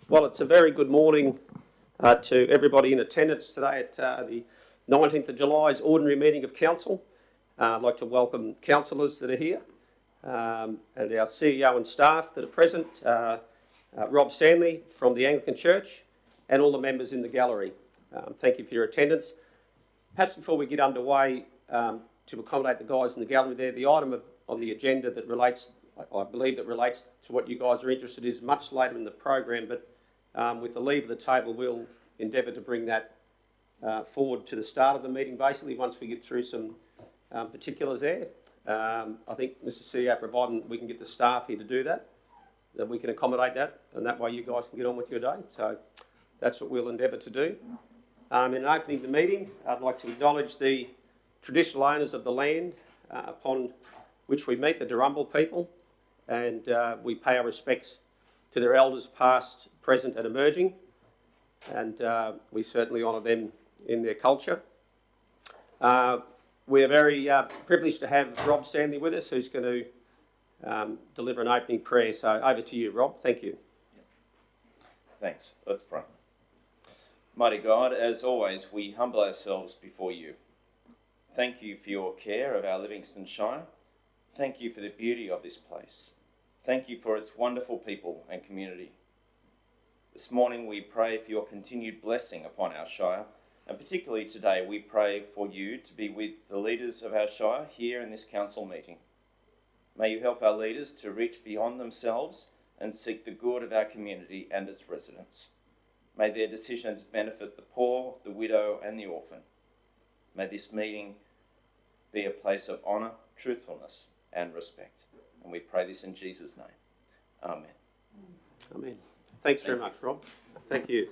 Well, it's a very good morning to everybody in attendance today at the 19th of July's ordinary meeting of Council. I'd like to welcome councillors that are here and our CEO and staff that are present, Rob Stanley from the Anglican Church, and all the members in the gallery. Thank you for your attendance. Perhaps before we get underway, to accommodate the guys in the gallery there, the item of the agenda that relates, I believe that relates to what you guys are interested in, is much later in the program, but with the leave of the table, we'll endeavour to bring that forward to the start of the meeting, basically, once we get through some particulars there. I think, Mr CEO, providing we can get the staff here to do that, that we can accommodate that, and that way you guys can get on with your day. So that's what we'll endeavour to do. In opening the meeting, I'd like to acknowledge the traditional owners of the land upon which we meet, the Darumble people, and we pay our respects to their elders past, present and emerging, and we certainly honour them in their culture. We are very privileged to have Rob Stanley with us, who's going to deliver an opening prayer. So over to you, Rob. Thank you. Thanks. Let's pray. Mighty God, as always, we humble ourselves before you. Thank you for your care of our Livingstone Shire. Thank you for the beauty of this place. Thank you for its wonderful people and community. This morning we pray for your continued blessing upon our Shire, and particularly today we pray for you to be with the leaders of our Shire here in this council meeting. May you help our leaders to reach beyond themselves and seek the good of our community and its residents. May their decisions benefit the poor, the widow and the orphan. May this meeting be a place of honour, truthfulness and respect. And we pray this in Jesus' name. Amen. Amen. Thanks very much, Rob. Thank you.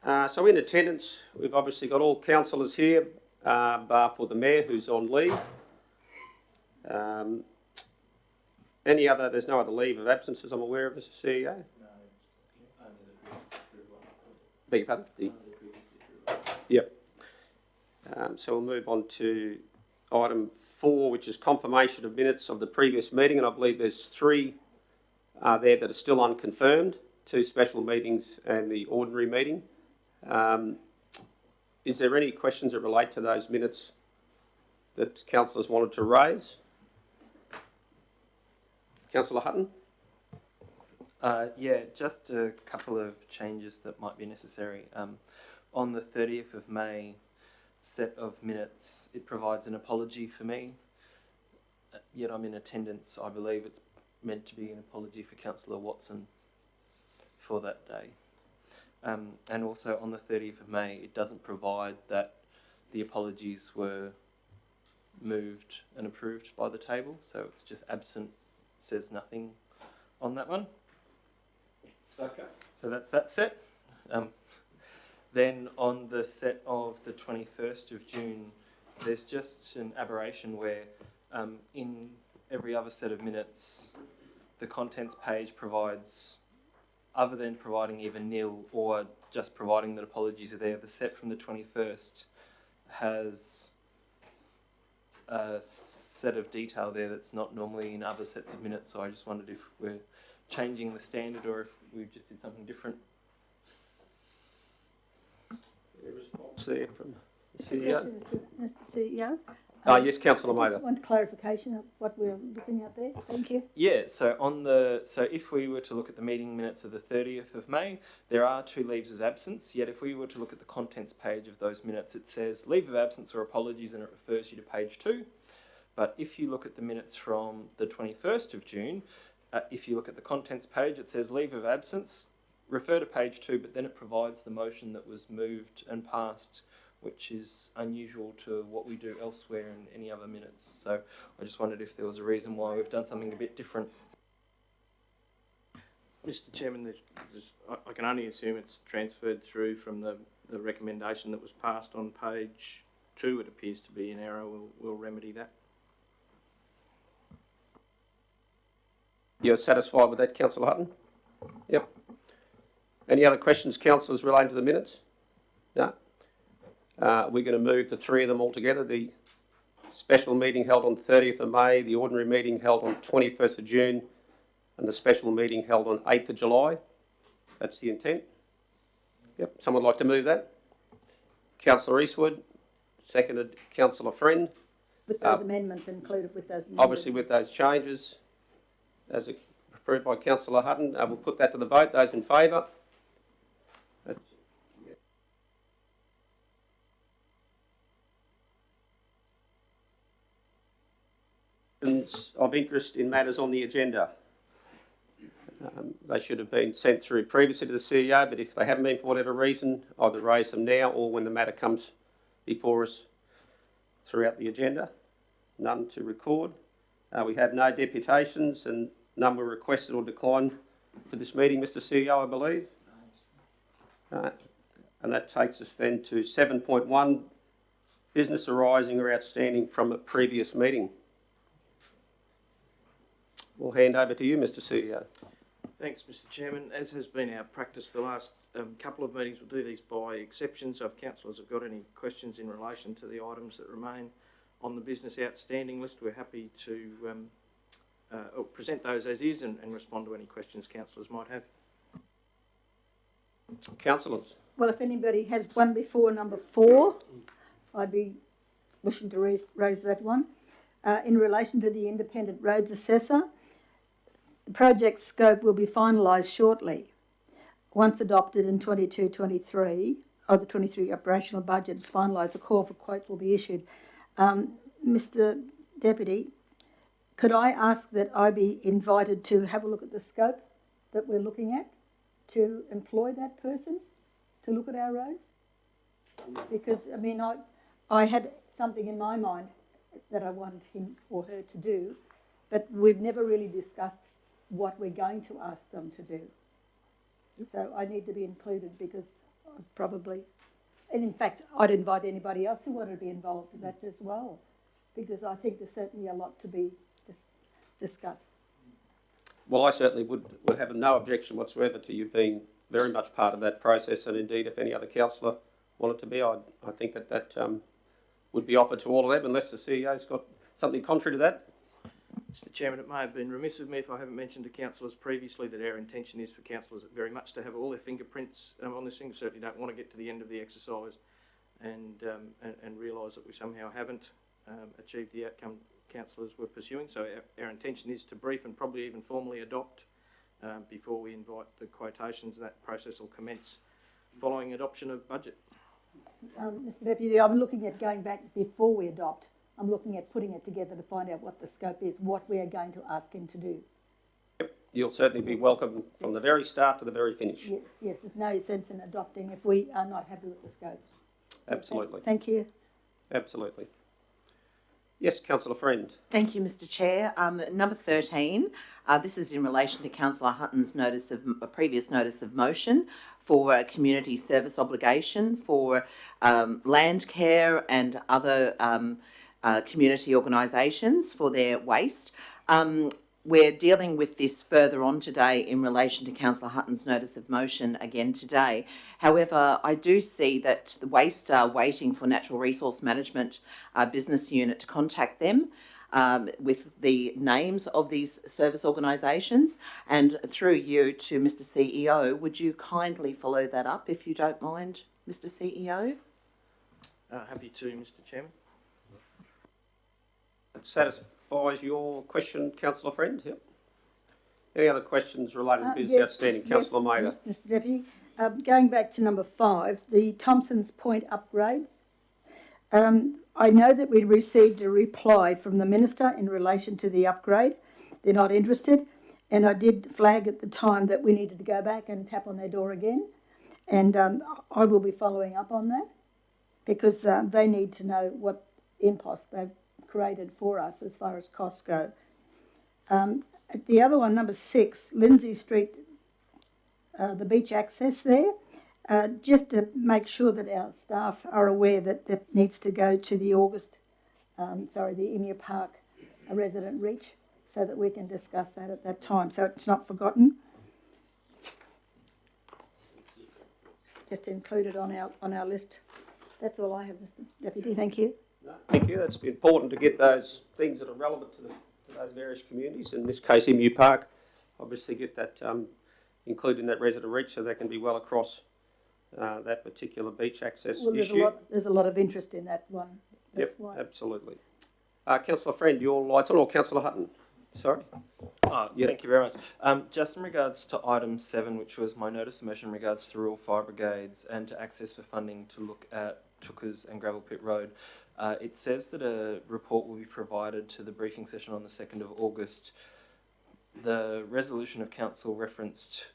So in attendance, we've obviously got all councillors here, bar for the Mayor, who's on leave. There's no other leave of absences I'm aware of, Mr CEO? No, only the previous approval. Beg your pardon? Yep. So we'll move on to item 4, which is confirmation of minutes of the previous meeting, and I believe there's 3 there that are still unconfirmed, 2 special meetings and the ordinary meeting. Is there any questions that relate to those minutes that councillors wanted to raise? Councillor Hutton? Yeah, just a couple of changes that might be necessary. On the 30th of May set of minutes, it provides an apology for me, yet I'm in attendance. I believe it's meant to be an apology for Councillor Watson for that day. And also on the 30th of May, it doesn't provide that the apologies were moved and approved by the table, so it's just absent, says nothing on that one. Okay. So that's that set. Then on the set of the 21st of June, there's just an aberration where in every other set of minutes, the contents page provides, other than providing either nil or just providing that apologies are there, the set from the 21st has a set of detail there that's not normally in other sets of minutes. So I just wondered if we're changing the standard or if we just did something different. Any response there from the CEO? Mr CEO. Yes, Councillor Mather. I just want clarification of what we're looking at there. Thank you. Yeah, so if we were to look at the meeting minutes of the 30th of May, there are 2 leaves of absence, yet if we were to look at the contents page of those minutes, it says leave of absence or apologies and it refers you to page 2. But if you look at the minutes from the 21st of June, if you look at the contents page, it says leave of absence, refer to page 2, but then it provides the motion that was moved and passed, which is unusual to what we do elsewhere in any other minutes. So I just wondered if there was a reason why we've done something a bit different. Mr Chairman, I can only assume it's transferred through from the recommendation that was passed on page 2. It appears to be an error. We'll remedy that. You're satisfied with that, Councillor Hutton? Yep. Any other questions, councillors, relating to the minutes? No. We're going to move the 3 of them all together, the special meeting held on 30th of May, the ordinary meeting held on 21st of June, and the special meeting held on 8th of July. That's the intent. Yep, someone like to move that? Councillor Eastwood, seconded Councillor Friend. With those amendments included with those amendments. Obviously with those changes, as approved by Councillor Hutton, we'll put that to the vote. Those in favour? Of interest in matters on the agenda. They should have been sent through previously to the CEO, but if they haven't been for whatever reason, either raise them now or when the matter comes before us throughout the agenda. None to record. We have no deputations and none were requested or declined for this meeting, Mr. CEO, I believe. And that takes us then to 7.1, business arising or outstanding from a previous meeting. We'll hand over to you, Mr. CEO. Thanks, Mr. Chairman. As has been our practice the last couple of meetings, we'll do these by exception. So if councillors have got any questions in relation to the items that remain on the business outstanding list, we're happy to present those as is and respond to any questions councillors might have. Councillors. Well, if anybody has one before number 4, I'd be wishing to raise that one. In relation to the independent roads assessor, the project scope will be finalised shortly. Once adopted in 22-23, or the 23 operational budget is finalised, a call for quote will be issued. Mr. Deputy, could I ask that I be invited to have a look at the scope that we're looking at, to employ that person to look at our roads? Because, I mean, I had something in my mind that I wanted him or her to do, but we've never really discussed what we're going to ask them to do. So I need to be included because I'd probably, and in fact, I'd invite anybody else who wanted to be involved in that as well, because I think there's certainly a lot to be discussed. Well, I certainly would have no objection whatsoever to you being very much part of that process, and indeed if any other councillor wanted to be, I think that would be offered to all of them, unless the CEO's got something contrary to that. Mr. Chairman, it may have been remiss of me if I haven't mentioned to councillors previously that our intention is for councillors very much to have all their fingerprints on this thing. We certainly don't want to get to the end of the exercise and realise that we somehow haven't achieved the outcome councillors were pursuing. So our intention is to brief and probably even formally adopt before we invite the quotations, and that process will commence following adoption of budget. Mr. Deputy, I'm looking at going back before we adopt. I'm looking at putting it together to find out what the scope is, what we are going to ask him to do. Yep. You'll certainly be welcome from the very start to the very finish. Yes, there's no sense in adopting if we are not happy with the scope. Absolutely. Thank you. Absolutely. Yes, Councillor Friend. Thank you, Mr. Chair. Number 13, this is in relation to Councillor Hutton's a previous notice of motion for a community service obligation for land care and other community organisations for their waste. We're dealing with this further on today in relation to Councillor Hutton's notice of motion again today. However, I do see that the waste are waiting for Natural Resource Management business unit to contact them with the names of these service organisations, and through you to Mr. CEO, would you kindly follow that up if you don't mind, Mr. CEO? Happy to, Mr. Chairman. That satisfies your question, Councillor Friend? Yep. Any other questions related to business outstanding? Councillor Maida. Yes, Mr. Deputy. Going back to number 5, the Thompson's Point upgrade. I know that we received a reply from the Minister in relation to the upgrade. They're not interested. And I did flag at the time that we needed to go back and tap on their door again. And I will be following up on that because they need to know what impost they've created for us as far as costs go. The other one, number 6, Lindsay Street, the beach access there, just to make sure that our staff are aware that that needs to go to the the Emu Park resident reach so that we can discuss that at that time, so it's not forgotten. Just included on our list. That's all I have, Mr. Deputy. Thank you. No, thank you. That's important to get those things that are relevant to those various communities. In this case, Emu Park, obviously get that included in that resident reach so they can be well across that particular beach access Well, issue. there's a lot of interest in that one. That's Yep, why. absolutely. Councillor Friend, your lights on, or Councillor Hutton? Sorry? Yeah. Thank you very much. Just in regards to item 7, which was my notice of motion in regards to rural fire brigades and to access for funding to look at Tookers and Gravel Pit Road, it says that a report will be provided to the briefing session on the 2nd of August. The resolution of council referenced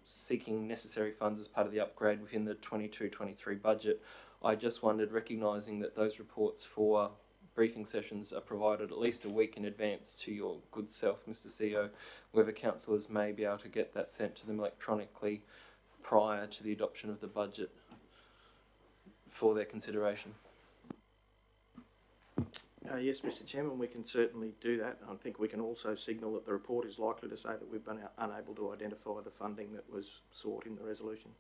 seeking necessary funds as part of the upgrade within the 22-23 budget. I just wondered, recognising that those reports for briefing sessions are provided at least a week in advance to your good self, Mr. CEO, whether councillors may be able to get that sent to them electronically prior to the adoption of the budget for their consideration. Yes, Mr. Chairman, we can certainly do that. I think we can also signal that the report is likely to say that we've been unable to identify the funding that was sought in the resolution.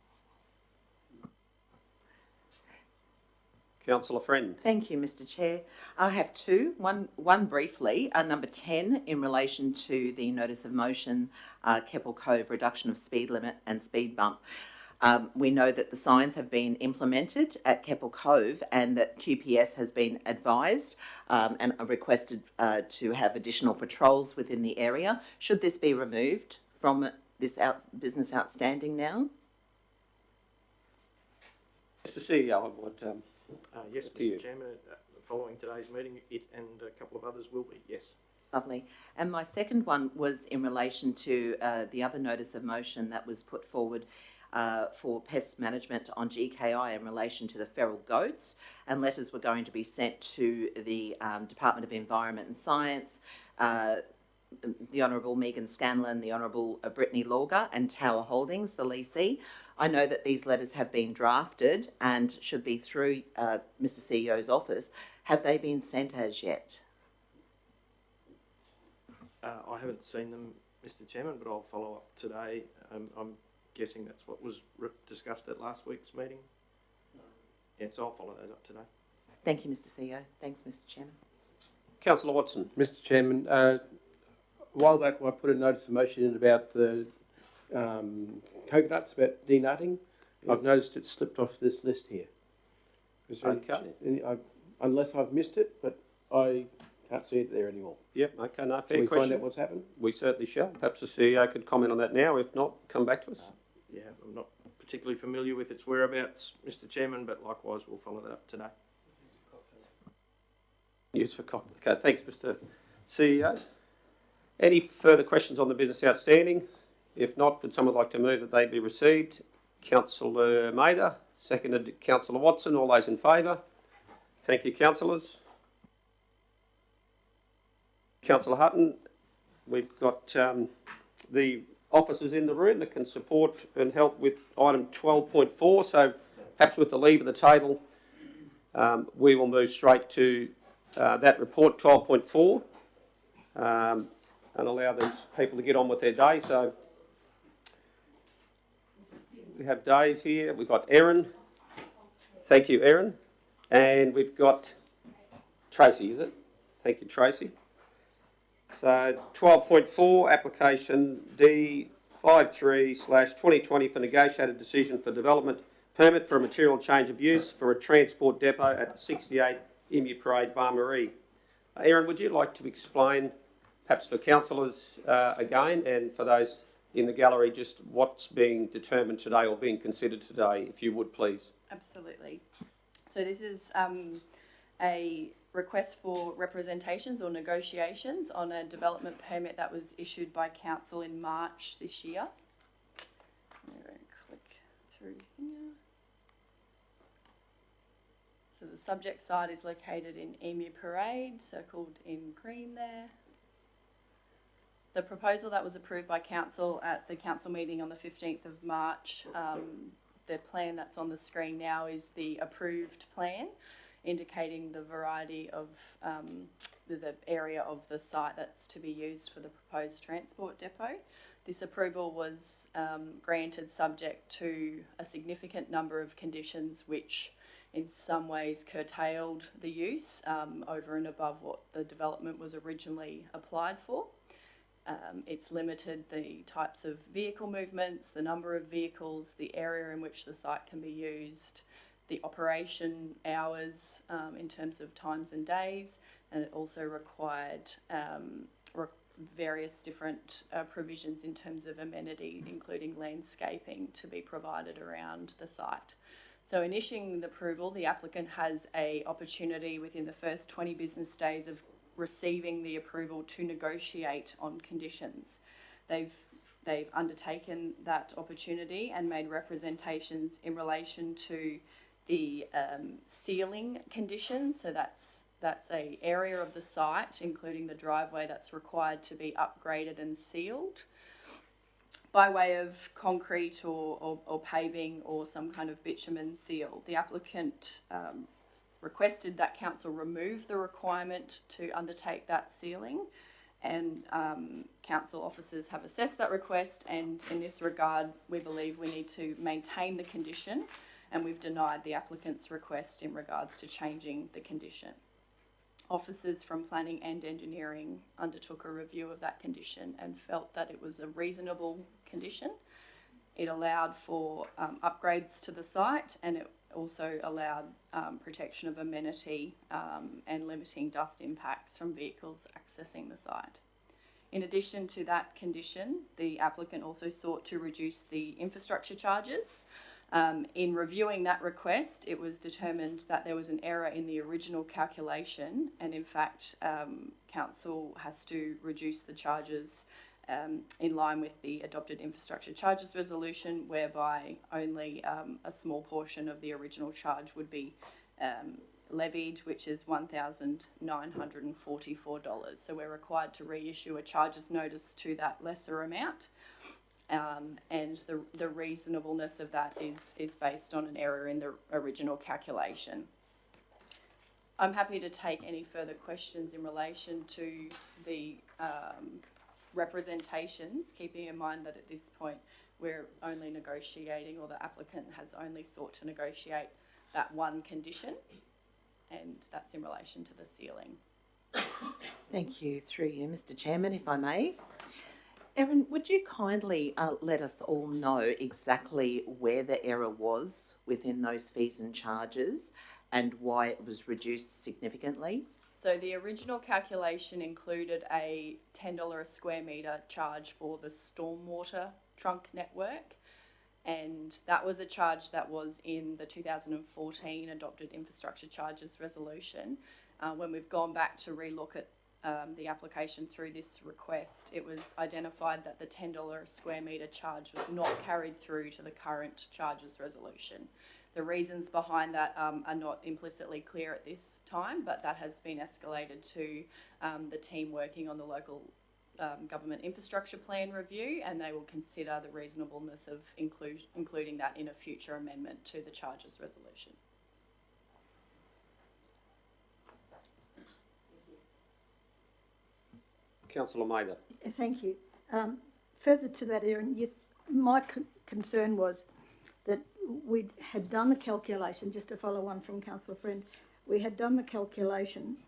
Councillor Friend. Thank you, Mr. Chair. I have two. One briefly, number 10, in relation to the notice of motion, Keppel Cove reduction of speed limit and speed bump. We know that the signs have been implemented at Keppel Cove and that QPS has been advised and requested to have additional patrols within the area. Should this be removed from this business outstanding now? Mr. CEO, I would... Yes, Mr. Chairman, following today's meeting, it and a couple of others will be, yes. Lovely. And my second one was in relation to the other notice of motion that was put forward for pest management on GKI in relation to the feral goats, and letters were going to be sent to the Department of Environment and Science, the Honourable Megan Scanlon, the Honourable Brittany Lauger and Tower Holdings, the leasee. I know that these letters have been drafted and should be through Mr. CEO's office. Have they been sent as yet? I haven't seen them, Mr. Chairman, but I'll follow up today. I'm guessing that's what was discussed at last week's meeting. Yes, I'll follow those up today. Thank you, Mr. CEO. Thanks, Mr. Chairman. Councillor Watson. Mr. Chairman, a while back I put a notice of motion in about the coconuts, about denutting. I've noticed it slipped off this list here. Unless I've missed it, but I can't see it there anymore. Yep, okay, no, fair Can we question. find out what's happened? We certainly shall. Perhaps the CEO could comment on that now. If not, come back to us. Yeah, I'm not particularly familiar with its whereabouts, Mr. Chairman, but likewise we'll follow that up today. Use for cocktail. Okay, thanks, Mr. CEO. Any further questions on the business outstanding? If not, would someone like to move that they be received? Councillor Mather, seconded Councillor Watson. All those in favour? Thank you, councillors. Councillor Hutton, we've got the officers in the room that can support and help with item 12.4. So perhaps with the leave of the table, we will move straight to that report, 12.4, and allow these people to get on with their day. So we have Dave here, we've got Erin. Thank you, Erin. And we've got Tracy, is it? Thank you, Tracy. So 12.4, application D53/2020 for negotiated decision for development permit for a material change of use for a transport depot at 68 Emu Parade, Barmaree. Erin, would you like to explain, perhaps for councillors again, and for those in the gallery, just what's being determined today or being considered today, if you would, please? Absolutely. So this is a request for representations or negotiations on a development permit that was issued by council in March this year. I'm going to click through here. So the subject site is located in Emu Parade, circled in green there. The proposal that was approved by council at the council meeting on the 15th of March, the plan that's on the screen now is the approved plan, indicating the variety of the area of the site that's to be used for the proposed transport depot. This approval was granted subject to a significant number of conditions which in some ways curtailed the use over and above what the development was originally applied for. It's limited the types of vehicle movements, the number of vehicles, the area in which the site can be used, the operation hours in terms of times and days, and it also required various different provisions in terms of amenity, including landscaping, to be provided around the site. So in issuing the approval, the applicant has an opportunity within the first 20 business days of receiving the approval to negotiate on conditions. They've undertaken that opportunity and made representations in relation to the ceiling conditions. So that's a area of the site, including the driveway, that's required to be upgraded and sealed by way of concrete or paving or some kind of bitumen seal. The applicant requested that council remove the requirement to undertake that sealing, and council officers have assessed that request, and in this regard we believe we need to maintain the condition, and we've denied the applicant's request in regards to changing the condition. Officers from planning and engineering undertook a review of that condition and felt that it was a reasonable condition. It allowed for upgrades to the site, and it also allowed protection of amenity and limiting dust impacts from vehicles accessing the site. In addition to that condition, the applicant also sought to reduce the infrastructure charges. In reviewing that request, it was determined that there was an error in the original calculation, and in fact, council has to reduce the charges in line with the adopted infrastructure charges resolution, whereby only a small portion of the original charge would be levied, which is $1,944. So we're required to reissue a charges notice to that lesser amount. And the reasonableness of that is based on an error in the original calculation. I'm happy to take any further questions in relation to the representations, keeping in mind that at this point we're only negotiating, or the applicant has only sought to negotiate that one condition, and that's in relation to the ceiling. Thank you. Through you, Mr. Chairman, if I may. Erin, would you kindly let us all know exactly where the error was within those fees and charges and why it was reduced significantly? So the original calculation included a $10 a square metre charge for the stormwater trunk network, and that was a charge that was in the 2014 adopted infrastructure charges resolution. When we've gone back to relook at the application through this request, it was identified that the $10 a square metre charge was not carried through to the current charges resolution. The reasons behind that are not implicitly clear at this time, but that has been escalated to the team working on the local government infrastructure plan review, and they will consider the reasonableness of including that in a future amendment to the charges resolution. Councillor Mather. Thank you. Further to that, Erin, yes, my concern was that we had done the calculation, just to follow on from Councillor Friend, we had done the calculation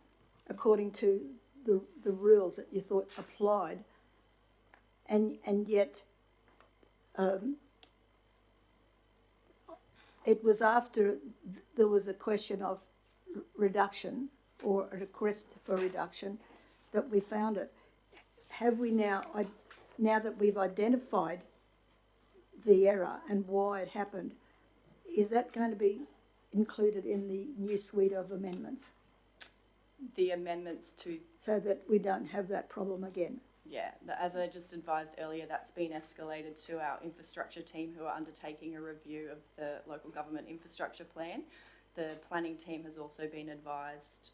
according to the rules that you thought applied, and yet it was after there was a question of reduction or a request for reduction that we found it. Have we now that we've identified the error and why it happened, is that going to be included in the new suite of amendments? The amendments to... So that we don't have that problem again? Yeah, as I just advised earlier, that's been escalated to our infrastructure team, who are undertaking a review of the local government infrastructure plan. The planning team has also been advised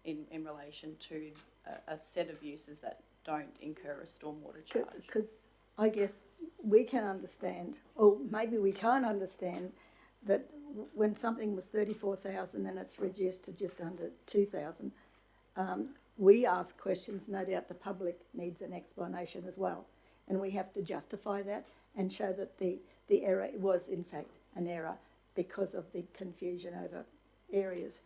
in relation to a set of uses that don't incur a stormwater charge. Because I guess we can understand, or maybe we can't understand, that when something was 34,000 and it's reduced to just under 2,000, we ask questions. No doubt the public needs an explanation as well, and we have to justify that and show that the error was in fact an error because of the confusion over areas.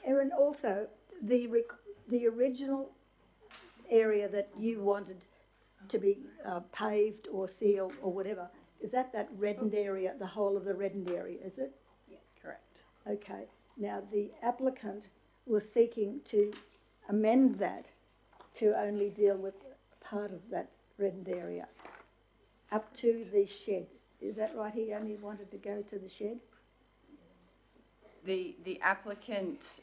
Erin, also, the original area that you wanted to be paved or sealed or whatever, is that reddened area, the whole of the reddened area, is it? Yeah, correct. Okay. Now, the applicant was seeking to amend that to only deal with part of that reddened area, up to the shed. Is that right? He only wanted to go to the shed? The applicant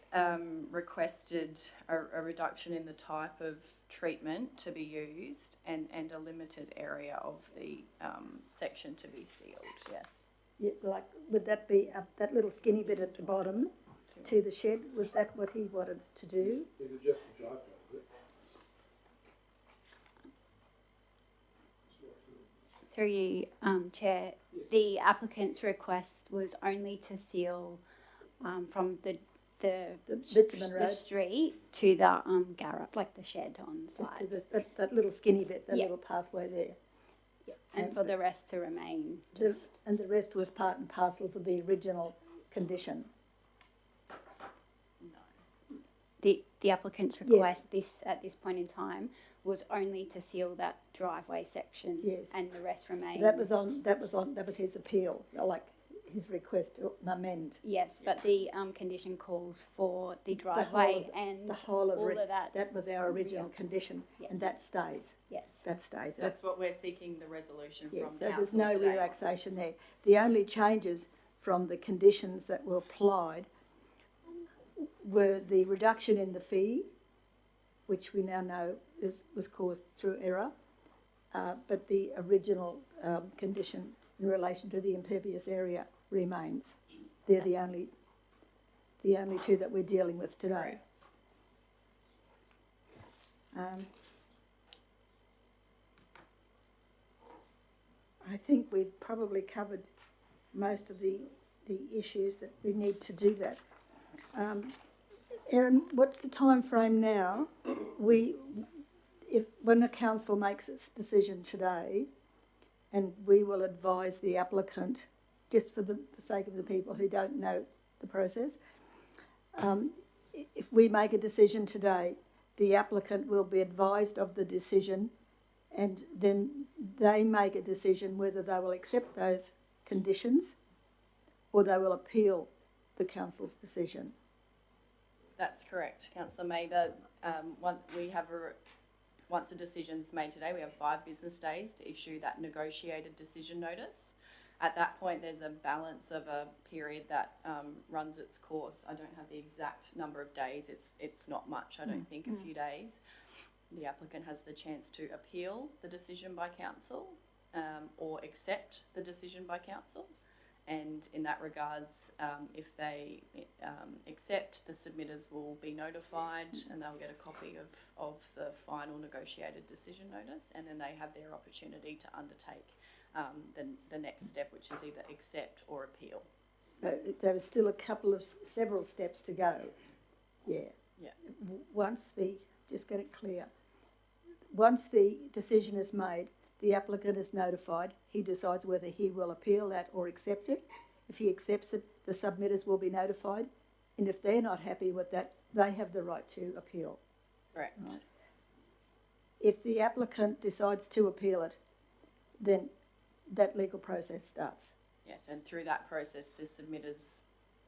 requested a reduction in the type of treatment to be used and a limited area of the section to be sealed, yes. Yeah, like, would that be up that little skinny bit at the bottom to the shed? Was that what he wanted to do? Is it just the driveway, is it? Through you, Chair, the applicant's request was only to seal from the bitumen road? street to the garage, like the shed on Just to site, that little skinny bit, that Yeah. little pathway there. and for the rest to remain And the rest was part and parcel of the original condition. the applicant's request at this point in time was only to seal that driveway section, Yes. and the rest remain. That was his appeal, like his request to amend. Yes, but the condition calls for the driveway and The whole of all it. of that. That was our original condition, Yes. and that stays. Yes. That stays. That's what we're seeking the resolution from Yeah, council so there's no today. relaxation there. The only changes from the conditions that were applied were the reduction in the fee, which we now know was caused through error, but the original condition in relation to the impervious area remains. They're the only two that we're dealing with today. I think we've probably covered most of the issues that we need to do that. Erin, what's the time frame now? When the council makes its decision today, and we will advise the applicant, just for the sake of the people who don't know the process, if we make a decision today, the applicant will be advised of the decision, and then they make a decision whether they will accept those conditions or they will appeal the council's decision. That's correct, Councillor May. Once a decision's made today, we have 5 business days to issue that negotiated decision notice. At that point, there's a balance of a period that runs its course. I don't have the exact number of days. It's not much, I don't think, a few days. The applicant has the chance to appeal the decision by council or accept the decision by council. And in that regards, if they accept, the submitters will be notified and they'll get a copy of the final negotiated decision notice, and then they have their opportunity to undertake the next step, which is either accept or appeal. So there is still several steps to go. Yeah. Yeah. Just get it clear. Once the decision is made, the applicant is notified. He decides whether he will appeal that or accept it. If he accepts it, the submitters will be notified. And if they're not happy with that, they have the right to appeal. Correct. Right. If the applicant decides to appeal it, then that legal process starts. Yes, and through that process, the submitters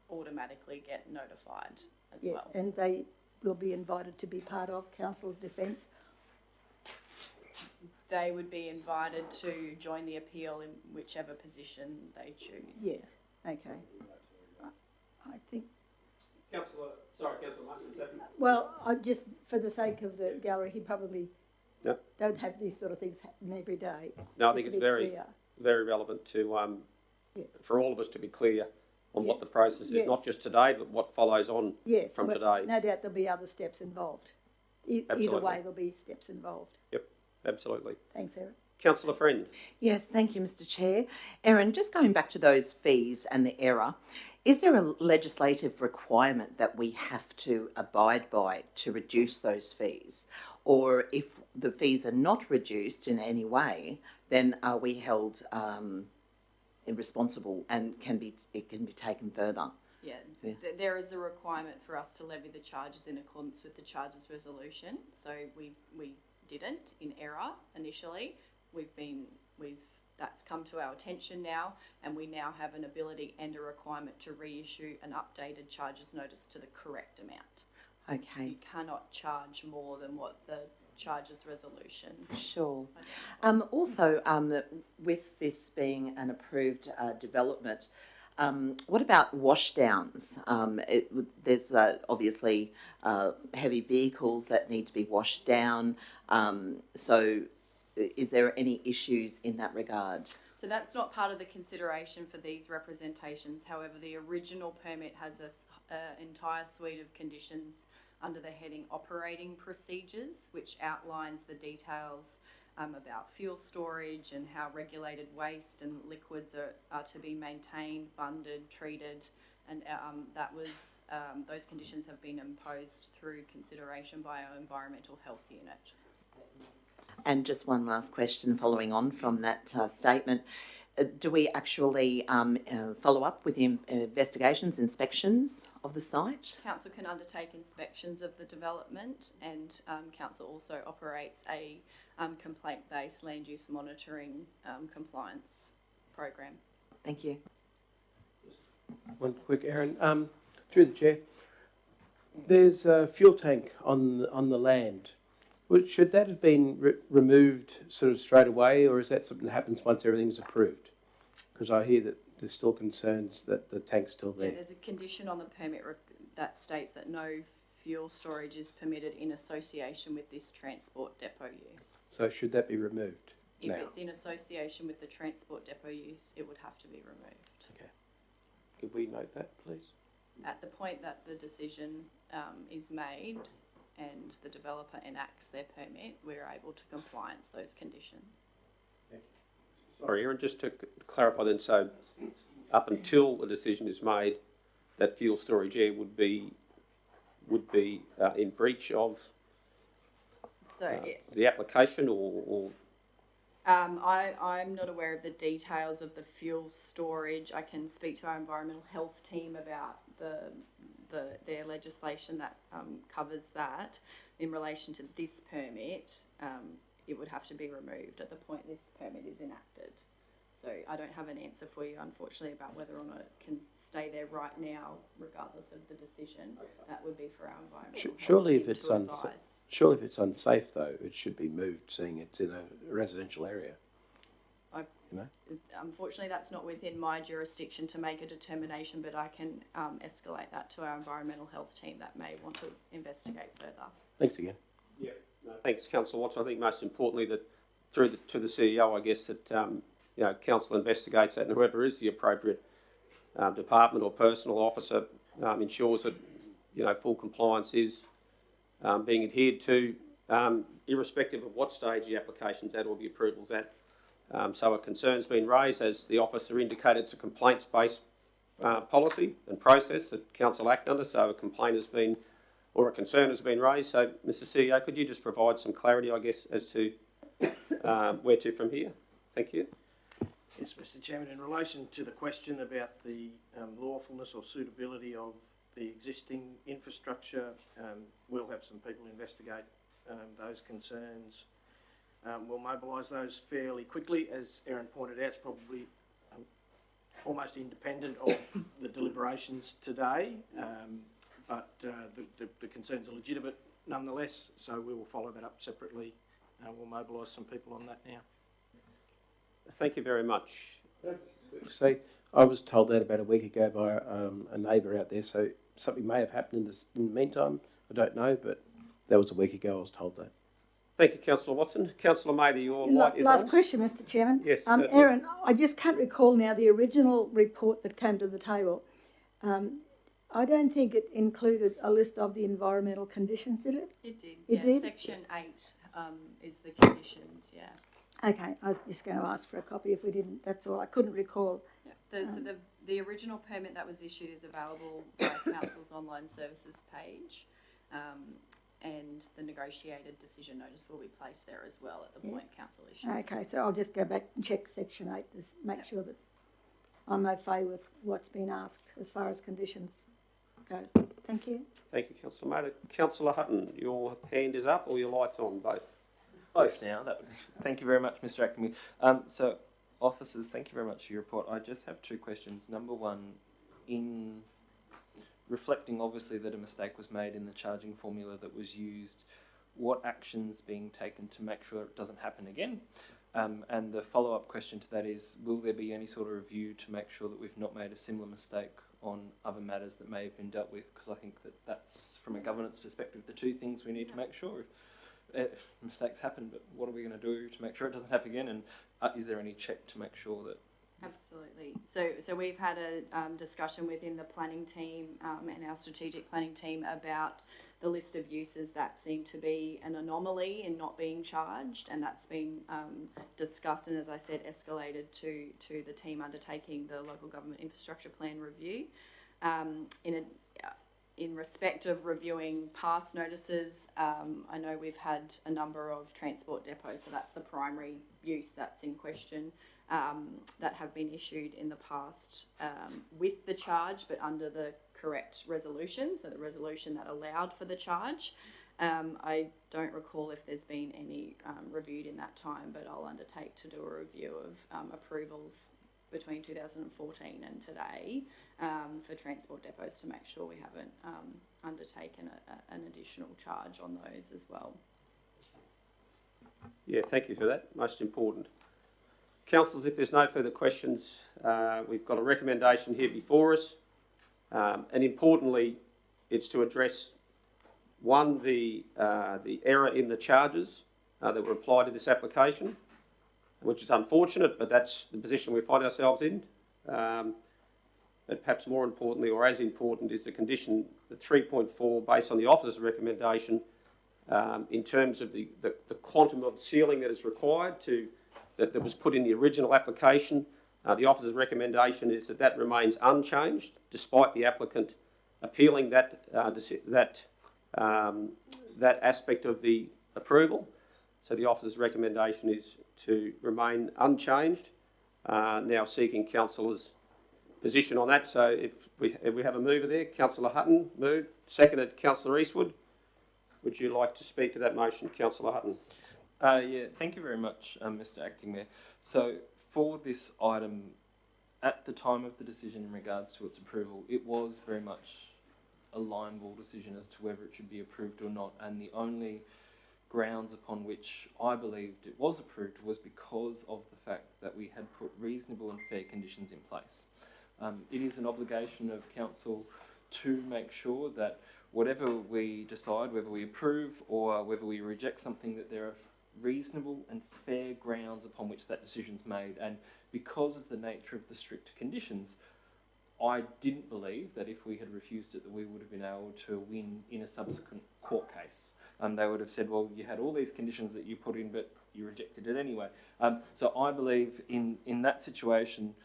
automatically get notified as Yes, well. and they will be invited to be part of council's defence. They would be invited to join the appeal in whichever position they choose. Yes, okay. I think, Councillor Martin, is that? well, I just, for the sake of the gallery, he probably Yep. don't have these sort of things happen every day. No, I Just think to it's be very, clear. very relevant to, for all of us to be clear on what Yes. the process is, Yes. not just today, but what follows on Yes, from well, today. no doubt there'll be other steps involved. Either Absolutely. way, there'll be steps involved. Absolutely. Thanks, Erin. Councillor Friend. Yes, thank you, Mr. Chair. Erin, just going back to those fees and the error, is there a legislative requirement that we have to abide by to reduce those fees? Or if the fees are not reduced in any way, then are we held responsible and it can be taken further. Yeah, Yeah. there is a requirement for us to levy the charges in accordance with the charges resolution. So we didn't in error initially. That's come to our attention now, and we now have an ability and a requirement to reissue an updated charges notice to the correct amount. Okay. You cannot charge more than what the charges resolution. Sure. Also, with this being an approved development, what about washdowns? There's obviously heavy vehicles that need to be washed down. So is there any issues in that regard? So that's not part of the consideration for these representations. However, the original permit has an entire suite of conditions under the heading operating procedures, which outlines the details about fuel storage and how regulated waste and liquids are to be maintained, bunded, treated, and those conditions have been imposed through consideration by our environmental health unit. And just one last question following on from that statement. Do we actually follow up with investigations, inspections of the site? Council can undertake inspections of the development, and Council also operates a complaint-based land use monitoring compliance program. Thank you. One quick, Aaron, through the chair. There's a fuel tank on the land. Should that have been removed sort of straight away, or is that something that happens once everything's approved? Because I hear that there's still concerns that the tank's still there. Yeah, there's a condition on the permit that states that no fuel storage is permitted in association with this transport depot use. So should that be removed If now? it's in association with the transport depot use, it would have to be removed. Okay. Could we note that, please? At the point that the decision is made and the developer enacts their permit, we're able to compliance those conditions. Sorry, Aaron, just to clarify then, so up until a decision is made, that fuel storage area would be in breach of the application, or I'm not aware of the details of the fuel storage. I can speak to our environmental health team about their legislation that covers that. In relation to this permit, it would have to be removed at the point this permit is enacted. So I don't have an answer for you, unfortunately, about whether or not it can stay there right now, regardless of the decision. That would be for our environmental Surely, health if team it's to advise. surely if it's unsafe though, it should be moved, seeing it's in a residential area. Unfortunately, that's not within my jurisdiction to make a determination, but I can escalate that to our environmental health team that may want to investigate further. Thanks again. Yeah. No, thanks, Councillor Watson. I think most importantly that to the CEO, I guess that Council investigates that, and whoever is the appropriate department or personal officer ensures that full compliance is being adhered to, irrespective of what stage the application's at or the approval's at. So a concern's been raised, as the officer indicated. It's a complaints-based policy and process that Council act under. So a complaint has been, or a concern has been raised. So, Mr. CEO, could you just provide some clarity, I guess, as to where to from here? Thank you. Yes, Mr. Chairman, in relation to the question about the lawfulness or suitability of the existing infrastructure, we'll have some people investigate those concerns. We'll mobilise those fairly quickly. As Aaron pointed out, it's probably almost independent of the deliberations today, but the concerns are legitimate nonetheless, so we will follow that up separately. We'll mobilise some people on that now. Thank you very much. So I was told that about a week ago by a neighbour out there, so something may have happened in the meantime. I don't know, but that was a week ago I was told that. Thank you, Councillor Watson. Councillor Mather, your light is on. Last question, Mr. Chairman. Yes, certainly. Aaron, I just can't recall now the original report that came to the table. I don't think it included a list of the environmental conditions, did it? It did. It did? Section 8 is the conditions, yeah. Okay, I was just going to ask for a copy if we didn't. That's all. I couldn't recall. Yeah. So the original permit that was issued is available by Council's online services page, and the negotiated decision notice will be placed there as well at the point Council issues. Okay, so I'll just go back and check Section 8 to make sure that I'm au fait with what's been asked as far as conditions go. Thank you. Thank you, Councillor Mather. Councillor Hutton, your hand is up or your light's on, both? Both now. Thank you very much, Mr. Acting. So, officers, thank you very much for your report. I just have two questions. Number one, in reflecting obviously that a mistake was made in the charging formula that was used, what actions being taken to make sure it doesn't happen again? And the follow-up question to that is, will there be any sort of review to make sure that we've not made a similar mistake on other matters that may have been dealt with? Because I think that that's, from a governance perspective, the two things we need to make sure. Mistakes happen, but what are we going to do to make sure it doesn't happen again? And is there any check to make sure that... Absolutely. So we've had a discussion within the planning team and our strategic planning team about the list of uses that seem to be an anomaly in not being charged, and that's been discussed and, as I said, escalated to the team undertaking the local government infrastructure plan review. In respect of reviewing past notices, I know we've had a number of transport depots, so that's the primary use that's in question, that have been issued in the past with the charge, but under the correct resolution, so the resolution that allowed for the charge. I don't recall if there's been any reviewed in that time, but I'll undertake to do a review of approvals between 2014 and today for transport depots to make sure we haven't undertaken an additional charge on those as well. Yeah, thank you for that. Most important. Councillors, if there's no further questions, we've got a recommendation here before us. And importantly, it's to address, one, the error in the charges that were applied to this application, which is unfortunate, but that's the position we find ourselves in. But perhaps more importantly, or as important, is the condition, the 3.4, based on the officer's recommendation, in terms of the quantum of sealing that is required that was put in the original application. The officer's recommendation is that remains unchanged, despite the applicant appealing that aspect of the approval. So the officer's recommendation is to remain unchanged. Now seeking councillors' position on that. So if we have a mover there, Councillor Hutton moved, seconded Councillor Eastwood. Would you like to speak to that motion, Councillor Hutton? Yeah, thank you very much, Mr. Acting Mayor. So for this item, at the time of the decision in regards to its approval, it was very much a line ball decision as to whether it should be approved or not, and the only grounds upon which I believed it was approved was because of the fact that we had put reasonable and fair conditions in place. It is an obligation of council to make sure that whatever we decide, whether we approve or whether we reject something, that there are reasonable and fair grounds upon which that decision's made. And because of the nature of the strict conditions, I didn't believe that if we had refused it that we would have been able to win in a subsequent court case. They would have said, well, you had all these conditions that you put in, but you rejected it anyway. So I believe in that situation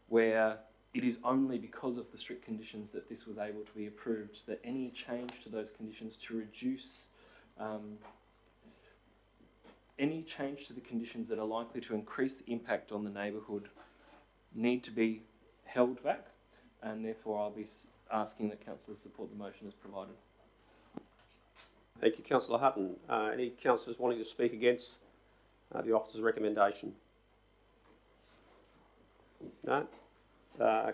where it is only because of the strict conditions that this was able to be approved, that any change to those conditions to reduce any change to the conditions that are likely to increase the impact on the neighbourhood need to be held back, and therefore I'll be asking that councillors support the motion as provided. Thank you, Councillor Hutton. Any councillors wanting to speak against the officer's recommendation? No?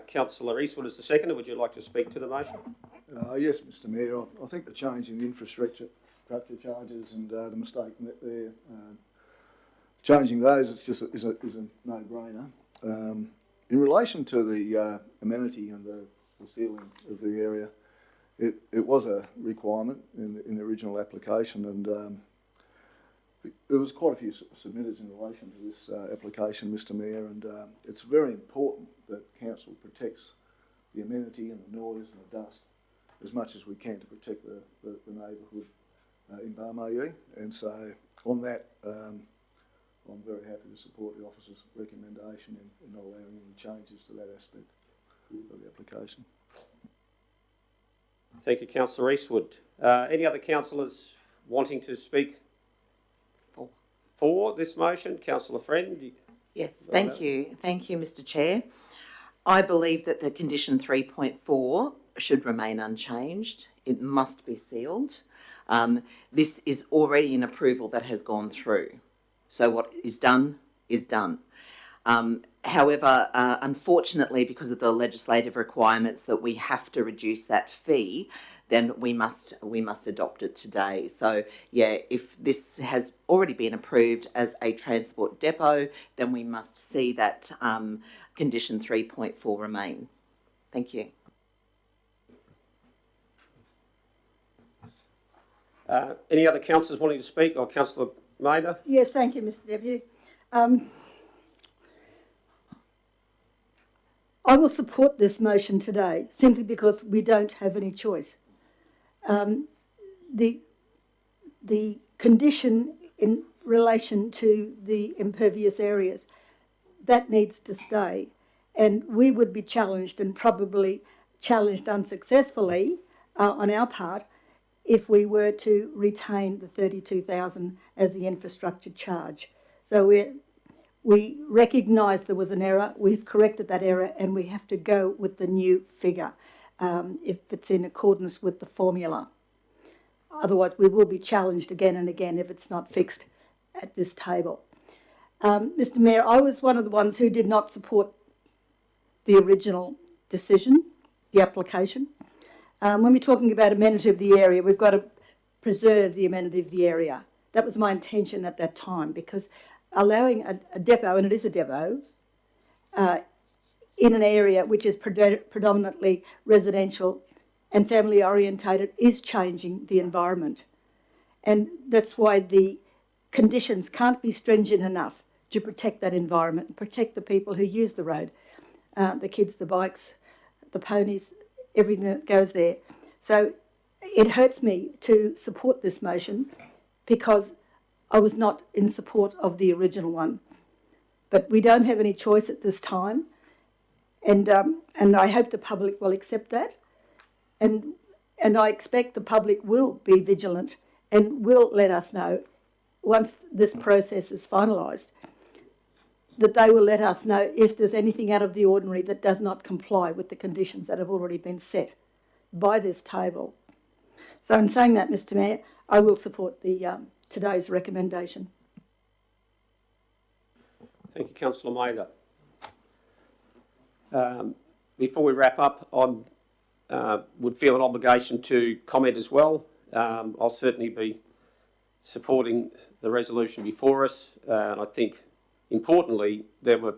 Councillor Eastwood is the seconder. Would you like to speak to the motion? Yes, Mr Mayor. I think the change in the infrastructure charges and the mistake there, changing those, is a no-brainer. In relation to the amenity and the sealing of the area, it was a requirement in the original application, and there was quite a few submitters in relation to this application, Mr Mayor, and it's very important that council protects the amenity and the noise and the dust as much as we can to protect the neighbourhood in Barmayee. And so on that, I'm very happy to support the officer's recommendation in not allowing any changes to that aspect of the application. Thank you, Councillor Eastwood. Any other councillors wanting to speak for this motion? Councillor Friend? Yes, thank you. Thank you, Mr Chair. I believe that the condition 3.4 should remain unchanged. It must be sealed. This is already an approval that has gone through. So what is done is done. However, unfortunately, because of the legislative requirements that we have to reduce that fee, then we must adopt it today. So yeah, if this has already been approved as a transport depot, then we must see that condition 3.4 remain. Thank you. Any other councillors wanting to speak? Or Councillor Mather? Yes, thank you, Mr Deputy. I will support this motion today simply because we don't have any choice. The condition in relation to the impervious areas, that needs to stay, and we would be challenged, and probably challenged unsuccessfully on our part, if we were to retain the 32,000 as the infrastructure charge. So we recognise there was an error, we've corrected that error, and we have to go with the new figure if it's in accordance with the formula. Otherwise, we will be challenged again and again if it's not fixed at this table. Mr Mayor, I was one of the ones who did not support the original decision, the application. When we're talking about amenity of the area, we've got to preserve the amenity of the area. That was my intention at that time, because allowing a depot, and it is a depot, in an area which is predominantly residential and family orientated is changing the environment. And that's why the conditions can't be stringent enough to protect that environment, protect the people who use the road, the kids, the bikes, the ponies, everything that goes there. So it hurts me to support this motion because I was not in support of the original one. But we don't have any choice at this time, and I hope the public will accept that. And I expect the public will be vigilant and will let us know once this process is finalised, that they will let us know if there's anything out of the ordinary that does not comply with the conditions that have already been set by this table. So in saying that, Mr Mayor, I will support the today's recommendation. Thank you, Councillor Mather. Before we wrap up, I would feel an obligation to comment as well. I'll certainly be supporting the resolution before us. And I think, importantly, there were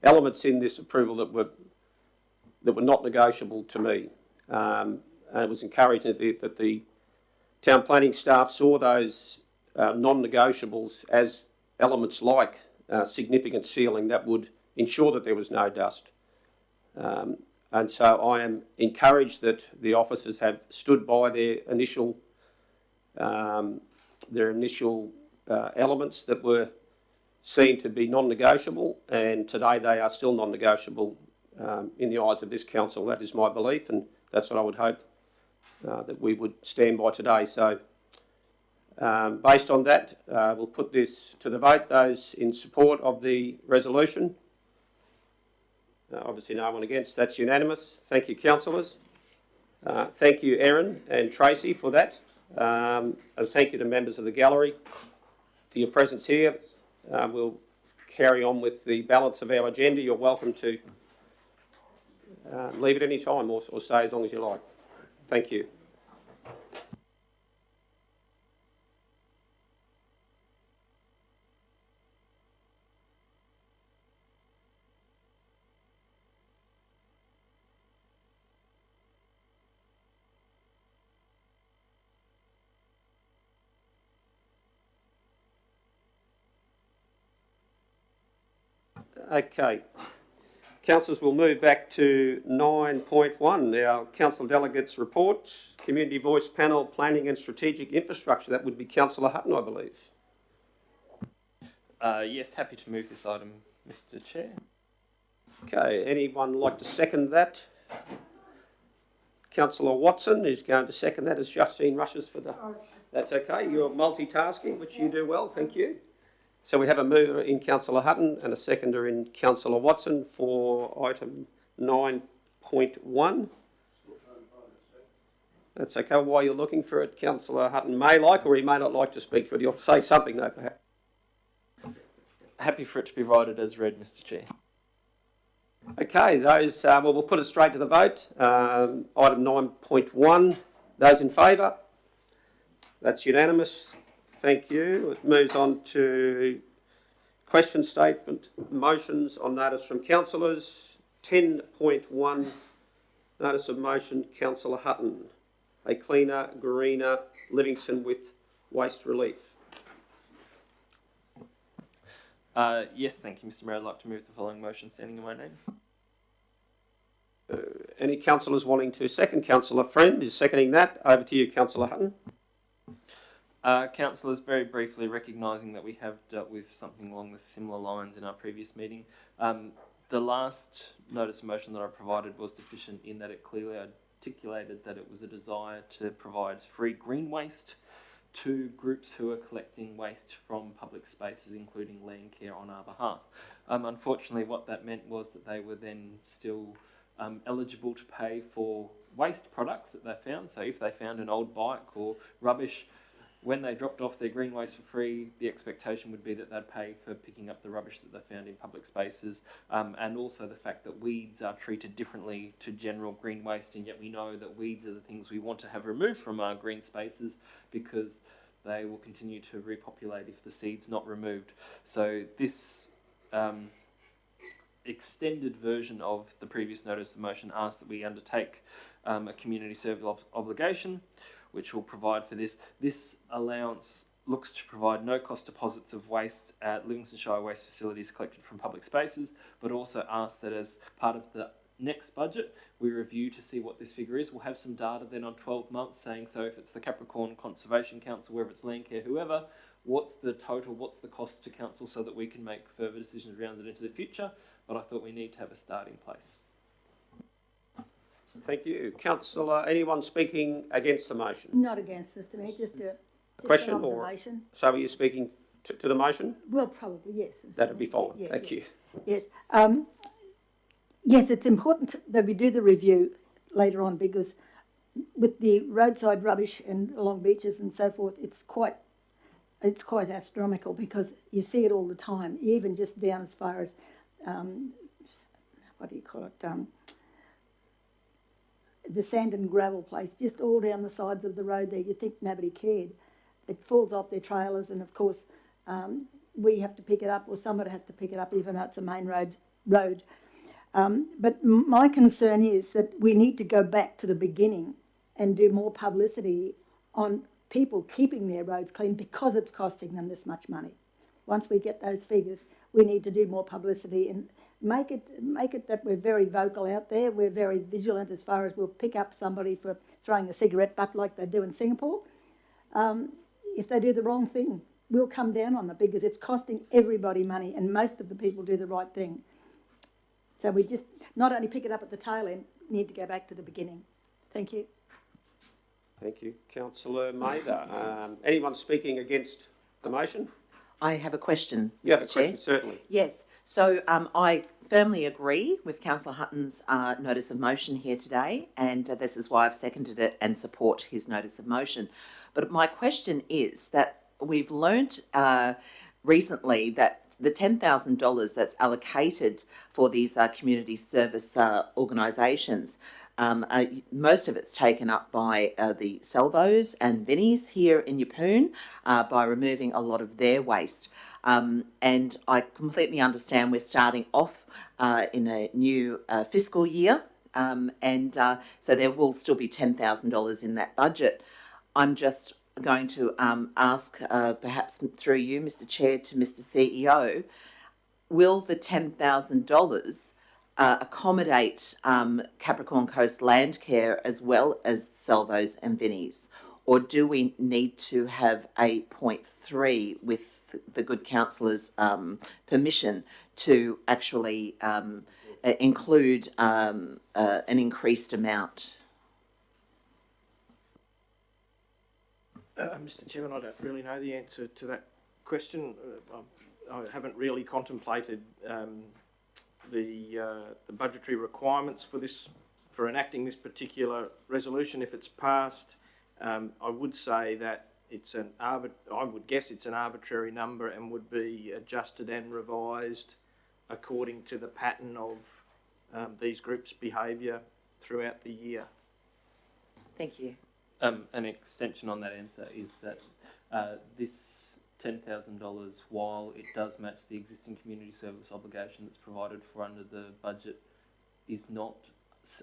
elements in this approval that were not negotiable to me. And it was encouraging that the town planning staff saw those non-negotiables as elements like significant sealing that would ensure that there was no dust. And so I am encouraged that the officers have stood by their initial elements that were seen to be non-negotiable, and today they are still non-negotiable in the eyes of this council. That is my belief, and that's what I would hope that we would stand by today. So based on that, we'll put this to the vote. Those in support of the resolution? Obviously no one against. That's unanimous. Thank you, councillors. Thank you, Erin and Tracy, for that. And thank you to members of the gallery for your presence here. We'll carry on with the balance of our agenda. You're welcome to leave at any time or stay as long as you like. Thank you. Okay. Councillors, will move back to 9.1, our council delegates report, community voice panel, planning and strategic infrastructure. That would be Councillor Hutton, I believe. Yes, happy to move this item, Mr Chair. Okay, anyone like to second that? Councillor Watson is going to second that as Justine rushes for the... That's okay, you're multitasking, which you do well, thank you. So we have a mover in Councillor Hutton and a seconder in Councillor Watson for item 9.1. That's okay. While you're looking for it, Councillor Hutton may like or he may not like to speak for it. He'll say something though, perhaps. Happy for it to be voted as read, Mr. Chair. Okay, those, well, we'll put it straight to the vote. Item 9.1, those in favour? That's unanimous. Thank you. It moves on to question statement, motions on notice from councillors. 10.1, notice of motion, Councillor Hutton. A cleaner, greener Livingstone with waste relief. Yes, thank you, Mr. Mayor. I'd like to move the following motion standing in my name. Any councillors wanting to second? Councillor Friend is seconding that. Over to you, Councillor Hutton. Councillors, very briefly recognising that we have dealt with something along the similar lines in our previous meeting. The last notice of motion that I provided was deficient in that it clearly articulated that it was a desire to provide free green waste to groups who are collecting waste from public spaces, including land care, on our behalf. Unfortunately, what that meant was that they were then still eligible to pay for waste products that they found. So if they found an old bike or rubbish, when they dropped off their green waste for free, the expectation would be that they'd pay for picking up the rubbish that they found in public spaces, and also the fact that weeds are treated differently to general green waste, and yet we know that weeds are the things we want to have removed from our green spaces because they will continue to repopulate if the seed's not removed. So this extended version of the previous notice of motion asks that we undertake a community service obligation, which will provide for this. This allowance looks to provide no cost deposits of waste at Livingstone Shire waste facilities collected from public spaces, but also asks that as part of the next budget, we review to see what this figure is. We'll have some data then on 12 months saying, so if it's the Capricorn Conservation Council, whether it's Landcare, whoever, what's the total, what's the cost to council so that we can make further decisions around it into the future. But I thought we need to have a starting place. Thank you. Councillor, anyone speaking against the motion? Not against, Mr Mayor, just Question an or- observation. So are you speaking to the motion? Well, probably, yes. Mr. That'd be fine. Yeah, Thank yeah. you. Yes. Yes, it's important that we do the review later on because with the roadside rubbish and along beaches and so forth, it's quite astronomical because you see it all the time, even just down as far as, what do you call it, the sand and gravel place, just all down the sides of the road there. You think nobody cared. It falls off their trailers and, of course, we have to pick it up or somebody has to pick it up even though it's a main road. But my concern is that we need to go back to the beginning and do more publicity on people keeping their roads clean because it's costing them this much money. Once we get those figures, we need to do more publicity and make it that we're very vocal out there. We're very vigilant as far as we'll pick up somebody for throwing a cigarette butt like they do in Singapore. If they do the wrong thing, we'll come down on them because it's costing everybody money and most of the people do the right thing. So we just not only pick it up at the tail end, need to go back to the beginning. Thank you. Thank you. Councillor Mather. Anyone speaking against the motion? I have a question, Mr. You have a Chair. question, certainly. Yes, so I firmly agree with Councillor Hutton's notice of motion here today, and this is why I've seconded it and support his notice of motion. But my question is that we've learnt recently that the $10,000 that's allocated for these community service organisations, most of it's taken up by the Salvos and Vinnies here in Yeppoon by removing a lot of their waste. And I completely understand we're starting off in a new fiscal year, so there will still be $10,000 in that budget. I'm just going to ask, perhaps through you, Mr. Chair, to Mr. CEO, will the $10,000 accommodate Capricorn Coast Land Care as well as Salvos and Vinnies? Or do we need to have a 0.3 with the good councillor's permission to actually include an increased amount? Mr. Chairman, I don't really know the answer to that question. haven't really contemplated the budgetary requirements for enacting this particular resolution. If it's passed, I would say that I would guess it's an arbitrary number and would be adjusted and revised according to the pattern of these groups' behaviour throughout the year. Thank you. An extension on that answer is that this $10,000, while it does match the existing community service obligation that's provided for under the budget, is not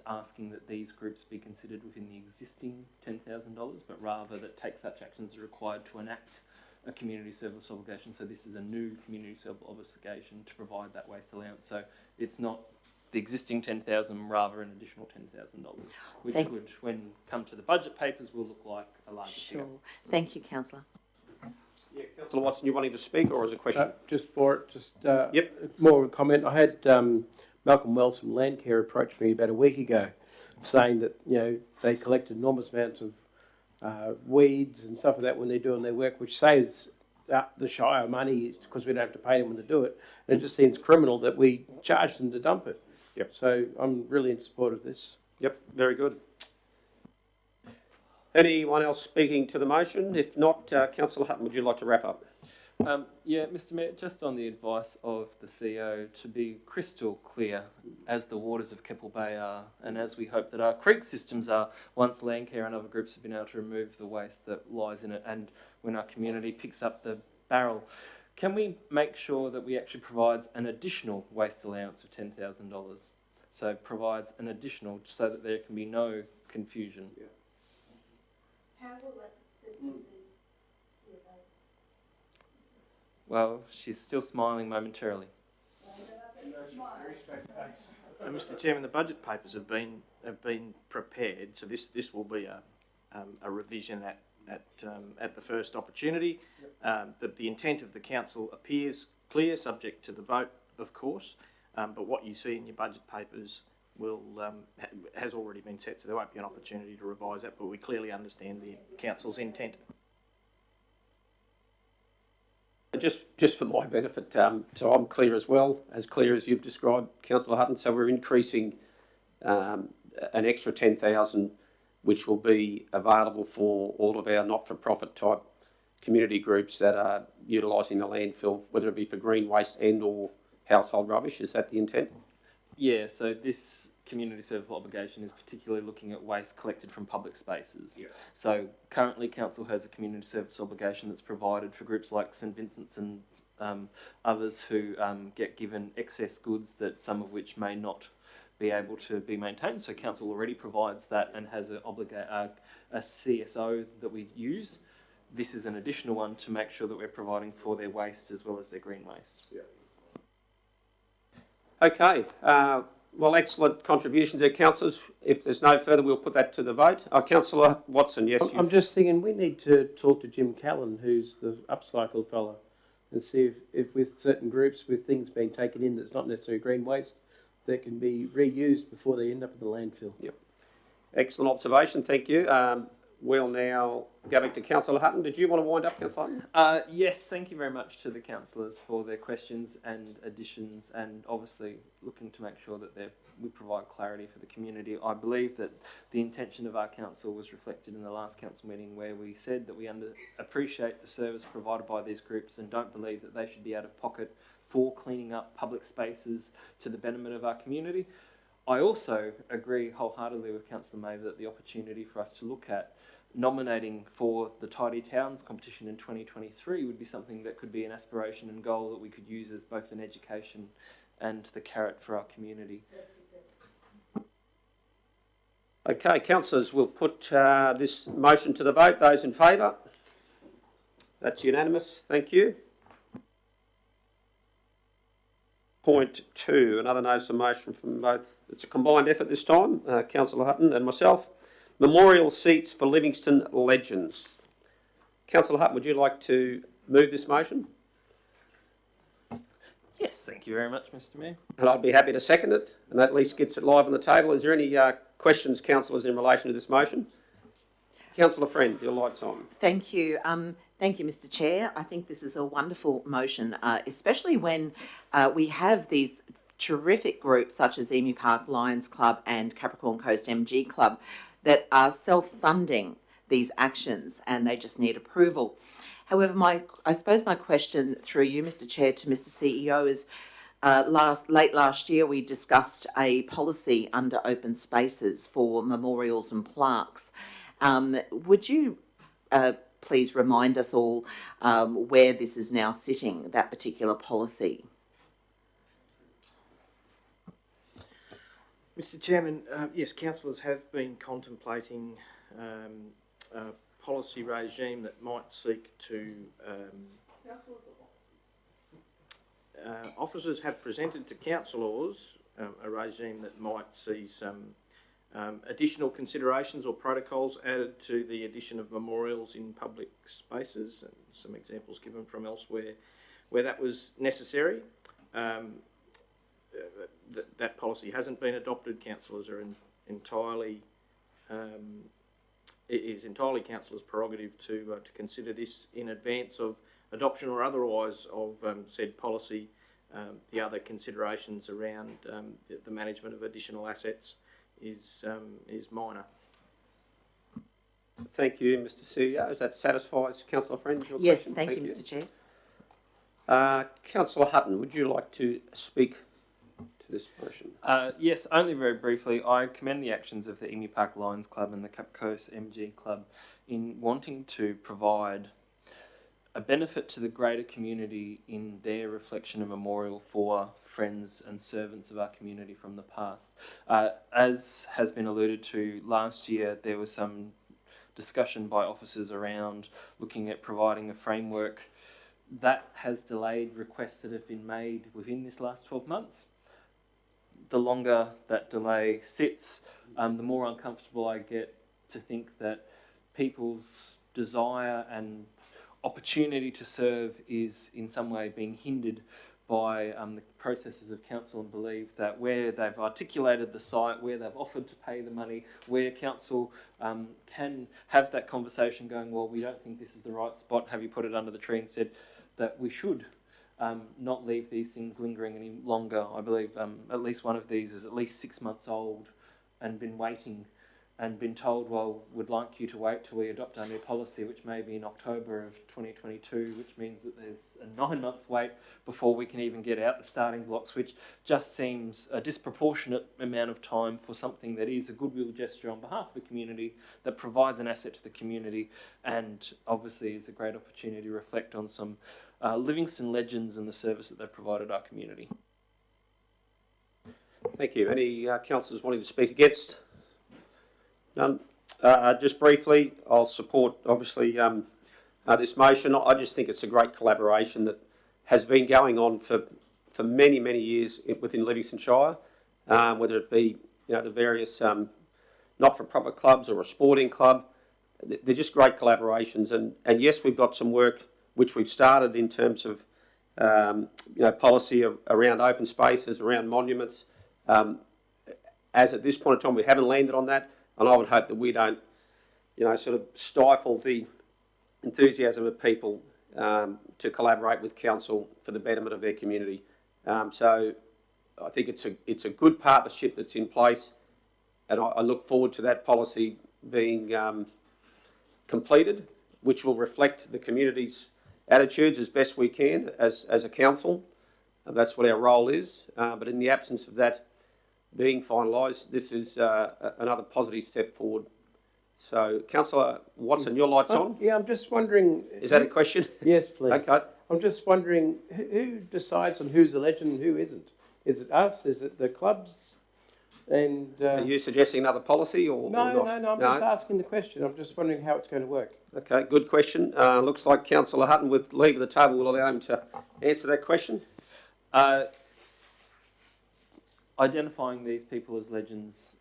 asking that these groups be considered within the existing $10,000, but rather that take such actions as are required to enact a community service obligation. So this is a new community service obligation to provide that waste allowance. So it's not the existing $10,000, rather an additional $10,000, which would, when come to the budget papers, will look like a larger figure. Thank you, Councillor. Yeah, Councillor Watson, you wanting to speak, or as a question? Yep. More of a comment. I had Malcolm Wells from Landcare approached me about a week ago, saying that they collect enormous amounts of weeds and stuff like that when they're doing their work, which saves the Shire money because we don't have to pay them when they do it. And it just seems criminal that we charge them to dump it. Yep. So I'm really in support of this. Yep, very good. Anyone else speaking to the motion? If not, Councillor Hutton, would you like to wrap up? Yeah, Mr. Mayor, just on the advice of the CEO, to be crystal clear, as the waters of Keppel Bay are, and as we hope that our creek systems are, once Landcare and other groups have been able to remove the waste that lies in it, and when our community picks up the barrel, can we make sure that we actually provides an additional waste allowance of $10,000? So provides an additional, so that there can be no confusion. Yeah. How will that sit with the CFO? Well, she's still smiling momentarily. Mr. Chairman, the budget papers have been prepared, so this will be a revision at the first opportunity. The intent of the council appears clear, subject to the vote, of course. But what you see in your budget papers has already been set, so there won't be an opportunity to revise that. But we clearly understand the council's intent. Just for my benefit, so I'm clear as well, as clear as you've described, Councillor Hutton. So we're increasing an extra 10,000, which will be available for all of our not-for-profit type community groups that are utilising the landfill, whether it be for green waste and or household rubbish. Is that the intent? Yeah, so this community service obligation is particularly looking at waste collected from public spaces. Yeah. So currently council has a community service obligation that's provided for groups like St Vincent's and others who get given excess goods, that some of which may not be able to be maintained. So council already provides that and has a CSO that we use. This is an additional one to make sure that we're providing for their waste as well as their green waste. Yeah. Okay. Well, excellent contributions there, councillors. If there's no further, we'll put that to the vote. Councillor Watson, yes. I'm just thinking we need to talk to Jim Callan, who's the upcycle fella, and see if with certain groups, with things being taken in that's not necessarily green waste, that can be reused before they end up in the landfill. Yep. Excellent observation. Thank you. We'll now go back to Councillor Hutton. Did you want to wind up, Councillor Hutton? Yes, thank you very much to the councillors for their questions and additions, and obviously looking to make sure that we provide clarity for the community. I believe that the intention of our council was reflected in the last council meeting, where we said that we appreciate the service provided by these groups and don't believe that they should be out of pocket for cleaning up public spaces to the betterment of our community. I also agree wholeheartedly with Councillor Maver that the opportunity for us to look at nominating for the Tidy Towns competition in 2023 would be something that could be an aspiration and goal that we could use as both an education and the carrot for our community. Okay, councillors, we'll put this motion to the vote. Those in favour? That's unanimous. Thank you. Point 2, another notice of motion from both. It's a combined effort this time, Councillor Hutton and myself. Memorial seats for Livingstone legends. Councillor Hutton, would you like to move this motion? Yes, thank you very much, Mr. Mayor. And I'd be happy to second it, and that at least gets it live on the table. Is there any questions, councillors, in relation to this motion? Councillor Friend, your light's on. Thank you. Thank you, Mr. Chair. I think this is a wonderful motion, especially when we have these terrific groups such as Emu Park Lions Club and Capricorn Coast MG Club that are self-funding these actions, and they just need approval. However, I suppose my question through you, Mr. Chair, to Mr. CEO is, late last year we discussed a policy under open spaces for memorials and plaques. Would you please remind us all where this is now sitting, that particular policy? Mr. Chairman, yes, councillors have been contemplating a policy regime that might seek to... officers have presented to councillors a regime that might see some additional considerations or protocols added to the addition of memorials in public spaces, and some examples given from elsewhere where that was necessary. That policy hasn't been adopted. Councillors are entirely it is entirely councillors' prerogative to consider this in advance of adoption or otherwise of said policy. The other considerations around the management of additional assets is minor. Thank you, Mr. CEO. Does that satisfies Councillor Friend? Your Yes, question? thank you, Mr. Chair. Councillor Hutton, would you like to speak to this motion? Yes, only very briefly. I commend the actions of the Emu Park Lions Club and the Cap Coast MG Club in wanting to provide a benefit to the greater community in their reflection and memorial for friends and servants of our community from the past. As has been alluded to, last year there was some discussion by officers around looking at providing a framework. That has delayed requests that have been made within this last 12 months. The longer that delay sits, the more uncomfortable I get to think that people's desire and opportunity to serve is in some way being hindered by the processes of council, and believe that where they've articulated the site, where they've offered to pay the money, where council can have that conversation going, well, we don't think this is the right spot, have you put it under the tree, and said that we should not leave these things lingering any longer. I believe at least one of these is at least 6 months old and been waiting and been told, well, we'd like you to wait till we adopt our new policy, which may be in October of 2022, which means that there's a 9-month wait before we can even get out the starting blocks, which just seems a disproportionate amount of time for something that is a goodwill gesture on behalf of the community, that provides an asset to the community, and obviously is a great opportunity to reflect on some Livingstone legends and the service that they've provided our community. Thank you. Any councillors wanting to speak against? None. Just briefly, I'll support obviously this motion. I just think it's a great collaboration that has been going on for many, many years within Livingstone Shire, whether it be the various not-for-profit clubs or a sporting club. They're just great collaborations, and yes, we've got some work which we've started in terms of policy around open spaces, around monuments. As at this point in time, we haven't landed on that. And I would hope that we don't, sort of stifle the enthusiasm of people to collaborate with council for the betterment of their community. So I think it's a good partnership that's in place, and I look forward to that policy being completed, which will reflect the community's attitudes as best we can as a council. And that's what our role is. But in the absence of that being finalised, this is another positive step forward. So, Councillor Watson, your light's on. Yeah, I'm just wondering... Is that a question? Yes, please. Okay. I'm just wondering, who decides on who's a legend and who isn't? Is it us? Is it the clubs? And Are you suggesting another policy or not? No, I'm just asking the question. I'm just wondering how it's going to work. Okay, good question. Looks like Councillor Hutton, with leave of the table, will allow him to answer that question. Identifying these people as legends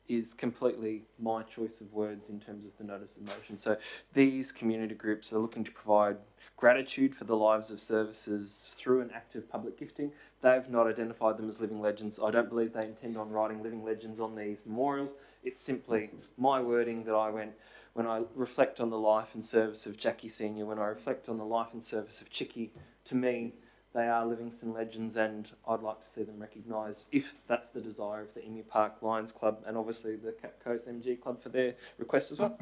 is completely my choice of words in terms of the notice of motion. So these community groups are looking to provide gratitude for the lives of services through an act of public gifting. They've not identified them as living legends. I don't believe they intend on writing living legends on these memorials. It's simply my wording that I went, when I reflect on the life and service of Jackie Senior, when I reflect on the life and service of Chicky, to me, they are Livingstone legends, and I'd like to see them recognised, if that's the desire of the Emu Park Lions Club and obviously the Cap Coast MG Club for their request as well.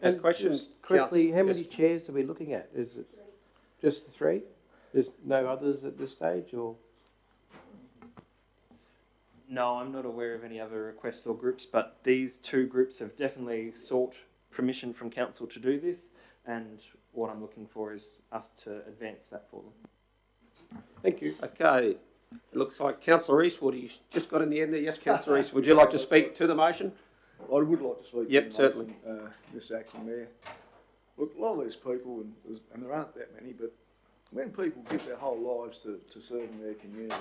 And question, just quickly, how Council- many chairs are we looking at? Is it just the 3? There's no others at this stage, or? No, I'm not aware of any other requests or groups, but these 2 groups have definitely sought permission from council to do this, and what I'm looking for is us to advance that for them. Thank you. Okay, it looks like Councillor Eastwood, he's just got in the end there. Yes, Councillor Eastwood, would you like to speak to the motion? I would like to speak. Yep, to the certainly. motion, Mr. Acting Mayor. Look, a lot of these people, and there aren't that many, but when people give their whole lives to serving their community,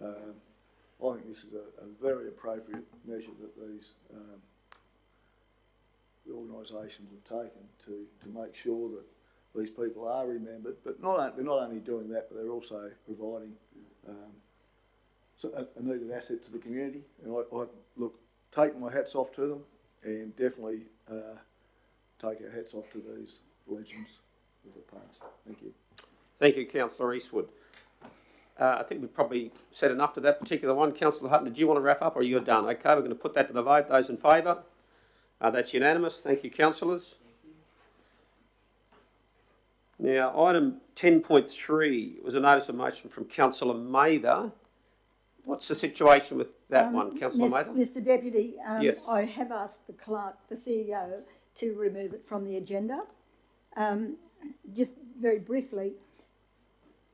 I think this is a very appropriate measure that these the organisations have taken to make sure that these people are remembered. But they're not only doing that, but they're also providing a needed asset to the community. And I look, take my hats off to them, and definitely take our hats off to these legends of the past. Thank you. Thank you, Councillor Eastwood. I think we've probably said enough to that particular one. Councillor Hutton, did you want to wrap up, or you're done? Okay, we're going to put that to the vote. Those in favour? That's unanimous. Thank you, councillors. Now, item 10.3 was a notice of motion from Councillor Mather. What's the situation with that one, Councillor Mather? Mr Deputy, Yes. I have asked the clerk, the CEO, to remove it from the agenda. Just very briefly,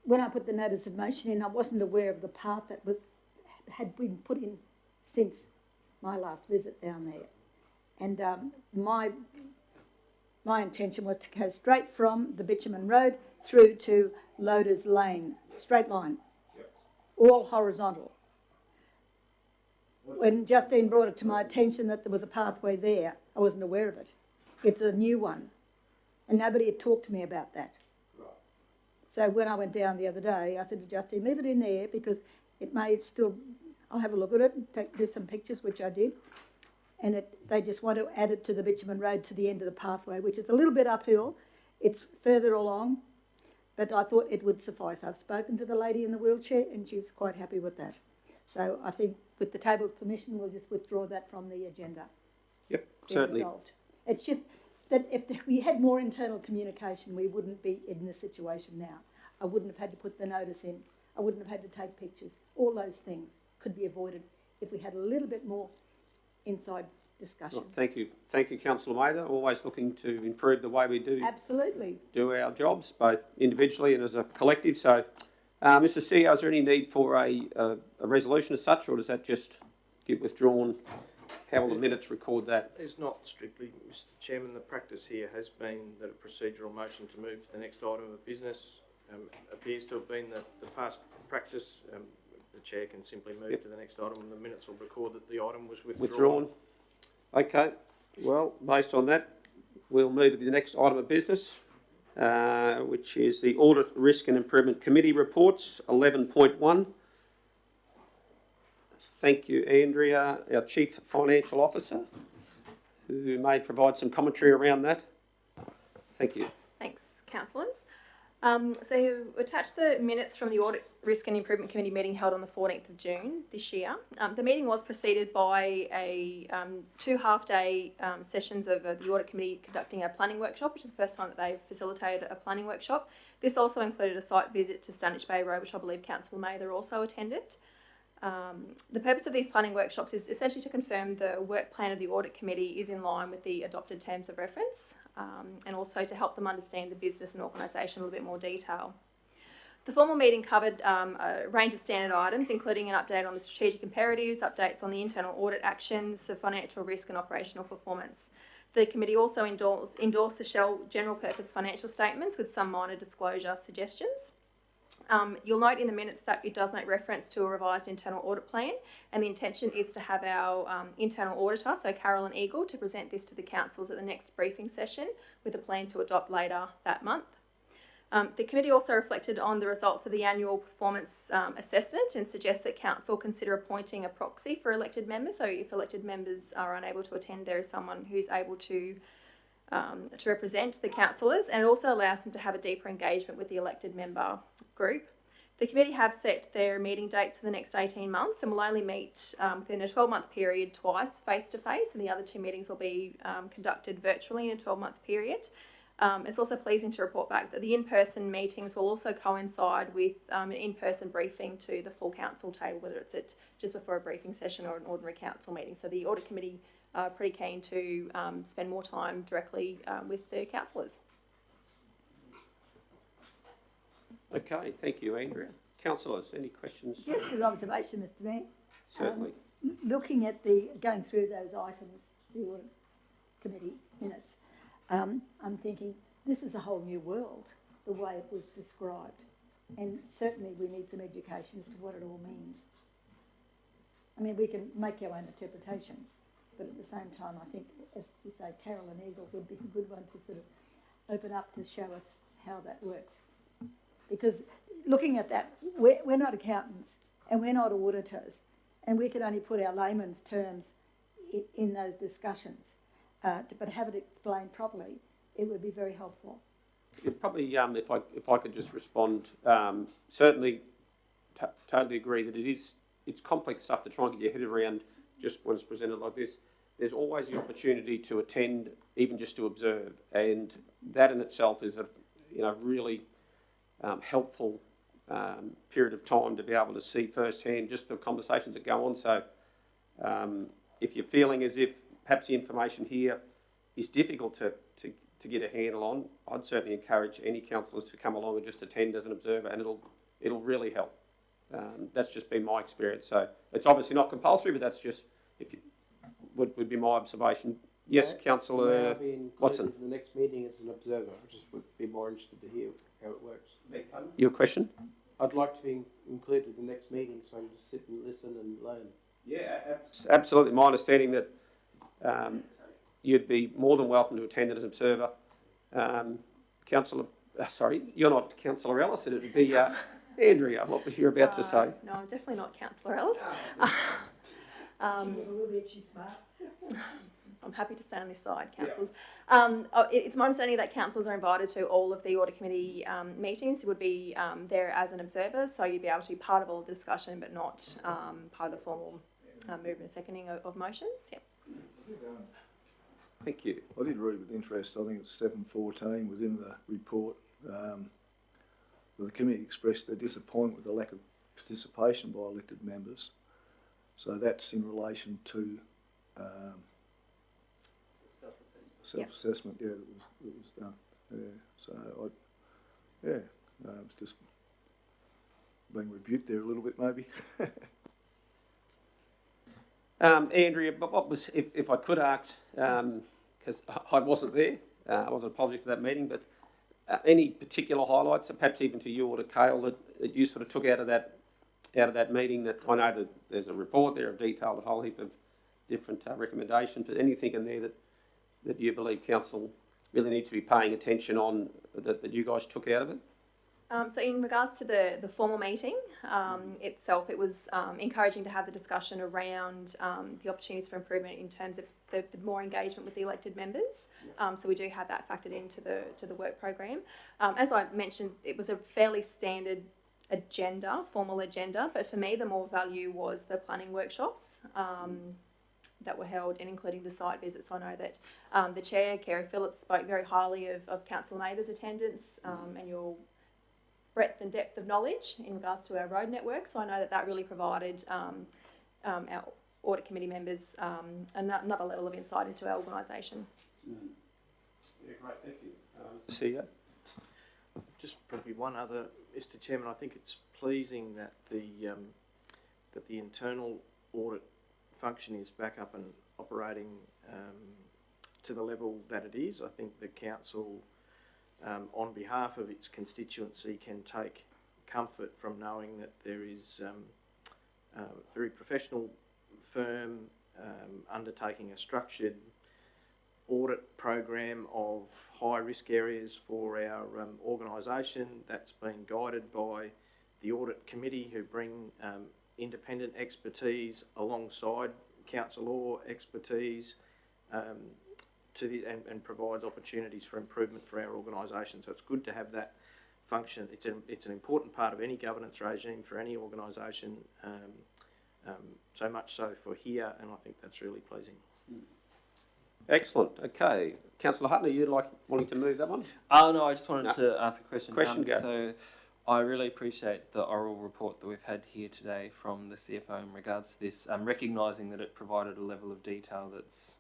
when I put the notice of motion in, I wasn't aware of the part that had been put in since my last visit down there. And my intention was to go straight from the Bitumen Road through to Loaders Lane, straight line, all horizontal. When Justine brought it to my attention that there was a pathway there, I wasn't aware of it. It's a new one, and nobody had talked to me about that. So when I went down the other day, I said to Justine, leave it in there because it may still, I'll have a look at it and do some pictures, which I did. And they just want to add it to the Bitumen Road to the end of the pathway, which is a little bit uphill. It's further along, but I thought it would suffice. I've spoken to the lady in the wheelchair and she's quite happy with that. So I think with the table's permission, we'll just withdraw that from the agenda. Yep, Be certainly. resolved. It's just that if we had more internal communication, we wouldn't be in this situation now. I wouldn't have had to put the notice in. I wouldn't have had to take pictures. All those things could be avoided if we had a little bit more inside discussion. Well, thank you, Councillor Mather. Always looking to improve the way we do Absolutely. do our jobs, both individually and as a collective. So, Mr. CEO, is there any need for a resolution as such, or does that just get withdrawn? How will the minutes record that? It's not strictly, Mr Chairman. The practice here has been that a procedural motion to move to the next item of business appears to have been the past practice. The Chair can simply move to the next item and the minutes will record that the item was withdrawn. Okay, well, based on that, we'll move to the next item of business, which is the Audit, Risk and Improvement Committee reports, 11.1. Thank you, Andrea, our Chief Financial Officer, who may provide some commentary around that. Thank you. Thanks, councillors. So you've attached the minutes from the Audit, Risk and Improvement Committee meeting held on the 14th of June this year. The meeting was preceded by two half-day sessions of the Audit Committee conducting a planning workshop, which is the first time that they've facilitated a planning workshop. This also included a site visit to Stanage Bay Road, which I believe Councillor Mather also attended. The purpose of these planning workshops is essentially to confirm the work plan of the Audit Committee is in line with the adopted terms of reference, and also to help them understand the business and organisation in a little bit more detail. The formal meeting covered a range of standard items, including an update on the strategic imperatives, updates on the internal audit actions, the financial risk and operational performance. The committee also endorsed the Shell general purpose financial statements with some minor disclosure suggestions. You'll note in the minutes that it does make reference to a revised internal audit plan, and the intention is to have our internal auditor, so Carolyn Eagle, to present this to the councils at the next briefing session with a plan to adopt later that month. The committee also reflected on the results of the annual performance assessment and suggests that council consider appointing a proxy for elected members. So if elected members are unable to attend, there is someone who's able to represent the councillors, and it also allows them to have a deeper engagement with the elected member group. The committee have set their meeting dates for the next 18 months and will only meet within a 12-month period twice face-to-face, and the other 2 meetings will be conducted virtually in a 12-month period. It's also pleasing to report back that the in-person meetings will also coincide with an in-person briefing to the full council table, whether it's at just before a briefing session or an ordinary council meeting. So the audit committee are pretty keen to spend more time directly with the councillors. Okay, thank you, Andrea. Councillors, any questions? Just an observation, Mr Mayor. Certainly. Looking at going through those items, the audit committee minutes, I'm thinking this is a whole new world, the way it was described. And certainly we need some education as to what it all means. I mean, we can make our own interpretation, but at the same time, I think, as you say, Carol and Eagle would be a good one to sort of open up to show us how that works. Because looking at that, we're not accountants and we're not auditors, and we can only put our layman's terms in those discussions. But have it explained properly, it would be very helpful. It probably, if I could just respond, certainly totally agree that it's complex stuff to try and get your head around just when it's presented like this. There's always the opportunity to attend, even just to observe, and that in itself is a really helpful period of time to be able to see firsthand just the conversations that go on. So if you're feeling as if perhaps the information here is difficult to get a handle on, I'd certainly encourage any councillors to come along and just attend as an observer, and it'll really help. That's just been my experience. So it's obviously not compulsory, but that's just would be my observation. Yes, Councillor Watson. In the next meeting as an observer, I just would be more interested to hear how it works. Your question? I'd like to be included in the next meeting so I can just sit and listen and learn. Yeah, absolutely. My understanding that you'd be more than welcome to attend as an observer. Councillor, sorry, you're not Councillor Ellis, it would be Andrea. What was you about to say? No, I'm definitely not Councillor Ellis. I'm happy to stay on this side, councillors. It's my understanding that councillors are invited to all of the audit committee meetings. You would be there as an observer, so you'd be able to be part of all the discussion, but not part of the formal movement and seconding of motions. Yep. Thank you. I did read with interest, I think it's 7:14 within the report, the committee expressed their disappointment with the lack of participation by elected members. So that's in relation to self-assessment, yeah, that was done. Yeah, so it's just being rebuked there a little bit, maybe. Andrea, but what was, if I could ask, because I wasn't there, I wasn't apologetic for that meeting, but any particular highlights, perhaps even to you or to Cale, that you sort of took out of that meeting? That I know that there's a report there of detailed, a whole heap of different recommendations, but anything in there that you believe council really needs to be paying attention on that you guys took out of it? So in regards to the formal meeting itself, it was encouraging to have the discussion around the opportunities for improvement in terms of the more engagement with the elected members. So we do have that factored into the work program. As I mentioned, it was a fairly standard formal agenda, but for me the more value was the planning workshops that were held, and including the site visits. I know that the chair, Kerry Phillips, spoke very highly of Councillor Mather's attendance and your breadth and depth of knowledge in regards to our road network. So I know that really provided our audit committee members another level of insight into our organisation. Yeah, great, thank you. CEO? Just probably one other, Mr. Chairman. I think it's pleasing that the internal audit function is back up and operating to the level that it is. I think the council, on behalf of its constituency, can take comfort from knowing that there is a very professional firm undertaking a structured audit program of high risk areas for our organisation. That's been guided by the audit committee, who bring independent expertise alongside council law expertise and provides opportunities for improvement for our organisation. So it's good to have that function. It's an important part of any governance regime for any organisation, so much so for here, and I think that's really pleasing. Excellent. Okay. Councillor Hutton, are you wanting to move that one? Oh, no, I just wanted to ask a question. Go. So I really appreciate the oral report that we've had here today from the CFO in regards to this, recognising that it provided a level of detail that's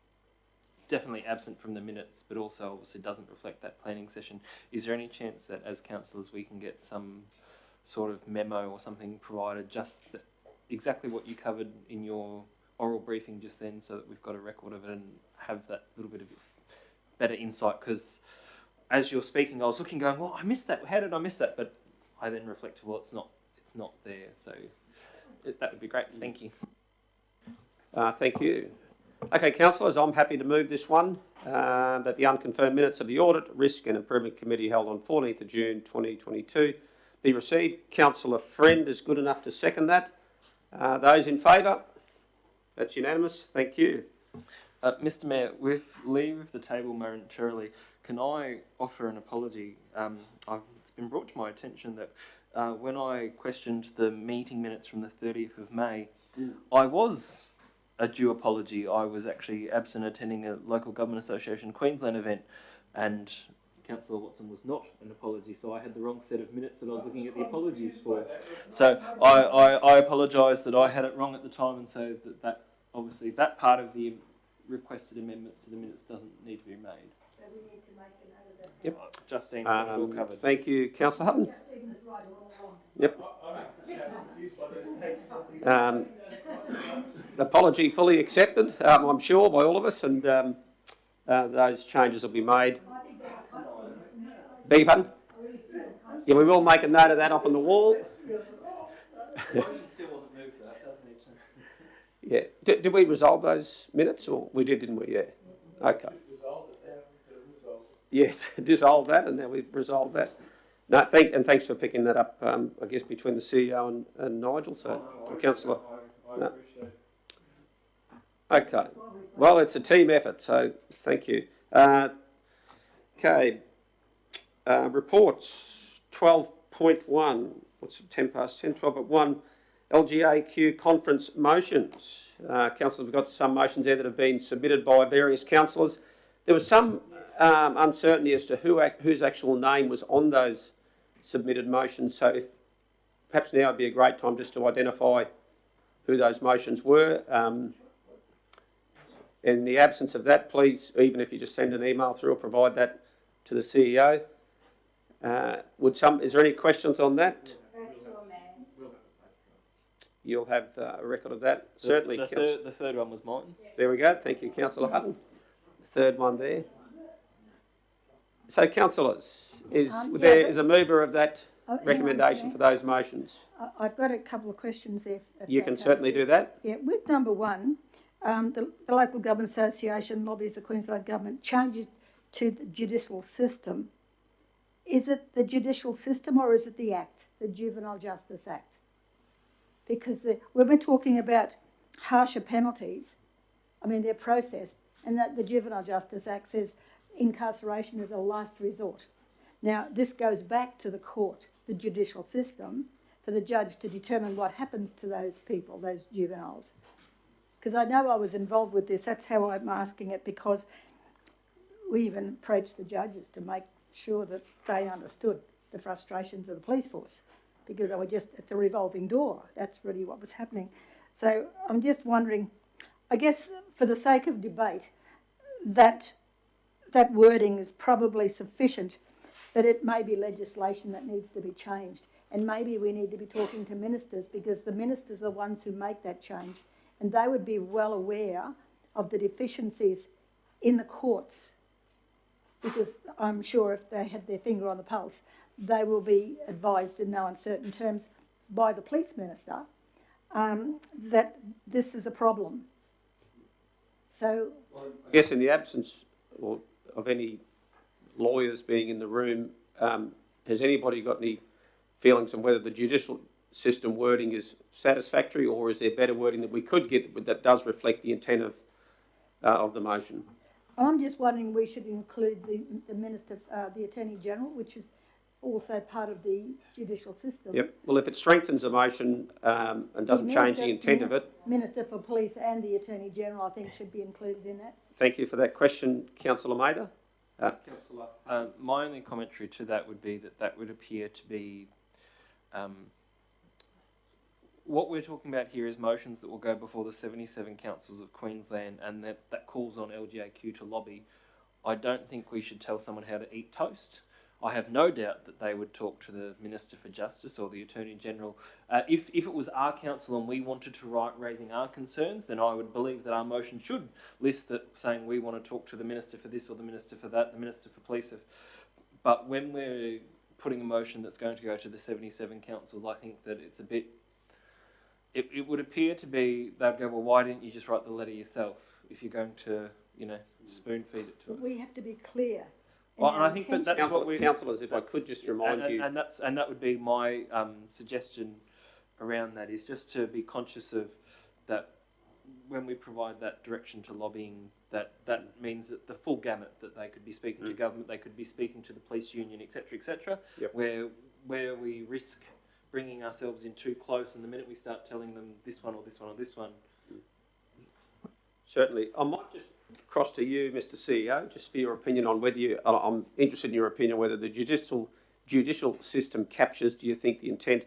definitely absent from the minutes, but also obviously doesn't reflect that planning session. Is there any chance that as councillors we can get some sort of memo or something provided, just that exactly what you covered in your oral briefing just then, so that we've got a record of it and have that little bit of better insight? Because as you're speaking, I was looking, going, well, I missed that. How did I miss that? But I then reflected, well, it's not there. So that would be great. Thank you. Thank you. Okay, councillors, I'm happy to move this one, that the unconfirmed minutes of the Audit, Risk and Improvement Committee held on 14th of June 2022 be received. Councillor Friend is good enough to second that. Those in favour? That's unanimous. Thank you. Mr. Mayor, with leave of the table momentarily, can I offer an apology? It's been brought to my attention that when I questioned the meeting minutes from the 30th of May, I was a due apology. I was actually absent attending a local government association Queensland event, and Councillor Watson was not an apology, so I had the wrong set of minutes that I was looking at the apologies for. So I apologise that I had it wrong at the time, and so that obviously that part of the requested amendments to the minutes doesn't need to be made. So we need to make a note of that. Yep. Justine, all covered. Thank you, Councillor Hutton. Justine was right all along. Yep. Apology fully accepted, I'm sure, by all of us, and those changes will be made. Beg your pardon? Yeah, we will make a note of that up on the wall. Motion still wasn't moved for that, doesn't it? Yeah. Did we resolve those minutes, or we did, didn't we? Yeah. Okay. Yes, dissolve that, and now we've resolved that. No, thanks for picking that up. I guess between the CEO and Nigel, so Councillor. I appreciate it. Okay. Well, it's a team effort, so thank you. Okay. Reports 12.1. What's it, 10 past 10? 12.1. LGAQ conference motions. Councillors, we've got some motions there that have been submitted by various councillors. There was some uncertainty as to whose actual name was on those submitted motions. So if perhaps now would be a great time just to identify who those motions were. In the absence of that, please, even if you just send an email through or provide that to the CEO. Is there any questions on that? You'll have a record of that. Certainly. The third one was mine. There we go. Thank you, Councillor Hutton. Third one there. So, councillors, is a mover of that recommendation for those motions? I've got a couple of questions there. You can certainly do that. Yeah, with number one, the local government association lobbies the Queensland government changes to the judicial system. Is it the judicial system or is it the Act, the Juvenile Justice Act? Because when we're talking about harsher penalties, I mean, they're processed, and that the Juvenile Justice Act says incarceration is a last resort. Now, this goes back to the court, the judicial system, for the judge to determine what happens to those people, those juveniles. Because I know I was involved with this, that's how I'm asking it, because we even approached the judges to make sure that they understood the frustrations of the police force, because they were just at the revolving door. That's really what was happening. So I'm just wondering, I guess for the sake of debate, that wording is probably sufficient, but it may be legislation that needs to be changed. And maybe we need to be talking to ministers, because the ministers are the ones who make that change, and they would be well aware of the deficiencies in the courts, because I'm sure if they had their finger on the pulse, they will be advised in no uncertain terms by the police minister that this is a problem. So, I guess in the absence or of any lawyers being in the room, has anybody got any feelings on whether the judicial system wording is satisfactory, or is there better wording that we could get that does reflect the intent of the motion? I'm just wondering, we should include the Minister, the Attorney General, which is also part of the judicial system. Yep. Well, if it strengthens the motion and doesn't change the intent of it. Minister for Police and the Attorney General, I think, should be included in that. Thank you for that question, Councillor Maida. Councillor, my only commentary to that would be that would appear to be what we're talking about here is motions that will go before the 77 councils of Queensland, and that calls on LGAQ to lobby. I don't think we should tell someone how to eat toast. I have no doubt that they would talk to the Minister for Justice or the Attorney General. If it was our council and we wanted to write raising our concerns, then I would believe that our motion should list that, saying we want to talk to the Minister for this or the Minister for that, the Minister for Police. But when we're putting a motion that's going to go to the 77 councils, I think that it's a bit... It would appear to be, they'd go, well, why didn't you just write the letter yourself if you're going to, spoon feed it to us? We have to be clear. Well, and I think that that's what we... Councillors, if I could just remind you... And that would be my suggestion around that, is just to be conscious of that when we provide that direction to lobbying, that means that the full gamut, that they could be speaking to government, they could be speaking to the police union, etc., Yep. where we risk bringing ourselves in too close, and the minute we start telling them this one or this one or this one... Certainly. I might just cross to you, Mr CEO, just for your opinion on whether you... I'm interested in your opinion whether the judicial system captures, do you think, the intent?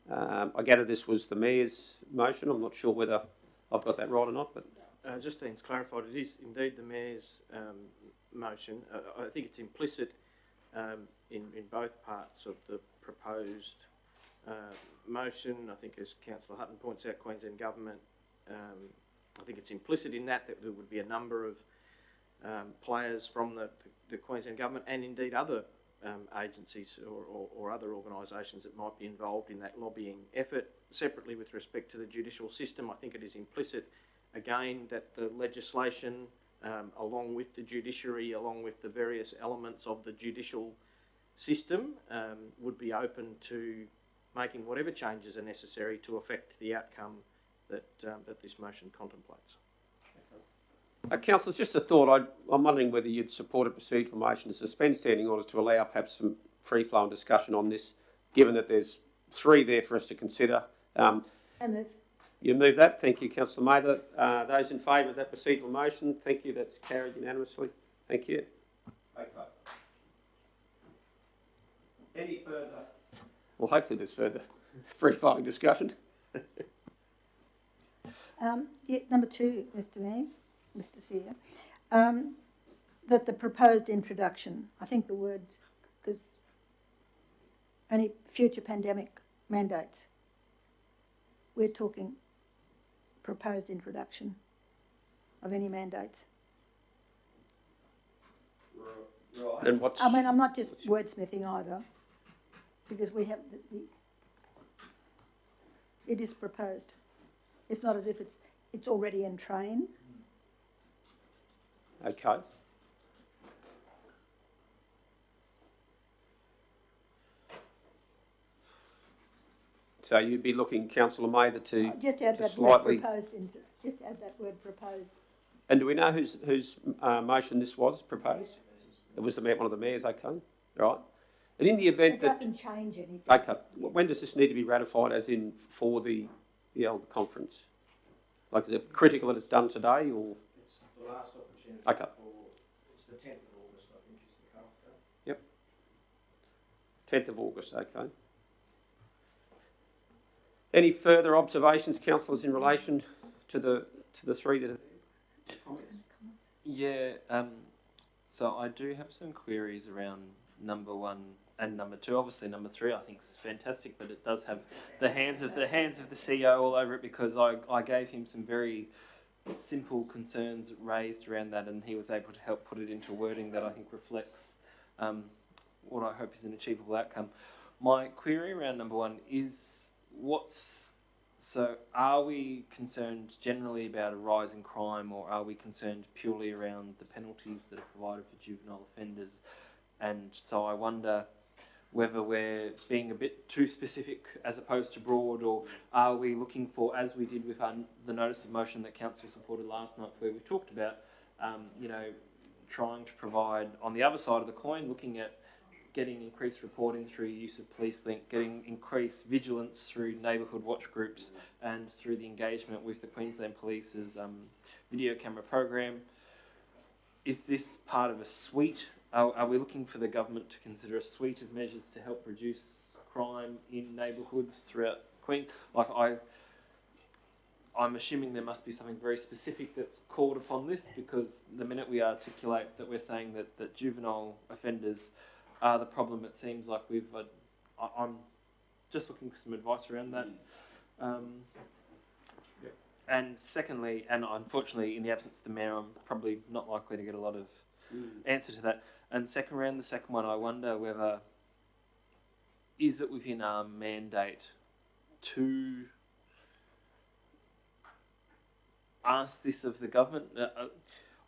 I gather this was the Mayor's motion. I'm not sure whether I've got that right or not, but... Justine's clarified, it is indeed the Mayor's motion. I think it's implicit in both parts of the proposed motion. I think, as Councillor Hutton points out, Queensland Government, I think it's implicit in that there would be a number of players from the Queensland Government and indeed other agencies or other organisations that might be involved in that lobbying effort. Separately, with respect to the judicial system, I think it is implicit, again, that the legislation, along with the judiciary, along with the various elements of the judicial system, would be open to making whatever changes are necessary to affect the outcome that this motion contemplates. Councillors, just a thought. I'm wondering whether you'd support a procedural motion to suspend standing orders to allow perhaps some free-flowing discussion on this, given that there's three there for us to consider. I move. You move that. Thank you, Councillor Mather. Those in favour of that procedural motion, thank you. That's carried unanimously. Thank you. Okay. Any further? Well, hopefully there's further free-flowing discussion. Number 2, Mr Mayor, Mr CEO, that the proposed introduction, I think the words, because only future pandemic mandates, we're talking proposed introduction of any mandates. Right. And what's... I mean, I'm not just wordsmithing either, because we have it is proposed. It's not as if it's already in train. Okay. So you'd be looking, Councillor Mather, to just add to that slightly... word proposed into. Just add that word proposed. And do we know whose motion this was proposed? It was one of the mayors. Okay, right. And in the event it that doesn't change anything. okay, when does this need to be ratified? As in for the Elder Conference? Like, is it critical that it's done today, or? It's the last opportunity. Okay. It's the 10th of August, I think, is the cutoff date. Yep. 10th of August. Okay. Any further observations, councillors, in relation to the three that? Yeah. So I do have some queries around number 1 and number 2. Obviously, number 3 I think is fantastic, but it does have the hands of the CEO all over it, because I gave him some very simple concerns raised around that, and he was able to help put it into wording that I think reflects what I hope is an achievable outcome. My query around number 1 is what's So are we concerned generally about a rise in crime, or are we concerned purely around the penalties that are provided for juvenile offenders? And so I wonder whether we're being a bit too specific as opposed to broad, or are we looking for, as we did with the notice of motion that council supported last night, where we talked about, trying to provide, on the other side of the coin, looking at getting increased reporting through use of police link, getting increased vigilance through neighbourhood watch groups, and through the engagement with the Queensland Police's video camera program. Is this part of a suite? Are we looking for the government to consider a suite of measures to help reduce crime in neighbourhoods throughout Queen? I'm assuming there must be something very specific that's called upon this, because the minute we articulate that we're saying that juvenile offenders are the problem, it seems like I'm just looking for some advice around that. And secondly, and unfortunately in the absence of the Mayor, I'm probably not likely to get a lot of answer to that. And the second one, I wonder whether, is it within our mandate to ask this of the government?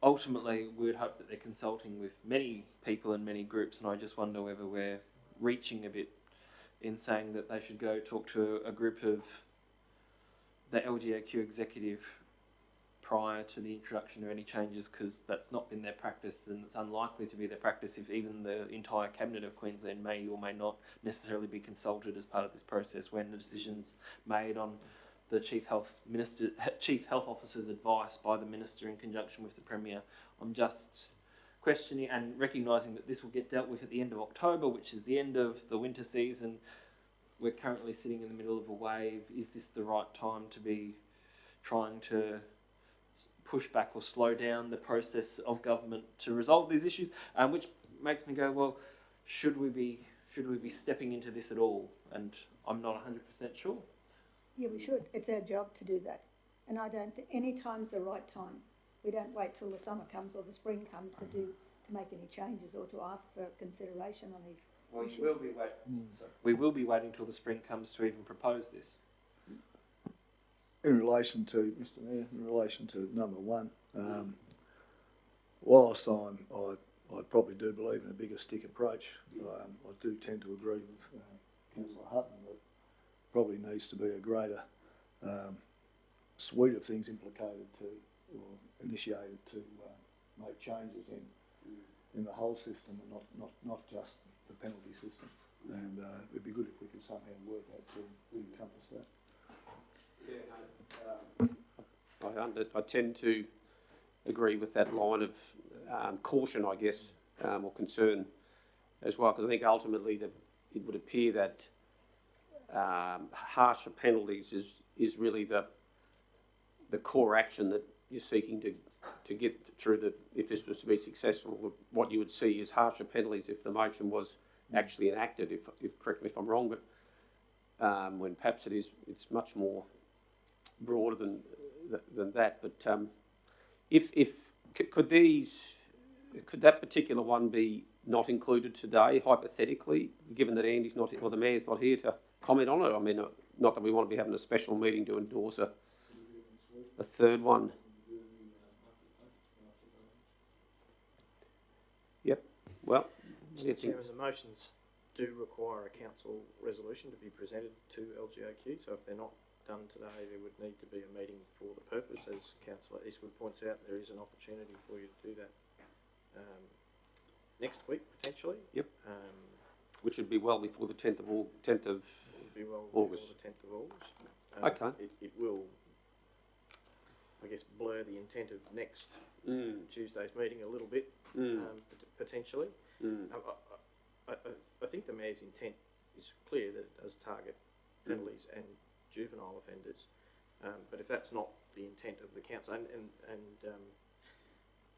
Ultimately, we would hope that they're consulting with many people and many groups, and I just wonder whether we're reaching a bit in saying that they should go talk to a group of the LGAQ executive prior to the introduction of any changes, because that's not been their practice, and it's unlikely to be their practice if even the entire Cabinet of Queensland may or may not necessarily be consulted as part of this process when the decision's made on the Chief Health Officer's advice by the Minister in conjunction with the Premier. I'm just questioning and recognising that this will get dealt with at the end of October, which is the end of the winter season. We're currently sitting in the middle of a wave. Is this the right time to be trying to push back or slow down the process of government to resolve these issues? Which makes me go, well, should we be stepping into this at all? And I'm not 100% sure. Yeah, we should. It's our job to do that. And I don't think any time's the right time. We don't wait till the summer comes or the spring comes to make any changes or to ask for consideration on these issues. We will be waiting till the spring comes to even propose this. In relation to, Mr Mayor, in relation to number one, whilst I probably do believe in a bigger stick approach, I do tend to agree with Councillor Hutton that probably needs to be a greater suite of things implicated to or initiated to make changes in the whole system and not just the penalty system. And it'd be good if we could somehow work that to encompass that. I tend to agree with that line of caution, I guess, or concern as well, because I think ultimately that it would appear that harsher penalties is really the core action that you're seeking to get through if this was to be successful. What you would see is harsher penalties if the motion was actually enacted, if correct me if I'm wrong, but when perhaps it's much more broader than that. But could that particular one be not included today, hypothetically, given that Andy's not, or the Mayor's not here to comment on it? I mean, not that we want to be having a special meeting to endorse a third one. Yep. Well, Mr. Chairman, the motions do require a council resolution to be presented to LGAQ, so if they're not done today, there would need to be a meeting for the purpose. As Councillor Eastwood points out, there is an opportunity for you to do that next week, potentially. Yep. Which would be well before the 10th of August. The 10th of August. Okay. It will, I guess, blur the intent of next Tuesday's meeting a little bit, potentially. I think the Mayor's intent is clear that it does target penalties and juvenile offenders, but if that's not the intent of the council, and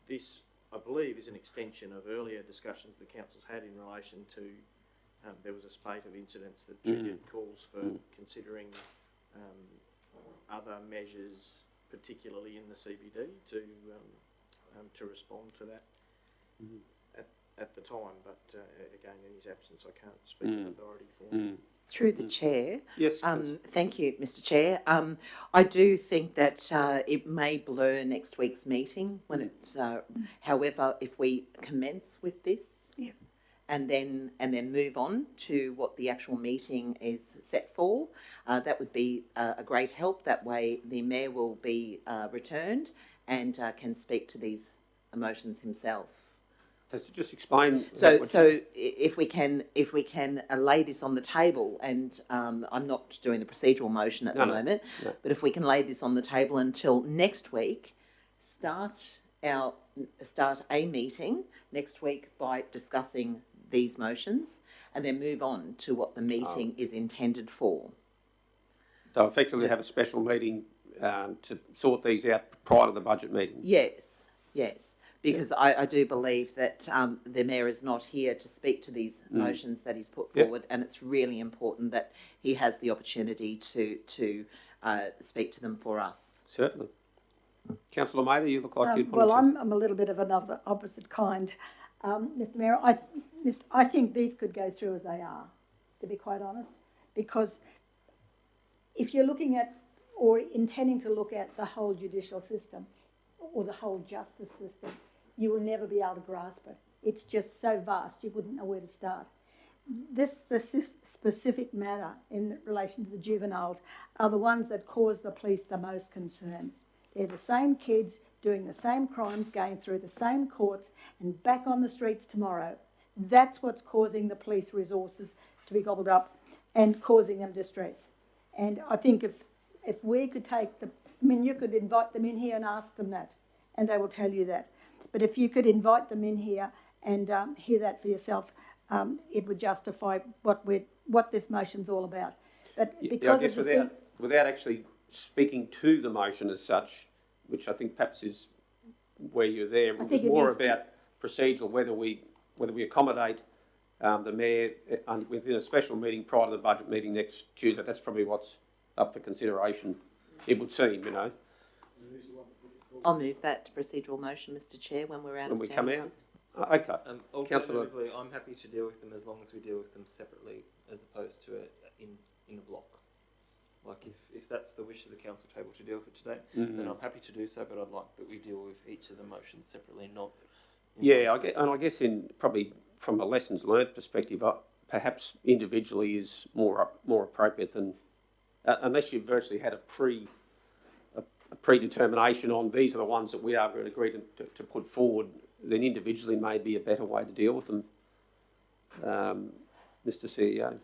this, I believe, is an extension of earlier discussions the council's had in relation to, there was a spate of incidents that triggered calls for considering other measures, particularly in the CBD, to respond to that at the time. But again, in his absence, I can't speak with authority for him. Through the chair. Yes. Thank you, Mr. Chair. I do think that it may blur next week's meeting when it's. However, if we commence with this, and then move on to what the actual meeting is set for, that would be a great help. That way, the mayor will be returned and can speak to these emotions himself. So just explain. So if we can lay this on the table, and I'm not doing the procedural motion at the moment, but if we can lay this on the table until next week, start a meeting next week by discussing these motions, and then move on to what the meeting is intended for. So effectively have a special meeting to sort these out prior to the budget meeting. Yes. Because I do believe that the mayor is not here to speak to these motions that he's put forward, and it's really important that he has the opportunity to speak to them for us. Certainly. Councillor Mather, you look like you'd Well, want I'm a little bit of another opposite kind. Mr. Mayor, I think these could go through as they are, to be quite honest, because if you're looking at or intending to look at the whole judicial system or the whole justice system, you will never be able to grasp it. It's just so vast, you wouldn't know where to start. This specific matter in relation to the juveniles are the ones that cause the police the most concern. They're the same kids doing the same crimes, going through the same courts and back on the streets tomorrow. That's what's causing the police resources to be gobbled up and causing them distress. And I think if we could you could invite them in here and ask them that, and they will tell you that. But if you could invite them in here and hear that for yourself, it would justify what this motion's all about. But because I guess without actually speaking to the motion as such, which I think perhaps is where you're there, it was more about procedural, whether we accommodate the mayor within a special meeting prior to the budget meeting next Tuesday. That's probably what's up for consideration, it would seem, you know. I'll move that procedural motion, Mr. Chair, when we're out of standing orders. Okay. Alternatively, I'm happy to deal with them as long as we deal with them separately as opposed to in a block. Like if that's the wish of the council table to deal with it today, then I'm happy to do so, but I'd like that we deal with each of the motions separately, not... I guess in probably from a lessons learned perspective, perhaps individually is more appropriate than... unless you've virtually had a predetermination on these are the ones that we are going to agree to put forward, then individually may be a better way to deal with them. Mr. CEO.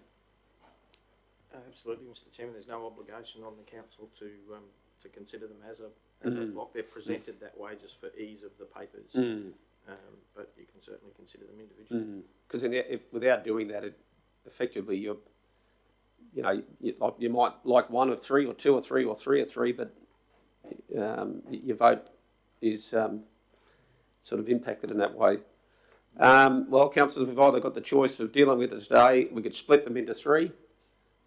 Absolutely, Mr. Chairman. There's no obligation on the council to consider them as a block. They're presented that way just for ease of the papers, but you can certainly consider them individually. Because without doing that, it effectively you might like one of three, or two or three, or three or three, but your vote is sort of impacted in that way. Well, councillors, we've either got the choice of dealing with it today. We could split them into three.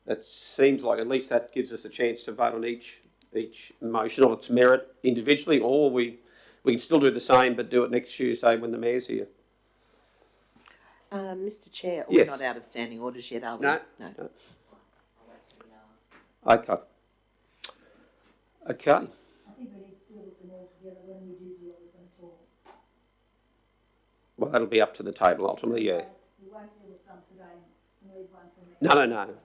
That seems like at least that gives us a chance to vote on each motion on its merit individually, or we can still do the same but do it next Tuesday when the mayor's here. Mr. Chair, yes. We're not out of standing orders yet, are we? No. Okay. I think we need to deal with them all together when we do deal with them at all. Well, that'll be up to the table ultimately, yeah. We won't deal with some today and leave one till next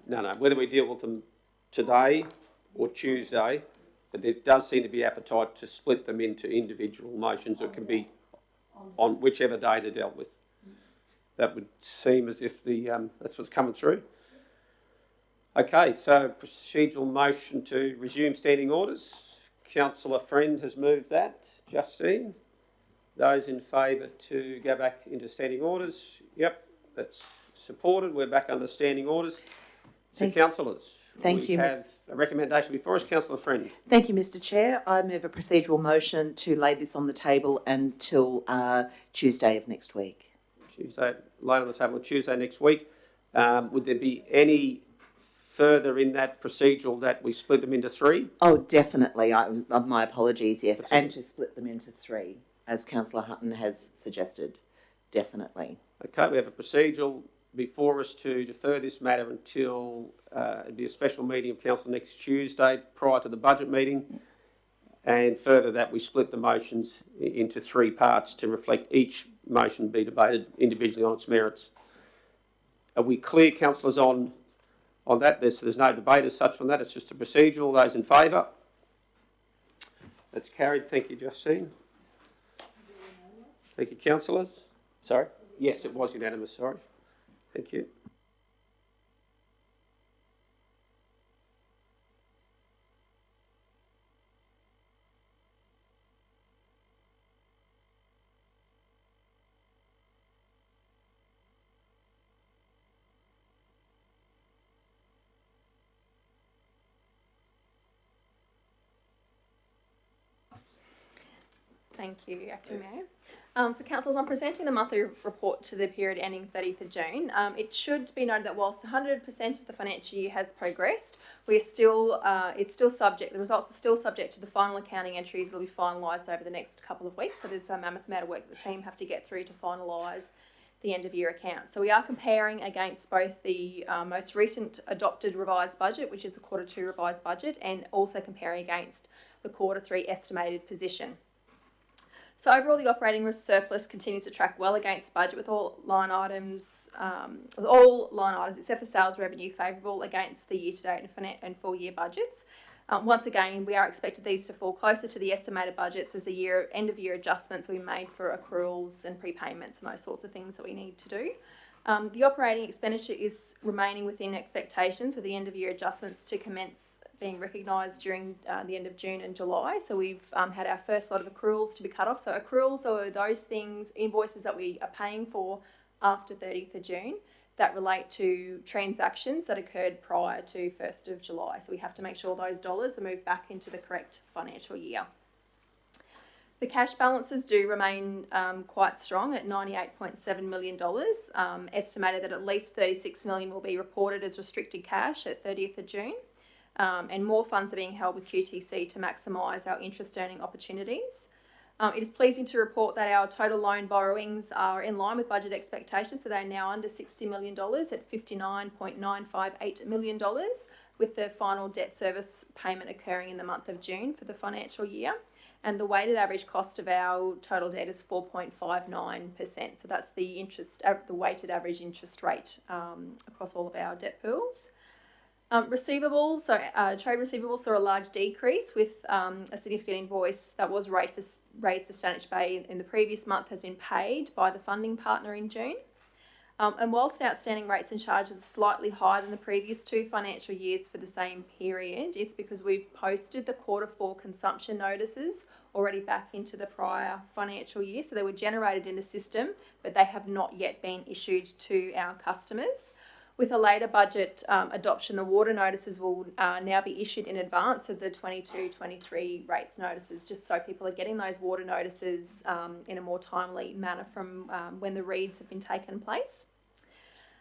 No. Whether we deal with them today or Tuesday, but there does seem to be appetite to split them into individual motions that can be on whichever day they're dealt with. That would seem as if that's what's coming through. Okay, so procedural motion to resume standing orders. Councillor Friend has moved that. Justine? Those in favour to go back into standing orders? Yep, that's supported. We're back under standing orders. So, councillors, we have a recommendation before us. Councillor Friend. Thank you, Mr. Chair. I move a procedural motion to lay this on the table until Tuesday of next week. Tuesday, laid on the table Tuesday next week. Would there be any further in that procedural that we split them into three? Oh, definitely. My apologies, yes. And to split them into three, as Councillor Hutton has suggested. Definitely. Okay, we have a procedural before us to defer this matter until it'd be a special meeting of council next Tuesday prior to the budget meeting. And further that, we split the motions into three parts to reflect each motion be debated individually on its merits. Are we clear, councillors, on that? There's no debate as such on that. It's just a procedural. Those in favour? That's carried. Thank you, Justine. Thank you, councillors. Sorry? Yes, it was unanimous. Sorry. Thank you. Thank you, Acting Mayor. So councillors, I'm presenting the monthly report to the period ending 30th of June. It should be noted that whilst 100% of the financial year has progressed, we're still, the results are still subject to the final accounting entries that will be finalised over the next couple of weeks. So there's a mammoth amount of work that the team have to get through to finalise the end of year account. So we are comparing against both the most recent adopted revised budget, which is the Q2 revised budget, and also comparing against the Q3 estimated position. So overall, the operating surplus continues to track well against budget, with all line items except for sales revenue favourable against the year-to-date and full-year budgets. Once again, we are expected these to fall closer to the estimated budgets as the end-of-year adjustments we made for accruals and prepayments and those sorts of things that we need to do. The operating expenditure is remaining within expectations, with the end-of-year adjustments to commence being recognised during the end of June and July. So we've had our first lot of accruals to be cut off. So accruals are those things, invoices that we are paying for after 30th of June that relate to transactions that occurred prior to 1st of July. So we have to make sure those dollars are moved back into the correct financial year. The cash balances do remain quite strong at $98.7 million, estimated that at least $36 million will be reported as restricted cash at 30th of June. And more funds are being held with QTC to maximise our interest earning opportunities. It is pleasing to report that our total loan borrowings are in line with budget expectations, so they are now under $60 million at $59.958 million, with the final debt service payment occurring in the month of June for the financial year. And the weighted average cost of our total debt is 4.59%. So that's the weighted average interest rate across all of our debt pools. Receivables, trade receivables saw a large decrease, with a significant invoice that was raised for Stanage Bay in the previous month has been paid by the funding partner in June. And whilst outstanding rates and charges are slightly higher than the previous two financial years for the same period, it's because we've posted the Q4 consumption notices already back into the prior financial year. So they were generated in the system, but they have not yet been issued to our customers. With a later budget adoption, the water notices will now be issued in advance of the 22-23 rates notices, just so people are getting those water notices in a more timely manner from when the reads have been taken place.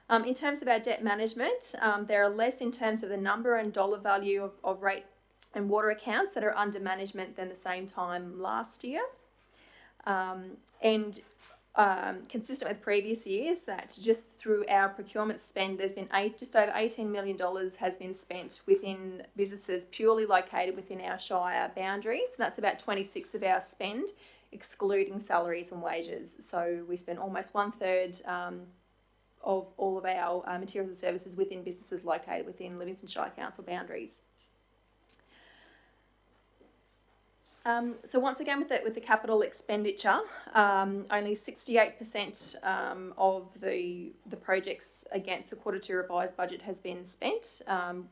In terms of our debt management, there are less in terms of the number and dollar value of rate and water accounts that are under management than the same time last year. Consistent with previous years, that just through our procurement spend, there's been just over $18 million has been spent within businesses purely located within our Shire boundaries. And that's about 26% of our spend, excluding salaries and wages. So we spend almost 1/3 of all of our materials and services within businesses located within Livingstone Shire Council boundaries. So once again, with the capital expenditure, only 68% of the projects against the Q2 revised budget has been spent, and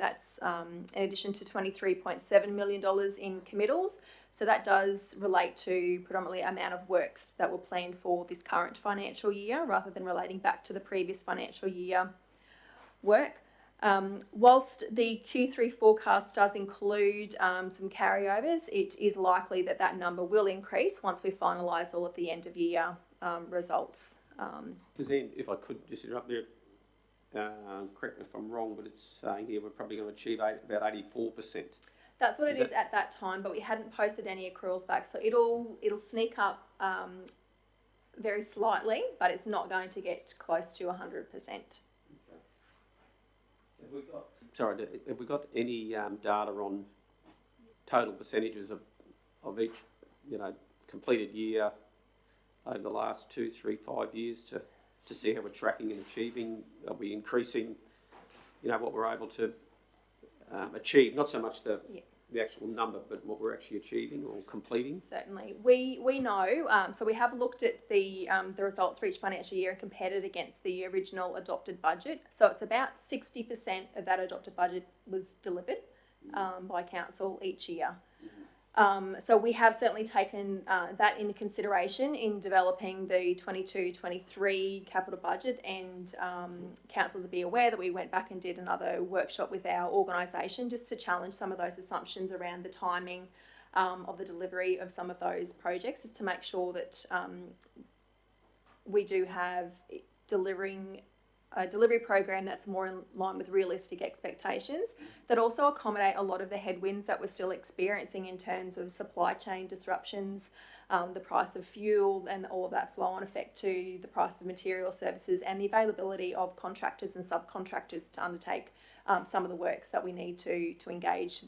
that's in addition to $23.7 million in committals. So that does relate to predominantly amount of works that were planned for this current financial year, rather than relating back to the previous financial year work. Whilst the Q3 forecast does include some carryovers, it is likely that that number will increase once we finalise all of the end of year results. If I could just interrupt there, correct me if I'm wrong, but it's saying here we're probably going to achieve about 84%. That's what it is at that time, but we hadn't posted any accruals back, so it'll sneak up very slightly, but it's not going to get close to 100%. Have we got any data on total percentages of each, completed year over the last 2, 3, 5 years to see how we're tracking and achieving? Are we increasing, what we're able to achieve? Not so much the actual number, but what we're actually achieving or completing? Certainly. We know, so we have looked at the results for each financial year and compared it against the original adopted budget. So it's about 60% of that adopted budget was delivered by council each year. So we have certainly taken that into consideration in developing the 22-23 capital budget, and councils will be aware that we went back and did another workshop with our organisation just to challenge some of those assumptions around the timing of the delivery of some of those projects, just to make sure that we do have a delivery program that's more in line with realistic expectations, that also accommodate a lot of the headwinds that we're still experiencing in terms of supply chain disruptions, the price of fuel, and all of that flow-on effect to the price of material services, and the availability of contractors and subcontractors to undertake some of the works that we need to engage.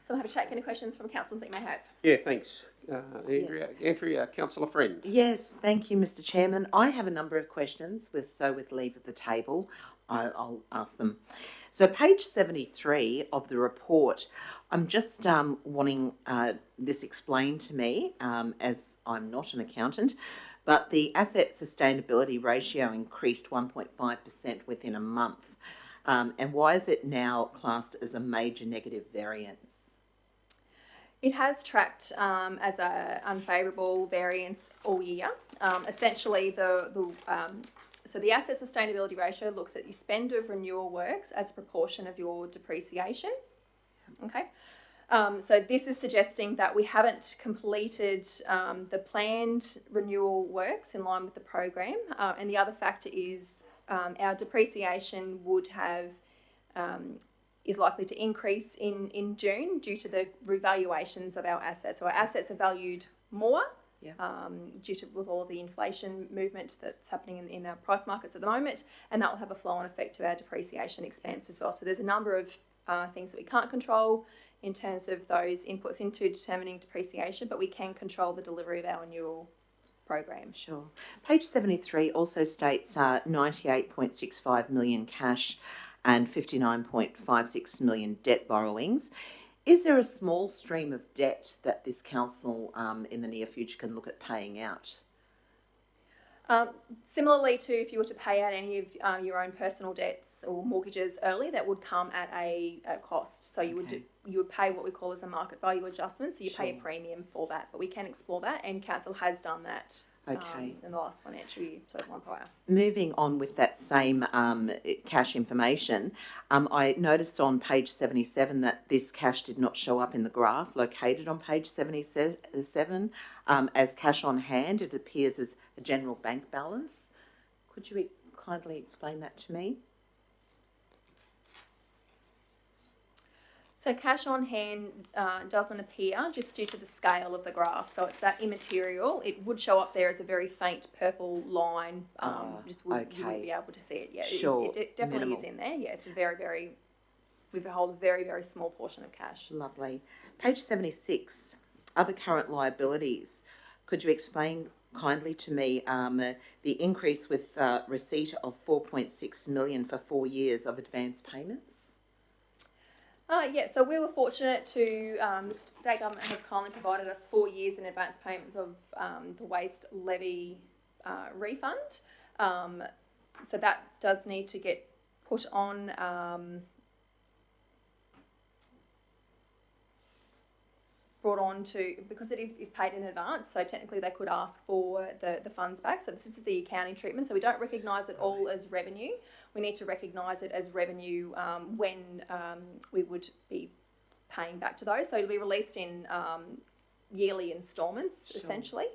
So I'm happy to take any questions from councillors that you may have. Yeah, thanks. Andrea, Councillor Friend. Yes, thank you, Mr. Chairman. I have a number of questions, with leave at the table, I'll ask them. So page 73 of the report, I'm just wanting this explained to me, as I'm not an accountant, but the asset sustainability ratio increased 1.5% within a month. And why is it now classed as a major negative variance? It has tracked as an unfavourable variance all year. Essentially, so the asset sustainability ratio looks at your spend of renewal works as a proportion of your depreciation. Okay. So this is suggesting that we haven't completed the planned renewal works in line with the program. And the other factor is our depreciation is likely to increase in June due to the revaluations of our assets. So our assets are valued more due to with all of the inflation movement that's happening in our price markets at the moment, and that will have a flow-on effect to our depreciation expense as well. So there's a number of things that we can't control in terms of those inputs into determining depreciation, but we can control the delivery of our renewal program. Sure. Page 73 also states 98.65 million cash and 59.56 million debt borrowings. Is there a small stream of debt that this council in the near future can look at paying out? Similarly to if you were to pay out any of your own personal debts or mortgages early, that would come at a cost. So you would pay what we call as a market value adjustment. So you pay a premium for that, but we can explore that, and council has done that. In the last financial year, so one prior. Moving on with that same cash information, I noticed on page 77 that this cash did not show up in the graph located on page 77 as cash on hand. It appears as a general bank balance. Could you kindly explain that to me? So cash on hand doesn't appear just due to the scale of the graph. So it's that immaterial. It would show up there as a very faint purple line. You wouldn't be able to see it yet. Sure. It definitely is in there. Yeah, it's we hold a very, very small portion of cash. Lovely. Page 76, other current liabilities. Could you explain kindly to me the increase with receipt of 4.6 million for 4 years of advance payments? So we were fortunate to, the state government has kindly provided us 4 years in advance payments of the waste levy refund. So that does need to get put on brought on to, because it is paid in advance, so technically they could ask for the funds back. So this is the accounting treatment. So we don't recognise it all as revenue. We need to recognise it as revenue when we would be paying back to those. So it'll be released in yearly instalments, essentially.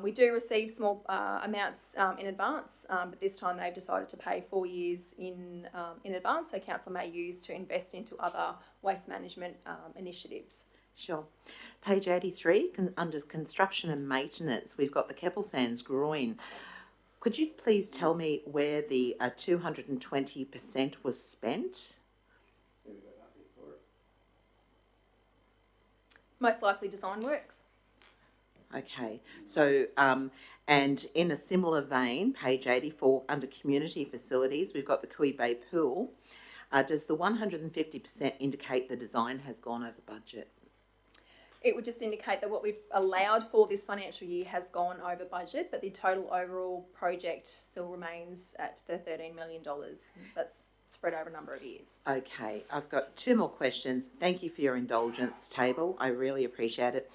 We do receive small amounts in advance, but this time they've decided to pay 4 years in advance, so council may use to invest into other waste management initiatives. Sure. Page 83, under construction and maintenance, we've got the Keppel Sands groin. Could you please tell me where the 220% was spent? Most likely design works. Okay, so, and in a similar vein, page 84, under community facilities, we've got the Kui Bay Pool. Does the 150% indicate the design has gone over budget? It would just indicate that what we've allowed for this financial year has gone over budget, but the total overall project still remains at the $13 million. That's spread over a number of years. Okay, I've got 2 more questions. Thank you for your indulgence, table. I really appreciate it.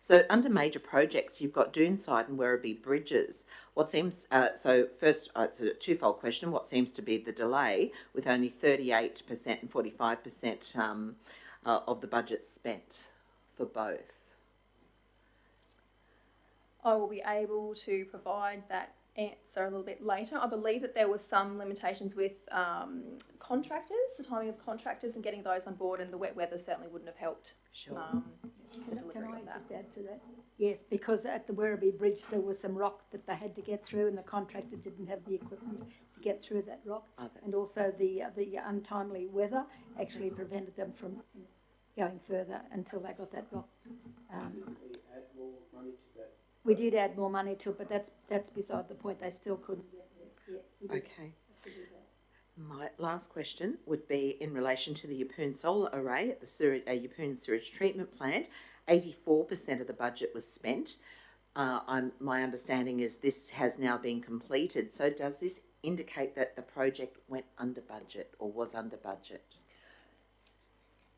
So under major projects, you've got Doonside and Werribee Bridges. What seems, so first, it's a twofold question. What seems to be the delay with only 38% and 45% of the budget spent for both? I will be able to provide that answer a little bit later. I believe that there was some limitations with contractors, the timing of contractors and getting those on board, and the wet weather certainly wouldn't have helped. Sure. The Can delivery I of that. just add to that? Yes, because at the Werribee Bridge there was some rock that they had to get through, and the contractor didn't have the equipment to get through that rock. Oh, And also the untimely weather actually prevented them from going further until they got that rock. We did add more money to it, but that's beside the point. They still couldn't get there. Yes, we did. Okay. My last question would be in relation to the Yeppoon solar array at the Yeppoon sewage treatment plant. 84% of the budget was spent. My understanding is this has now been completed. So does this indicate that the project went under budget or was under budget?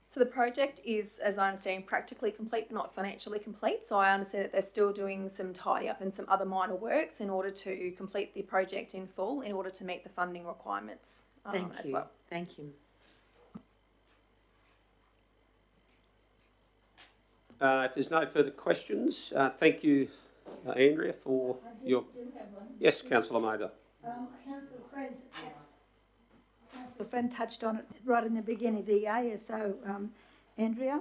So the project is, as I understand, practically complete but not financially complete. So I understand that they're still doing some tidy up and some other minor works in order to complete the project in full in order to meet the funding requirements Thank as you. well. Thank you. If there's no further questions, thank you, Andrea, for your... Yes, Councillor Mader. Councillor Friend touched on it right in the beginning, the ASO, Andrea.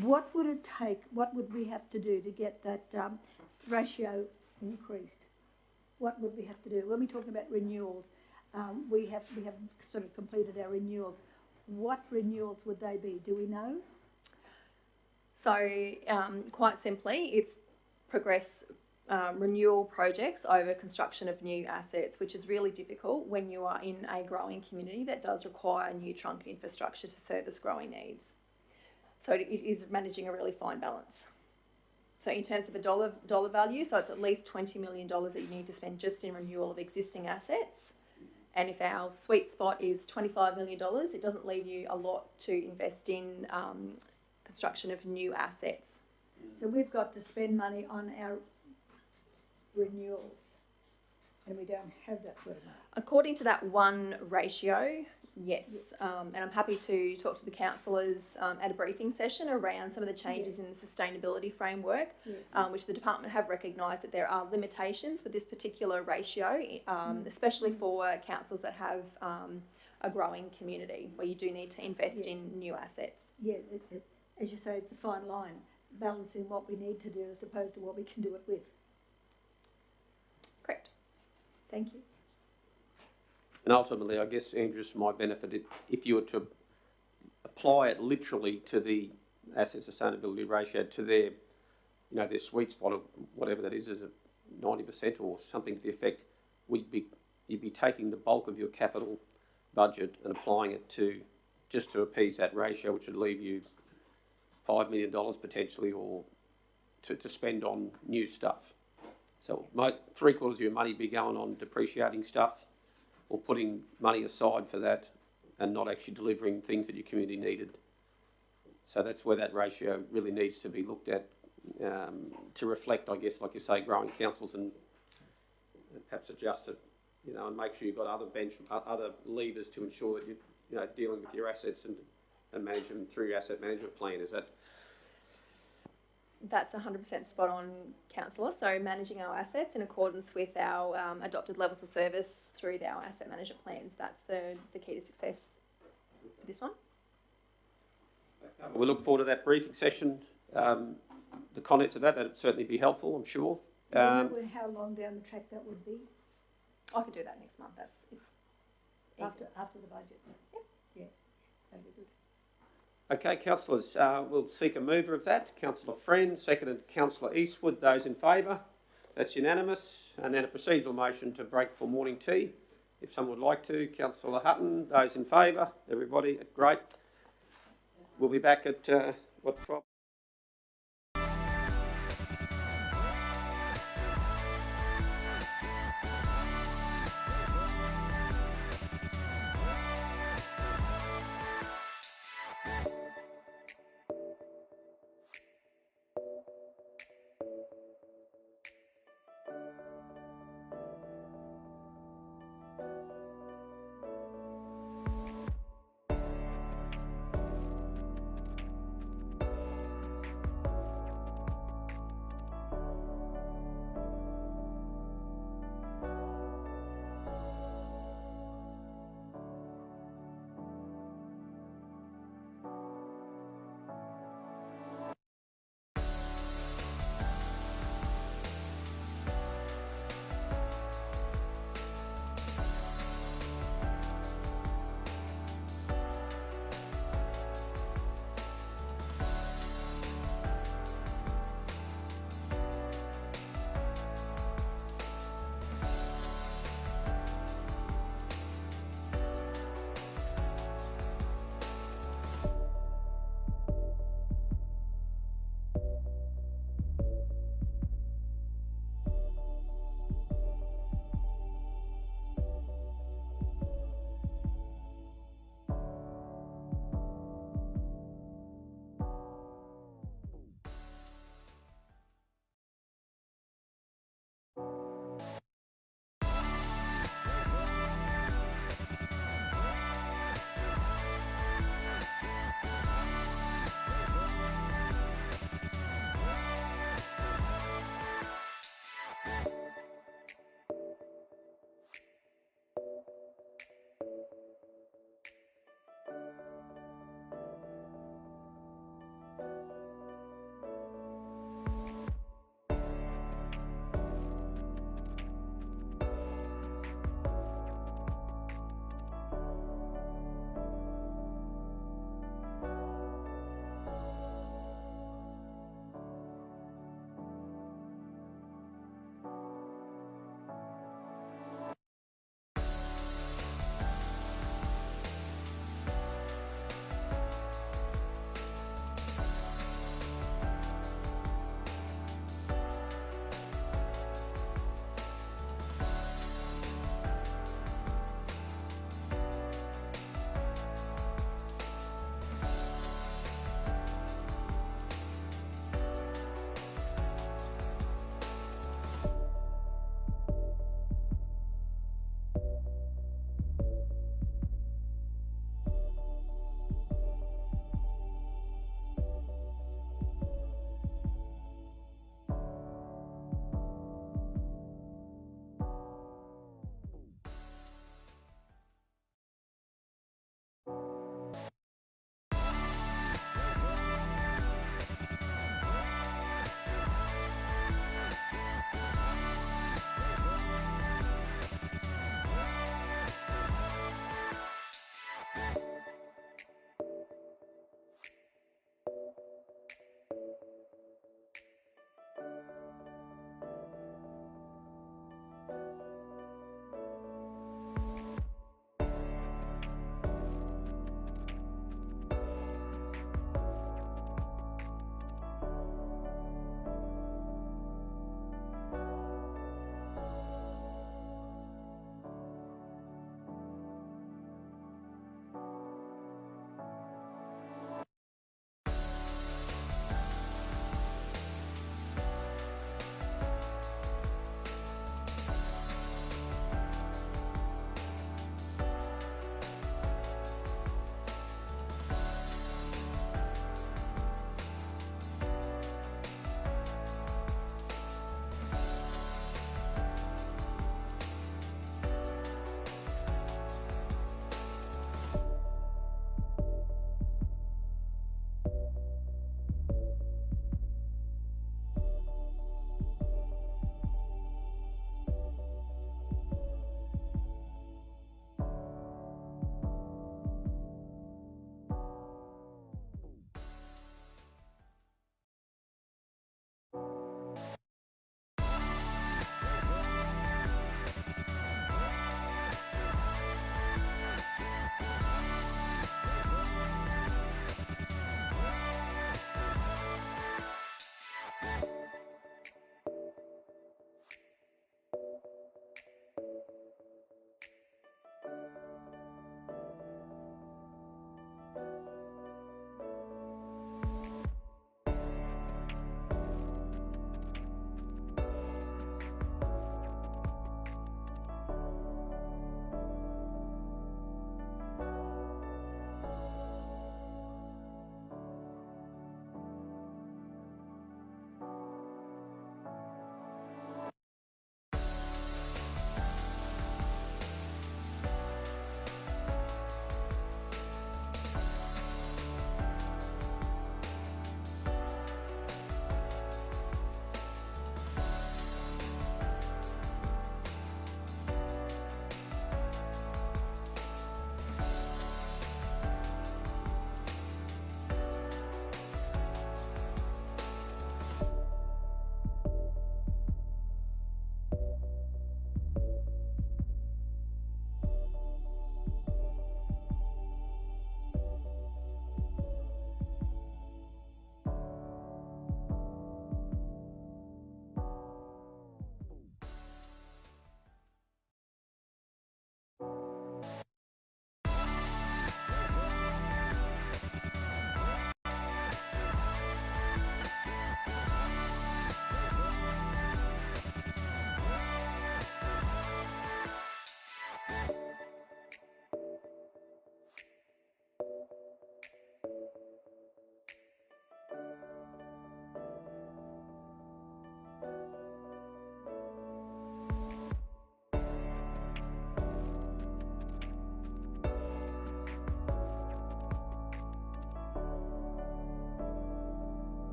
What would it take, what would we have to do to get that ratio increased? What would we have to do? When we talk about renewals, we have sort of completed our renewals. What renewals would they be? Do we know? So quite simply, it's progress renewal projects over construction of new assets, which is really difficult when you are in a growing community that does require new trunk infrastructure to service growing needs. So it is managing a really fine balance. So in terms of a dollar value, so it's at least $20 million that you need to spend just in renewal of existing assets. And if our sweet spot is $25 million, it doesn't leave you a lot to invest in construction of new assets. So we've got to spend money on our renewals, and we don't have that sort of money. According to that one ratio, yes. And I'm happy to talk to the councillors at a briefing session around some of the changes in the sustainability framework, which the department have recognised that there are limitations for this particular ratio, especially for councils that have a growing community where you do need to invest in new assets. Yeah, as you say, it's a fine line, balancing what we need to do as opposed to what we can do it with. Correct. Thank you. And ultimately, I guess, Andrew, this might benefit if you were to apply it literally to the asset sustainability ratio, to their, their sweet spot of whatever that is a 90% or something to the effect, you'd be taking the bulk of your capital budget and applying it just to appease that ratio, which would leave you $5 million potentially, or to spend on new stuff. So 3/4 of your money be going on depreciating stuff, or putting money aside for that and not actually delivering things that your community needed. So that's where that ratio really needs to be looked at, to reflect, I guess, like you say, growing councils, and perhaps adjust it, and make sure you've got other levers to ensure that you're dealing with your assets and manage them through your asset management plan. Is that That's 100% spot on, councillor. So managing our assets in accordance with our adopted levels of service through our asset management plans. That's the key to success for this one. We look forward to that briefing session. The contents of that would certainly be helpful, I'm sure. Do you know how long down the track that would be? I could do that next month. It's After the budget? Yeah, that'd be good. Okay, councillors, we'll seek a mover of that. Councillor Friend, seconded Councillor Eastwood. Those in favour? That's unanimous. And then a procedural motion to break for morning tea, if someone would like to. Councillor Hutton, those in favour? Everybody? Great. We'll be back at what 12?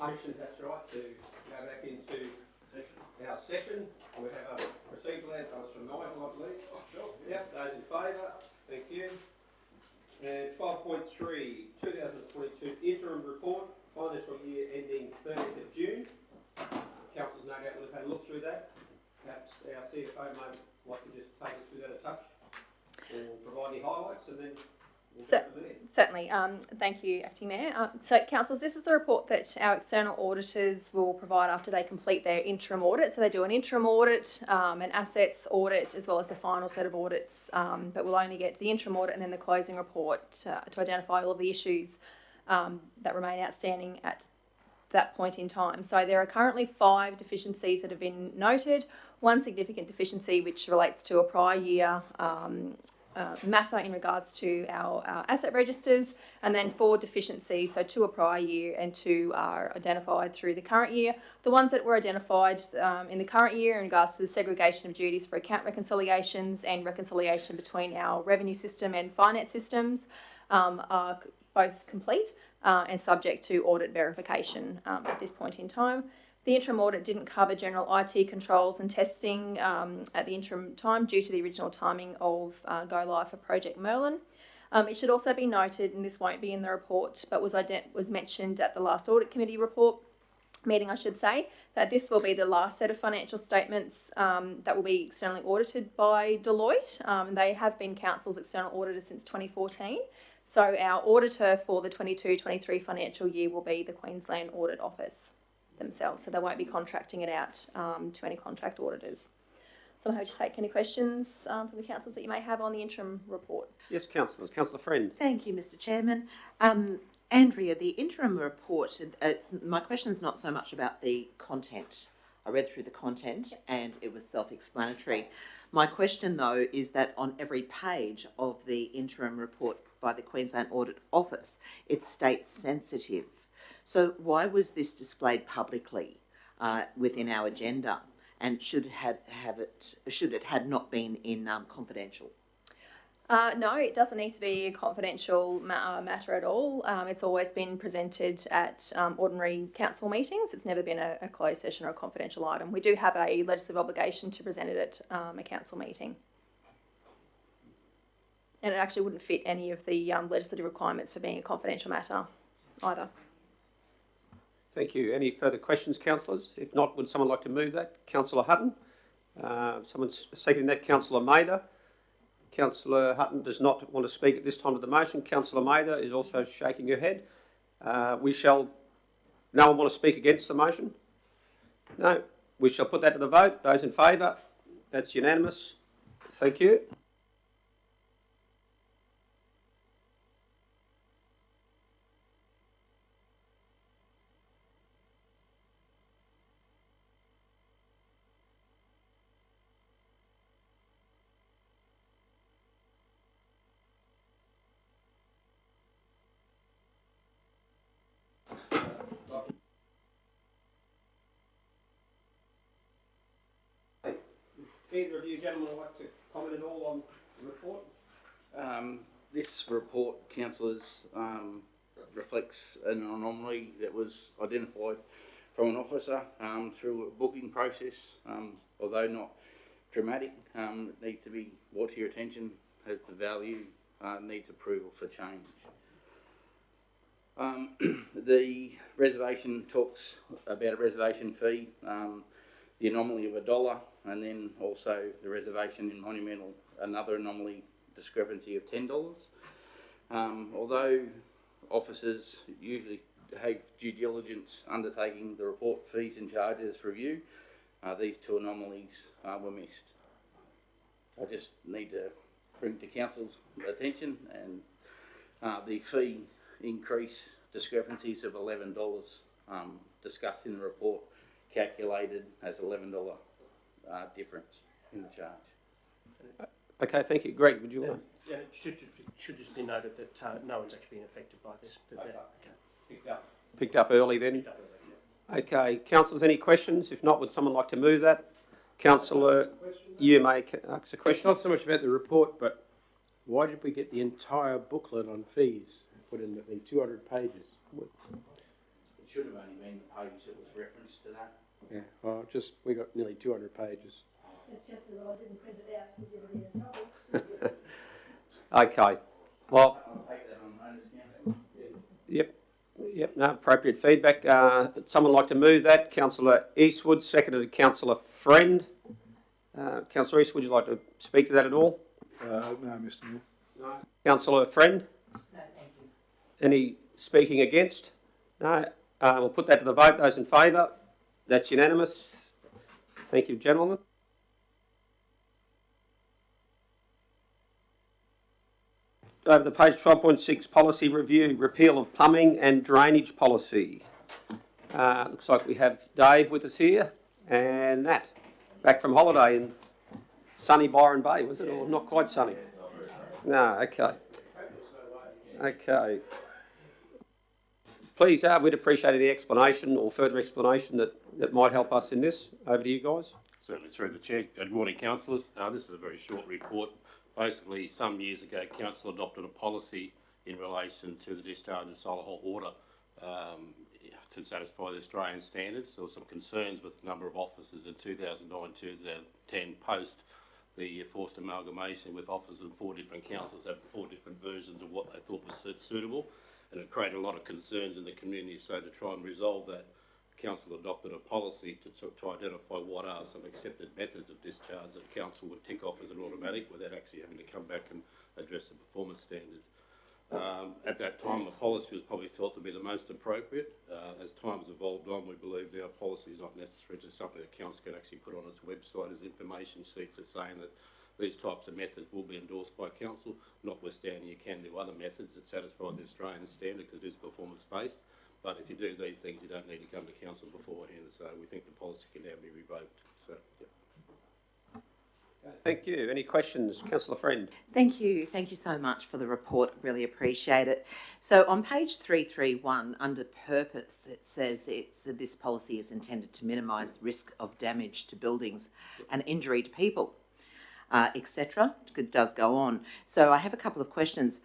patient, that's right, to go back into our session. We have a procedural advice from Nigel, I believe. Yep, those in favour, thank you. And 12.3, 2022 interim report, financial year ending 30th of June. Councillors no doubt would have had a look through that. Perhaps our CFO may like to just take us through that a touch or provide any highlights, and then we'll go from there. Certainly. Thank you, Acting Mayor. So, councillors, this is the report that our external auditors will provide after they complete their interim audit. So they do an interim audit, an assets audit, as well as the final set of audits. But we'll only get the interim audit and then the closing report to identify all of the issues that remain outstanding at that point in time. So there are currently 5 deficiencies that have been noted. One significant deficiency which relates to a prior year matter in regards to our asset registers, and then 4 deficiencies, so 2 are prior year and 2 are identified through the current year. The ones that were identified in the current year in regards to the segregation of duties for account reconciliations and reconciliation between our revenue system and finance systems are both complete and subject to audit verification at this point in time. The interim audit didn't cover general IT controls and testing at the interim time due to the original timing of go live for Project Merlin. It should also be noted, and this won't be in the report, but was mentioned at the last audit committee report meeting, I should say, that this will be the last set of financial statements that will be externally audited by Deloitte. They have been council's external auditor since 2014. So our auditor for the 22-23 financial year will be the Queensland Audit Office themselves, so they won't be contracting it out to any contract auditors. So I'm happy to take any questions from the councillors that you may have on the interim report. Yes, councillors. Councillor Friend. Thank you, Mr. Chairman. Andrea, the interim report, my question is not so much about the content. I read through the content and it was self-explanatory. My question, though, is that on every page of the interim report by the Queensland Audit Office, it states sensitive. So why was this displayed publicly within our agenda, and should it had not been in confidential? No, it doesn't need to be a confidential matter at all. It's always been presented at ordinary council meetings. It's never been a closed session or a confidential item. We do have a legislative obligation to present it at a council meeting. And it actually wouldn't fit any of the legislative requirements for being a confidential matter either. Thank you. Any further questions, councillors? If not, would someone like to move that? Councillor Hutton. Someone's seconding that. Councillor Mather. Councillor Hutton does not want to speak at this time of the motion. Councillor Mather is also shaking her head. No one want to speak against the motion? No. We shall put that to the vote. Those in favour? That's unanimous. Thank you. Either of you gentlemen would like to comment at all on the report? This report, councillors, reflects an anomaly that was identified from an officer through a booking process. Although not dramatic, it needs to be brought to your attention as the value needs approval for change. The reservation talks about a reservation fee, the anomaly of $1, and then also the reservation in Monumental, another anomaly discrepancy of $10. Although officers usually have due diligence undertaking the report fees and charges review, these 2 anomalies were missed. I just need to bring to council's attention and the fee increase discrepancies of $11 discussed in the report, calculated as $11 difference in the charge. Okay, thank you. Greg, would you want to? Yeah, it should just be noted that no one's actually been affected by this. Picked up early then? Okay, councillors, any questions? If not, would someone like to move that? Councillor, you may ask a question. It's not so much about the report, but why did we get the entire booklet on fees put in 200 pages? should have only been the page that was referenced to that. Yeah, well, we got nearly 200 pages. It's just that I didn't print it out to give it in trouble. Okay. Well, I'll take that on notice, Councillor. yep, no, appropriate feedback. Someone like to move that? Councillor Eastwood, seconded Councillor Friend. Councillor Eastwood, would you like to speak to that at all? No, Mr Mayor. Councillor Friend? No, thank you. Any speaking against? No. We'll put that to the vote. Those in favour? That's unanimous. Thank you, gentlemen. Over to page 12.6, policy review, repeal of plumbing and drainage policy. Looks like we have Dave with us here and Nat, back from holiday in sunny Byron Bay, was it? Or not quite sunny? No, okay. Okay. Please, we'd appreciate any explanation or further explanation that might help us in this. Over to you guys. Certainly through the chair. Good morning, councillors. This is a very short report. Basically, some years ago, council adopted a policy in relation to the discharge of solar hot water to satisfy the Australian standards. There were some concerns with the number of officers in 2009-2010 post the forced amalgamation with officers in 4 different councils having 4 different versions of what they thought was suitable, and it created a lot of concerns in the community. So to try and resolve that, council adopted a policy to identify what are some accepted methods of discharge that council would tick off as an automatic without actually having to come back and address the performance standards. At that time, the policy was probably felt to be the most appropriate. As time has evolved on, we believe now policy is not necessary. It's something that council can actually put on its website as information sheets that saying that these types of methods will be endorsed by council, notwithstanding you can do other methods that satisfy the Australian standard because it is performance-based. But if you do these things, you don't need to come to council beforehand. So we think the policy can now be revoked. So, yeah. Thank you. Any questions? Councillor Friend. Thank you. Thank you so much for the report. Really appreciate it. So on page 331, under purpose, it says this policy is intended to minimise risk of damage to buildings and injury to people, etc. It does go on. So I have a couple of questions.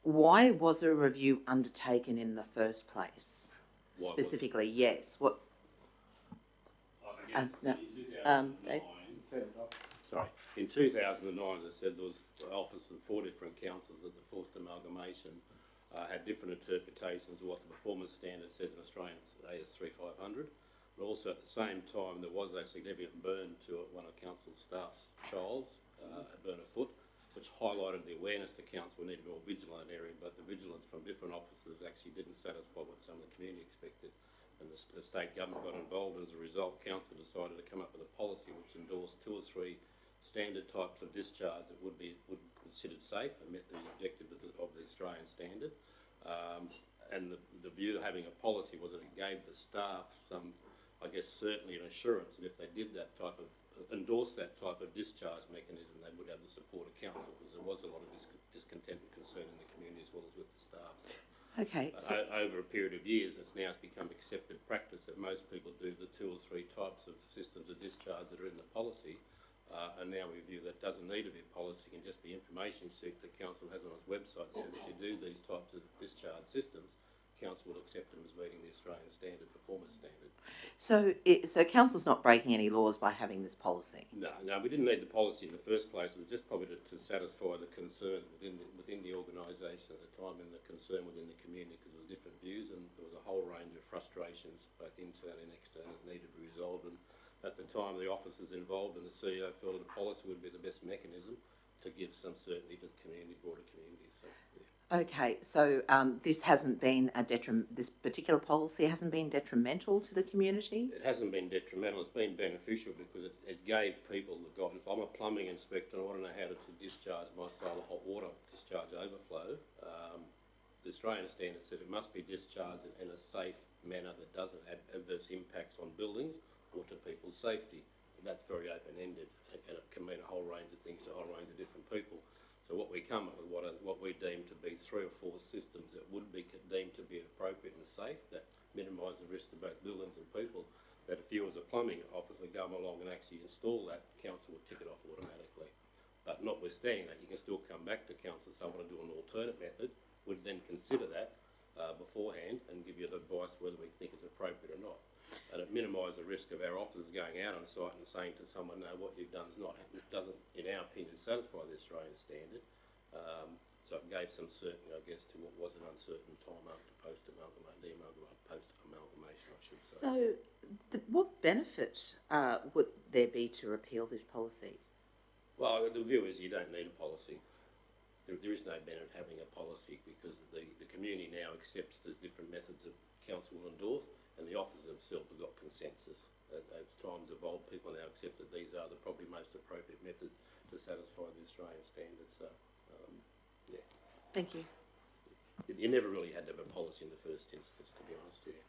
Why was a review undertaken in the first place? Specifically, yes. What? Dave? Sorry. In 2009, as I said, there was officers from 4 different councils at the forced amalgamation had different interpretations of what the performance standard said in Australian AS 3500. But also at the same time, there was a significant burn to one of council staff's child's, a burn of foot, which highlighted the awareness the council needed more vigilant area, but the vigilance from different officers actually didn't satisfy what some of the community expected. And the state government got involved, and as a result, council decided to come up with a policy which endorsed 2 or 3 standard types of discharge that would be considered safe and met the objective of the Australian standard. And the view of having a policy was that it gave the staff some, I guess, certainly an assurance that if they did that type of endorse that type of discharge mechanism, they would have the support of council, because there was a lot of discontent and concern in the community as well as with the staff. So, okay. So over a period of years, it's now become accepted practice that most people do the 2 or 3 types of systems of discharge that are in the policy, and now we view that doesn't need to be a policy, it can just be information sheets that council has on its website that says if you do these types of discharge systems, council will accept them as meeting the Australian standard, performance standard. So council's not breaking any laws by having this policy? No, we didn't need the policy in the first place. It was just probably to satisfy the concerns within the organisation at the time and the concern within the community, because there were different views and there was a whole range of frustrations, both internal and external, that needed to be resolved. And at the time, the officers involved and the CEO felt that a policy would be the best mechanism to give some certainty to the community, broader community. So, yeah. Okay, so this hasn't been this particular policy hasn't been detrimental to the community? It hasn't been detrimental, it's been beneficial because it gave people the guidance. If I'm a plumbing inspector and I want to know how to discharge my solar hot water discharge overflow, the Australian standard said it must be discharged in a safe manner that doesn't have adverse impacts on buildings or to people's safety. And that's very open-ended, and it can mean a whole range of things to a whole range of different people. So what we come up with, what we deem to be 3 or 4 systems that would be deemed to be appropriate and safe, that minimise the risk to both buildings and people, that if you as a plumbing officer go along and actually install that, council would tick it off automatically. But notwithstanding that, you can still come back to council, say I want to do an alternate method, would then consider that beforehand and give you advice whether we risk of our officers going out on site and saying to someone, no, what you've done doesn't, in our opinion, satisfy the Australian standard. So it gave some certainty, I guess, to what was an uncertain time after post-amalgamation, I should say. So, what benefit would there be to repeal this policy? Well, the view is you don't need a policy. There is no benefit having a policy because the community now accepts there's different methods of council will endorse, and the officers themselves have got consensus. As times evolve, people now accept that these are the probably most appropriate methods to satisfy the Australian standards. So, yeah. Thank you. You never really had to have a policy in the first instance, to be honest with you.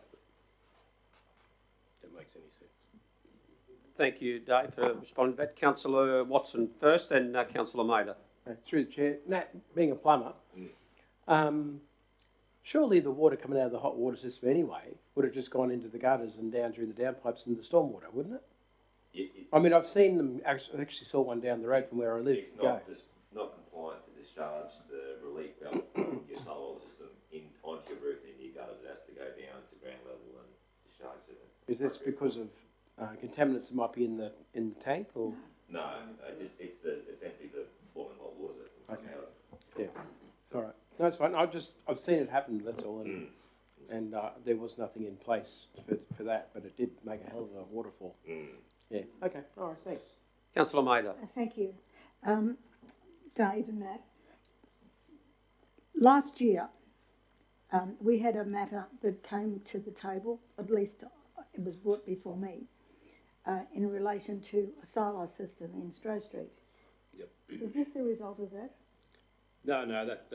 If that makes any sense. Thank you, Dave, for responding to that. Councillor Watson first, then Councillor Mader. Through the chair, Nat, being a plumber, surely the water coming out of the hot water system anyway would have just gone into the gutters and down through the downpipes into the stormwater, wouldn't it? I mean, I've seen them. Actually saw one down the road from where I live. It's not compliant to discharge the relief valve from your solar system onto your roof and your gutters. It has to go down to ground level and discharge it. Is this because of contaminants that might be in the tank, or? No, it's essentially the boiling hot water that comes out. Yeah. All right. No, it's fine. I've seen it happen. That's all. And there was nothing in place for that, but it did make a hell of a waterfall. Yeah. Okay. All right. Thanks. Councillor Mader. Thank you. Dave and Matt. Last year, we had a matter that came to the table, at least it was brought before me, in relation to a solar system in Stroh Street. Yep. Is this the result of that? No, that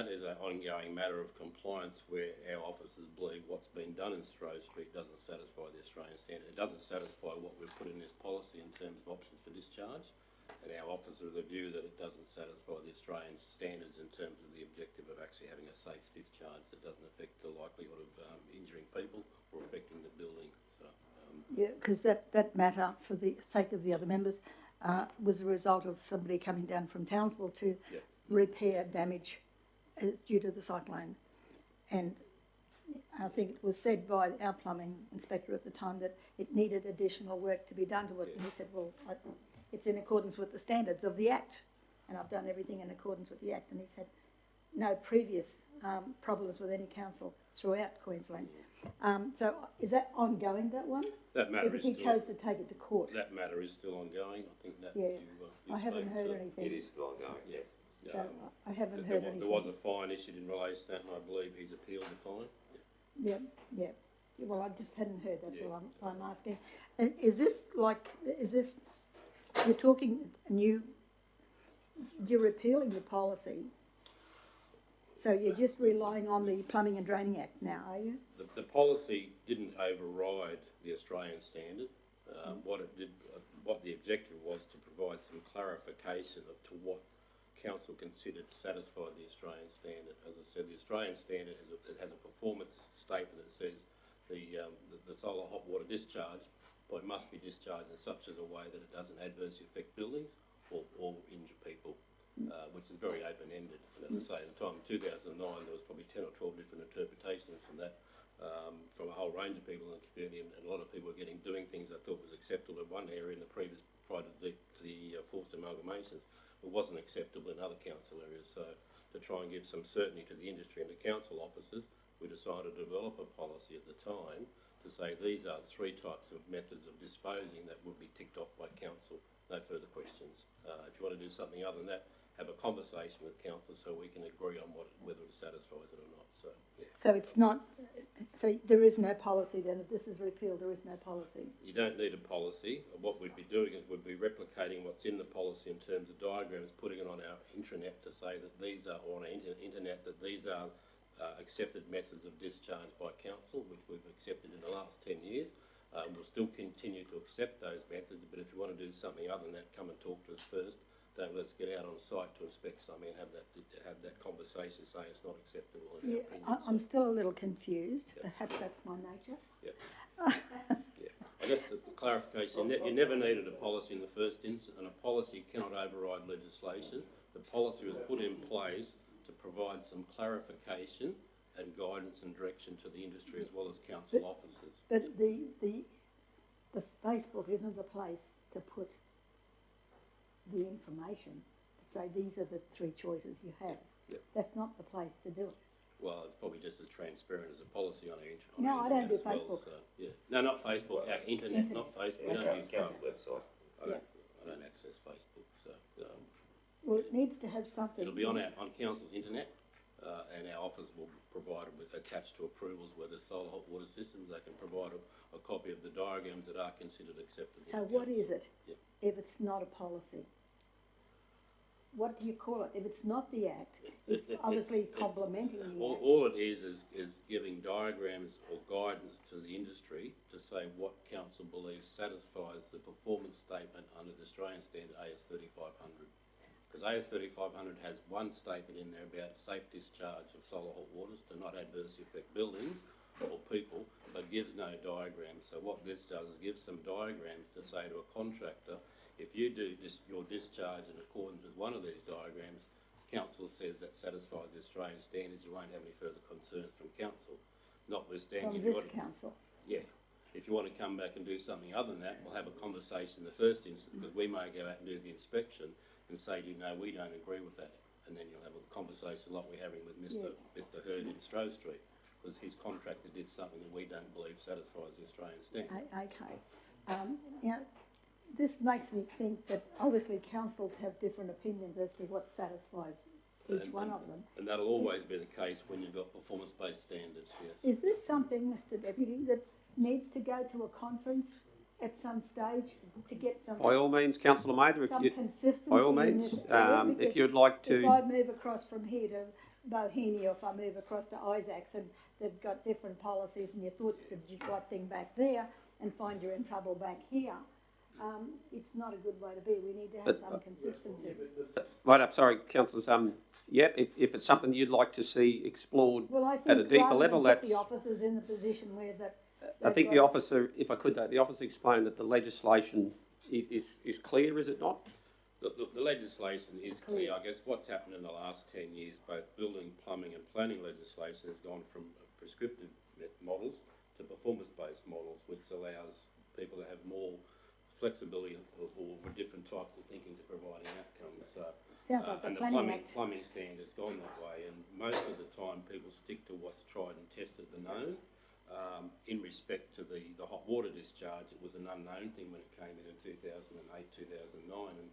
is an ongoing matter of compliance where our officers believe what's been done in Stroh Street doesn't satisfy the Australian standard. It doesn't satisfy what we've put in this policy in terms of options for discharge, and our officers are of the view that it doesn't satisfy the Australian standards in terms of the objective of actually having a safe discharge that doesn't affect the likelihood of injuring people or affecting the building. So, yeah, because that matter, for the sake of the other members, was a result of somebody coming down from Townsville to repair damage due to the cyclone. And I think it was said by our plumbing inspector at the time that it needed additional work to be done to it. And he said, well, it's in accordance with the standards of the Act, and I've done everything in accordance with the Act. And he's had no previous problems with any council throughout Queensland. So is that ongoing, that one? that matter Because is he chose to take it to court. That matter is still ongoing. I think that Yeah. you I haven't heard so anything. It is still ongoing, yes. So I haven't heard anything. There was a fine issued in relation to that, and I believe he's appealed the fine. Yeah. Well, I just hadn't heard, that's all I'm asking. And is this, you're talking, you're repealing your policy, so you're just relying on the Plumbing and Draining Act now, are you? The policy didn't override the Australian standard. What it did, what the objective was to provide some clarification of to what council considered satisfied the Australian standard. As I said, the Australian standard has a performance statement that says the solar hot water discharge must be discharged in such a way that it doesn't adversely affect buildings or injure people, which is very open-ended. And as I say, at the time in 2009, there was probably 10 or 12 different interpretations from that, from a whole range of people in the community, and a lot of people were doing things I thought was acceptable in one area in the previous, prior to the forced amalgamations. It wasn't acceptable in other council areas. So to try and give some certainty to the industry and the council officers, we decided to develop a policy at the time to say these are 3 types of methods of disposing that would be ticked off by council. No further questions. If you want to do something other than that, have a conversation with council so we can agree on whether it satisfies it or not. So, yeah. So it's not, so there is no policy then, if this is repealed, there is no policy? You don't need a policy. What we'd be doing is we'd be replicating what's in the policy in terms of diagrams, putting it on our intranet to say that these are, or on our internet, that these are accepted methods of discharge by council, which we've accepted in the last 10 years. We'll still continue to accept those methods, but if you want to do something other than that, come and talk to us first. Don't let's get out on site to inspect something and have that conversation saying it's not acceptable in our opinion. I'm still a little confused. Perhaps that's my nature. I guess the clarification, you never needed a policy in the first instance, and a policy cannot override legislation. The policy was put in place to provide some clarification and guidance and direction to the industry as well as council officers. But the Facebook isn't a place to put the information, to say these are the three choices you have. Yep. That's not the place to do it. Well, it's probably just as transparent as a policy on our internet. No, I don't do as well, Facebook. so, yeah. No, not Facebook, our internet, not Facebook. We don't use Council Facebook. website. I don't access Facebook, so. Well, it needs to have something. It'll be on council's internet, and our office will provide it with attached to approvals, whether solar hot water systems, they can provide a copy of the diagrams that are considered acceptable. So what is it Yep. if it's not a policy? What do you call it? If it's not the Act, it's obviously complementing the Act. All it is giving diagrams or guidance to the industry to say what council believes satisfies the performance statement under the Australian standard AS 3500. Because AS 3500 has one statement in there about safe discharge of solar hot waters to not adversely affect buildings or people, but gives no diagrams. So what this does is give some diagrams to say to a contractor, if you do your discharge in accordance with one of these diagrams, council says that satisfies the Australian standards, you won't have any further concerns from council. Notwithstanding, From this council. yeah. If you want to come back and do something other than that, we'll have a conversation in the first instance, because we may go out and do the inspection and say to you, no, we don't agree with that. And then you'll have a conversation like we're having with Mr. Hurd in Stroh Street, because his contractor did something that we don't believe satisfies the Australian standard. Okay. You know, this makes me think that obviously councils have different opinions as to what satisfies each one of them. And that'll always be the case when you've got performance-based standards, yes. Is this something, Mr Deputy, that needs to go to a conference at some stage to get some... By all means, Councillor Mather, if some you... consistency By all in means, this area, if you'd like to... If I move across from here to Bohenia, or if I move across to Isaacs, and they've got different policies, and you thought you could do the right thing back there and find you're in trouble back here, it's not a good way to be. We need to have some consistency. Right up, sorry, councillors. Yeah, if it's something you'd like to see explored Well, I think at a deeper level, put that's... the officers in the position where that... I think the officer, if I could, the officer explained that the legislation is clear, is it not? The legislation is clear. I guess what's happened in the last 10 years, both building, plumbing and planning legislation has gone from prescriptive models to performance-based models, which allows people to have more flexibility or different types of thinking to providing outcomes. Sounds like and the plumbing standard's gone that way, and most of the time people stick to what's tried and tested, the known. In respect to the hot water discharge, it was an unknown thing when it came in 2008, 2009, and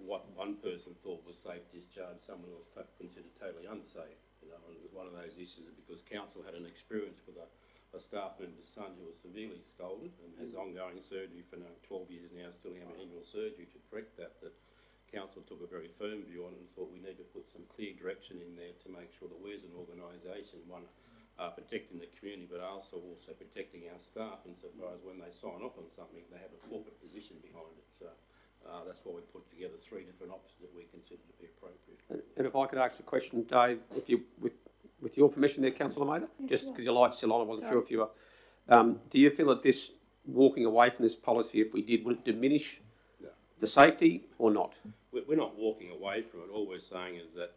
what one person thought was safe discharge, someone else considered totally unsafe. You know, and it was one of those issues because council had an experience with a staff member's son who was severely scalded and has ongoing surgery for 12 years now, still having annual surgery to correct that council took a very firm view on and thought we need to put some clear direction in there to make sure that we as an organisation, one, are protecting the community, but also protecting our staff insofar as when they sign off on something, they have a corporate position behind it. So that's why we put together three different options that we consider to be appropriate. And if I could ask a question, Dave, if you, with your permission there, Councillor Mather, just because your light's still on, I wasn't sure if you were. Do you feel that this walking away from this policy, if we did, would it diminish the safety or not? We're not walking away from it. All we're saying is that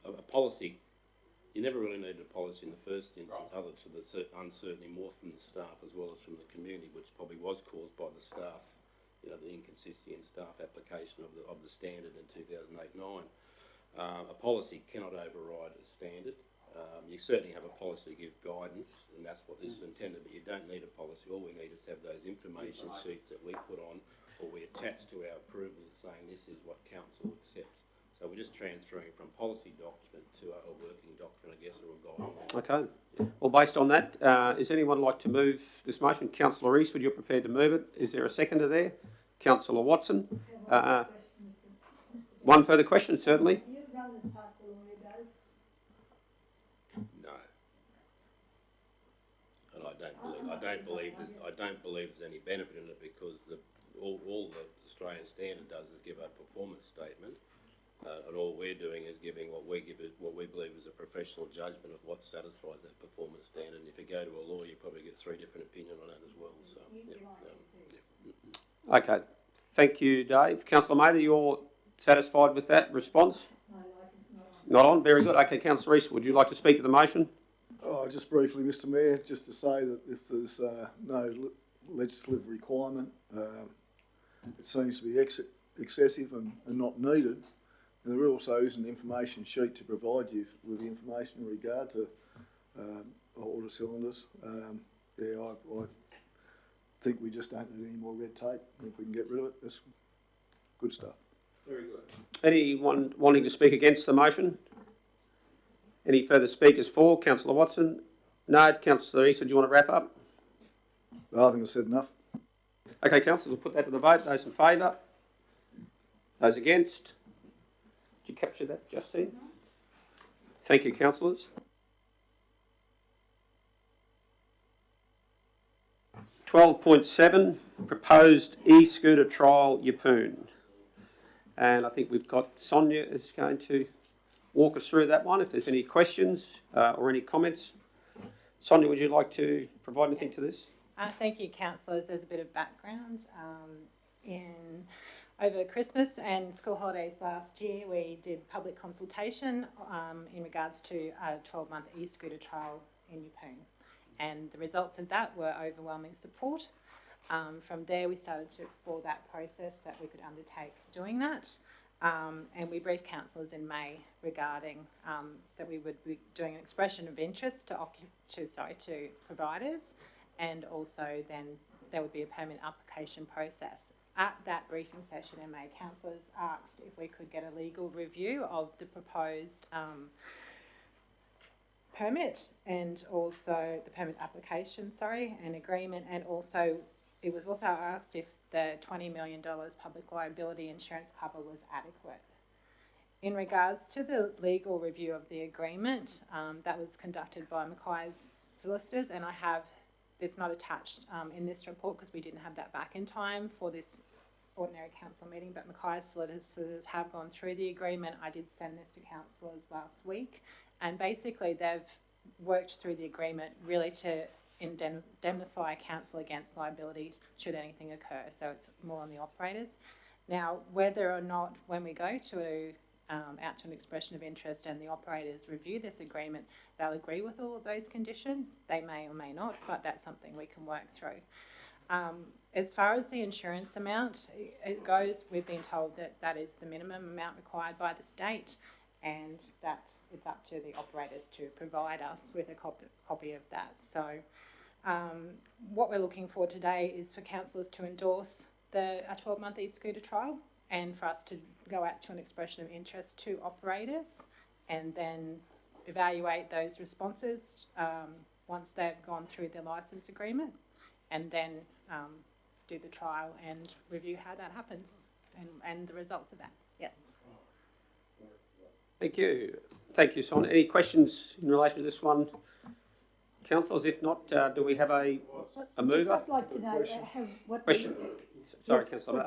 a policy, you never really need a policy in the first instance, other to the uncertainty more from the staff as well as from the community, which probably was caused by the staff, you know, the inconsistency in staff application of the standard in 2008-9. A policy cannot override a standard. You certainly have a policy to give guidance, and that's what this is intended, but you don't need a policy. All we need is to have those information sheets that we put on or we attach to our approval saying this is what council accepts. So we're just transferring from policy document to a working document, I guess, or a guide. Okay. Well, based on that, is anyone like to move this motion? Councillor Eastwood, you're prepared to move it. Is there a seconder there? Councillor Watson. One further question, certainly. You've run this past the lawyer, Dave. No. And I don't believe there's any benefit in it because all the Australian standard does is give a performance statement. And all we're doing is giving what we believe is a professional judgment of what satisfies that performance standard. And if you go to a lawyer, you probably get three different opinions on that as well. So, Okay. Thank you, Dave. Councillor Mather, you're satisfied with that response? My light is not on. Not on? Very good. Okay, Councillor Eastwood, would you like to speak to the motion? Oh, just briefly, Mr Mayor, just to say that if there's no legislative requirement, it seems to be excessive and not needed. And there also is an information sheet to provide you with the information in regard to water cylinders. I think we just don't need any more red tape. If we can get rid of it, that's good stuff. Very good. Anyone wanting to speak against the motion? Any further speakers for? Councillor Watson? No. Councillor Easter, do you want to wrap up? I think I've said enough. Okay, councillors, we'll put that to the vote. Those in favour? Those against? Did you capture that, Justine? Thank you, councillors. 12.7, proposed e-scooter trial, Yeppoon. And I think we've got Sonia is going to walk us through that one. If there's any questions or any comments. Sonia, would you like to provide anything to this? Thank you, councillors. There's a bit of background. Over Christmas and school holidays last year, we did public consultation in regards to a 12-month e-scooter trial in Yeppoon. And the results of that were overwhelming support. From there, we started to explore that process that we could undertake doing that. And we briefed councillors in May regarding that we would be doing an expression of interest to providers, and also then there would be a permit application process. At that briefing session in May, councillors asked if we could get a legal review of the proposed permit and also the permit application, and agreement, and also it was also asked if the $20 million public liability insurance cover was adequate. In regards to the legal review of the agreement, that was conducted by Mackay's solicitors, and it's not attached in this report because we didn't have that back in time for this ordinary council meeting, but Mackay's solicitors have gone through the agreement. I did send this to councillors last week, and basically they've worked through the agreement really to indemnify council against liability should anything occur. So it's more on the operators. Now, whether or not when we go to out to an expression of interest and the operators review this agreement, they'll agree with all of those conditions. They may or may not, but that's something we can work through. As far as the insurance amount it goes, we've been told that that is the minimum amount required by the state, and that it's up to the operators to provide us with a copy of that. So what we're looking for today is for councillors to endorse a 12-month e-scooter trial, and for us to go out to an expression of interest to operators and then evaluate those responses once they've gone through their licence agreement, and then do the trial and review how that happens and the results of that. Yes. Thank you. Thank you, Son. Any questions in relation to this one? Councillors, if not, do we have a mover? I'd like to know what question. Sorry, Yes, Councillor.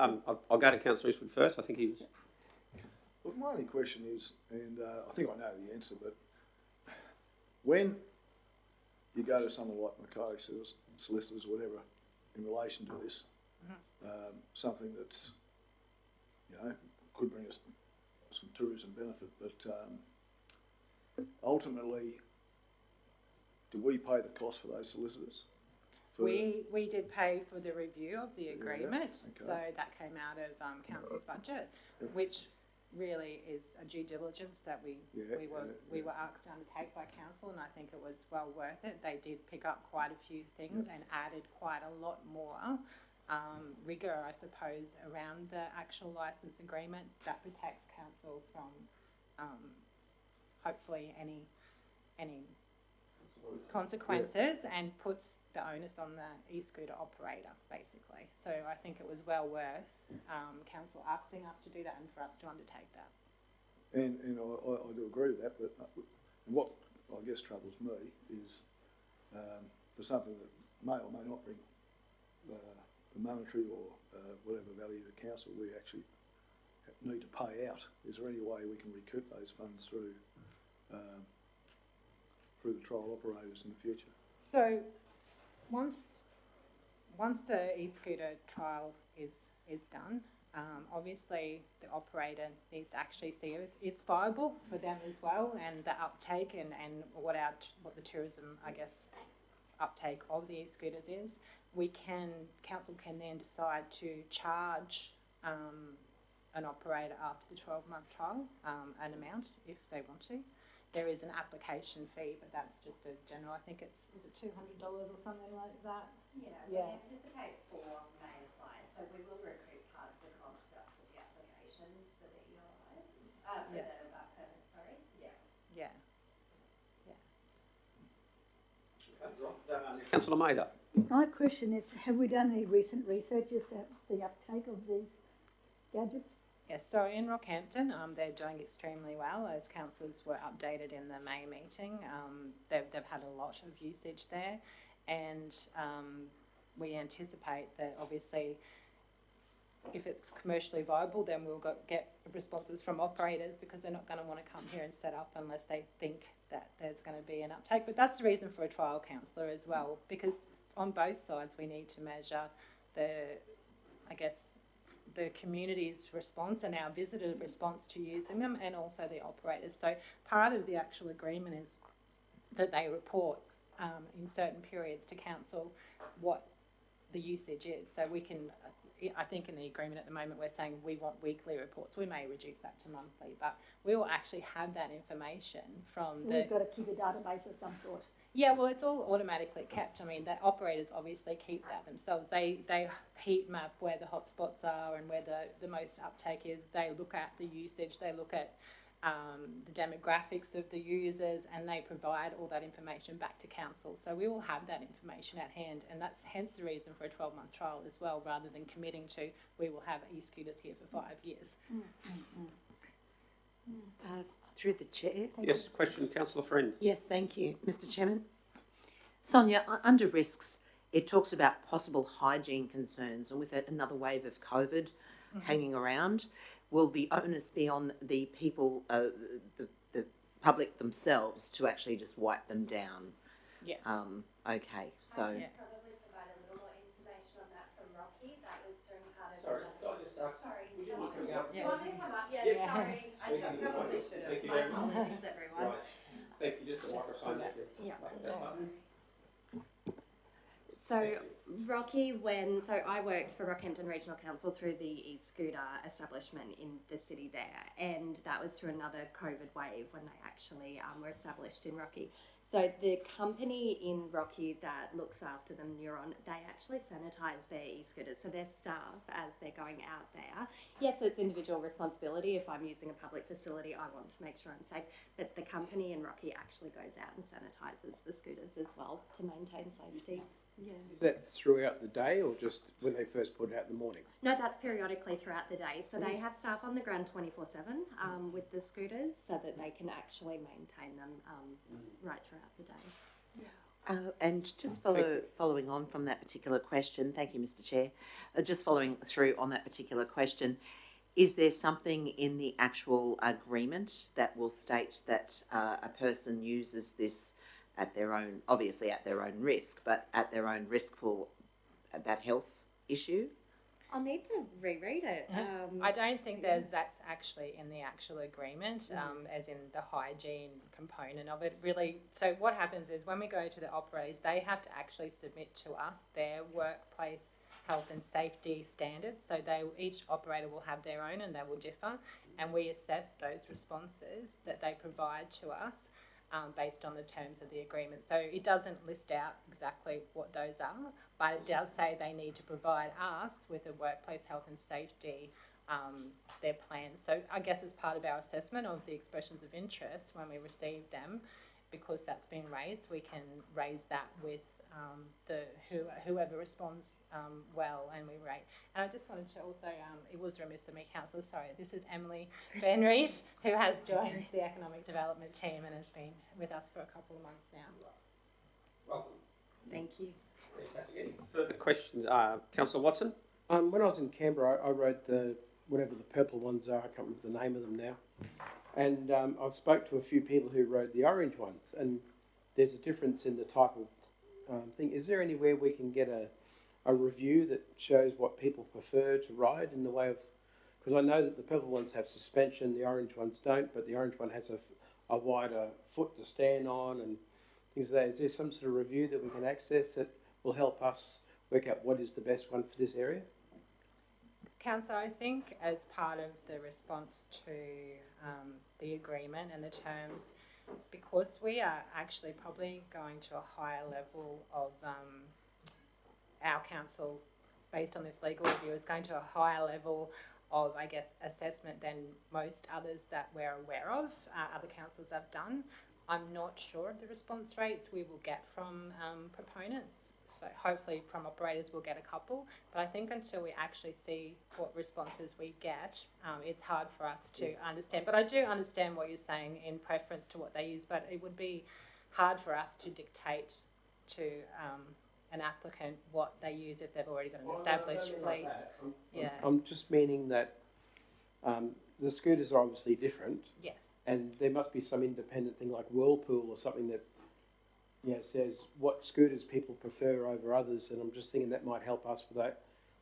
I'll go to Councillor Eastwood first. I think he was. Well, my only question is, and I think I know the answer, but when you go to someone like Mackay solicitors or whatever in relation to this, something that's, could bring us some tourism benefit, but ultimately, do we pay the cost for those solicitors? We did pay for the review of the agreement, okay. so that came out of council's budget, which really is a due diligence that we were asked to undertake by council, and I think it was well worth it. They did pick up quite a few things and added quite a lot more rigour, I suppose, around the actual licence agreement that protects council from hopefully any consequences, and puts the onus on the e-scooter operator, basically. So I think it was well worth council asking us to do that and for us to undertake that. And I do agree with that, but what I guess troubles me is for something that may or may not bring the monetary or whatever value to council, we actually need to pay out. Is there any way we can recoup those funds through the trial operators in the future? So once the e-scooter trial is done, Obviously, the operator needs to actually see if it's viable for them as well, and the uptake and what the tourism, I guess, uptake of the e-scooters is. Council can then decide to charge an operator after the 12-month trial an amount if they want to. There is an application fee, but that's just a general. I think is it $200 or something like that? Yeah, we anticipate 4 may apply, so we will recoup part of the cost just for the applications for the EOIs, for the permit, sorry. Yeah. Councillor Maida. My question is, have we done any recent research as to the uptake of these gadgets? Yes, so in Rockhampton, they're doing extremely well. As councillors were updated in the May meeting, they've had a lot of usage there, and we anticipate that obviously if it's commercially viable, then we'll get responses from operators, because they're not going to want to come here and set up unless they think that there's going to be an uptake. But that's the reason for a trial counsellor as well, because on both sides we need to measure the community's response and our visitor response to using them, and also the operators. So part of the actual agreement is that they report in certain periods to council what the usage is. So we can, I think in the agreement at the moment we're saying we want weekly reports. We may reduce that to monthly, but we will actually have that information from so we've got to keep a database of some sort. Yeah, well, it's all automatically kept. I mean, the operators obviously keep that themselves. They heat map where the hotspots are and where the most uptake is. They look at the usage. They look at the demographics of the users, and they provide all that information back to council. So we will have that information at hand, and that's hence the reason for a 12-month trial as well, rather than committing to we will have e-scooters here for 5 years. Through the chair. Yes, question, Councillor Friend. Yes, thank you, Mr. Chairman. Sonia, under risks, it talks about possible hygiene concerns, and with another wave of COVID hanging around, will the onus be on the people, the public themselves, to actually just wipe them down? Yes. Okay, so. Yeah. Probably provide a little more information on that from Rocky. That was during part of Sorry. Would you mind coming up? Do you want me to come up? Yes, Yeah. sorry. I probably should have. Thank you My very much. apologies, everyone. Right. Thank you. Just a microphone. So Rocky, so I worked for Rockhampton Regional Council through the e-scooter establishment in the city there, and that was through another COVID wave when they actually were established in Rocky. So the company in Rocky that looks after them, Neuron, they actually sanitise their e-scooters. So their staff, as they're going out there, yes, it's individual responsibility. If I'm using a public facility, I want to make sure I'm safe. But the company in Rocky actually goes out and sanitises the scooters as well to maintain safety. Yeah. Is that throughout the day, or just when they first put it out in the morning? No, that's periodically throughout the day. So they have staff on the ground 24/7 with the scooters, so that they can actually maintain them right throughout the day. And just following on from that particular question, thank you, Mr. Chair. Just following through on that particular question, is there something in the actual agreement that will state that a person uses this at their own, obviously at their own risk, but at their own risk for that health issue? I'll need to reread it. I don't think that's actually in the actual agreement, as in the hygiene component of it. Really, so what happens is when we go to the operators, they have to actually submit to us their workplace health and safety standards. So each operator will have their own, and they will differ, and we assess those responses that they provide to us based on the terms of the agreement. So it doesn't list out exactly what those are, but it does say they need to provide us with a workplace health and safety, their plans. So I guess as part of our assessment of the expressions of interest, when we receive them, because that's been raised, we can raise that with whoever responds well, and we rate. And I just wanted to also, it was remiss of me, Councillor, sorry, this is Emily Van Reet, who has joined the Economic Development team and has been with us for a couple of months now. Welcome. Thank you. Any further questions? Councillor Watson? When I was in Canberra, I rode whatever the purple ones are, I can't remember the name of them now. And I spoke to a few people who rode the orange ones, and there's a difference in the type of thing. Is there anywhere we can get a review that shows what people prefer to ride in the way of Because I know that the purple ones have suspension, the orange ones don't, but the orange one has a wider foot to stand on and things like that. Is there some sort of review that we can access that will help us work out what is the best one for this area? Councillor, I think as part of the response to the agreement and the terms, because we are actually probably going to a higher level of our council, based on this legal review, is going to a higher level of, I guess, assessment than most others that we're aware of, other councils have done. I'm not sure of the response rates we will get from proponents. So hopefully from operators we'll get a couple, but I think until we actually see what responses we get, it's hard for us to understand. But I do understand what you're saying in preference to what they use, but it would be hard for us to dictate to an applicant what they use if they've already got an established fleet. I'm just meaning that the scooters are obviously different. Yes. And there must be some independent thing like Whirlpool or something that says what scooters people prefer over others, and I'm just thinking that might help us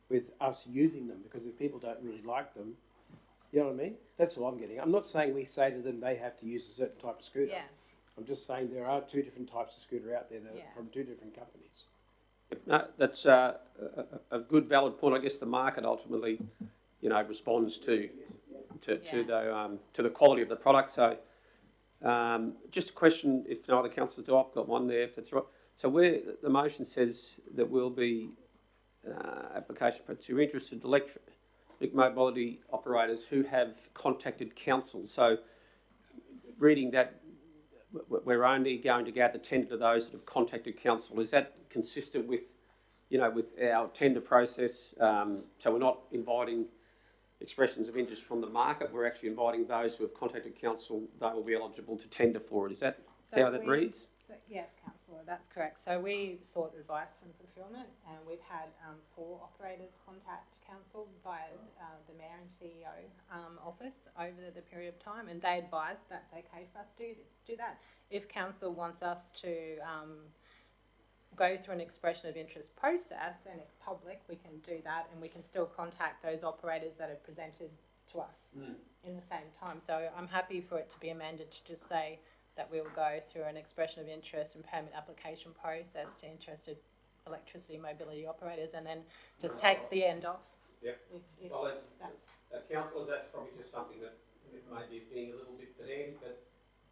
with us using them, because if people don't really like them, you know what I mean? That's what I'm getting. I'm not saying we say to them they have to use a certain type of scooter. Yeah. I'm just saying there are two different types of scooter out there that are from two different companies. No, that's a good, valid point. I guess the market ultimately, responds to the quality of the product. So, just a question, if no other councillors do, I've got one there, if that's right. So where the motion says that will be application to interested electric mobility operators who have contacted council. So reading that, we're only going to go out to tender to those that have contacted council. Is that consistent with, with our tender process? So we're not inviting expressions of interest from the market, we're actually inviting those who have contacted council, they will be eligible to tender for it. Is that how that reads? Yes, councillor, that's correct. So we sought advice from procurement, and we've had 4 operators contact council via the mayor and CEO office over the period of time, and they advised that's okay for us to do that. If council wants us to go through an expression of interest process and it's public, we can do that, and we can still contact those operators that have presented to us in the same time. So I'm happy for it to be amended to just say that we'll go through an expression of interest and permit application process to interested electricity mobility operators, and then just take the end off. Yeah. Councillors, that's probably just something that maybe being a little bit pedantic, but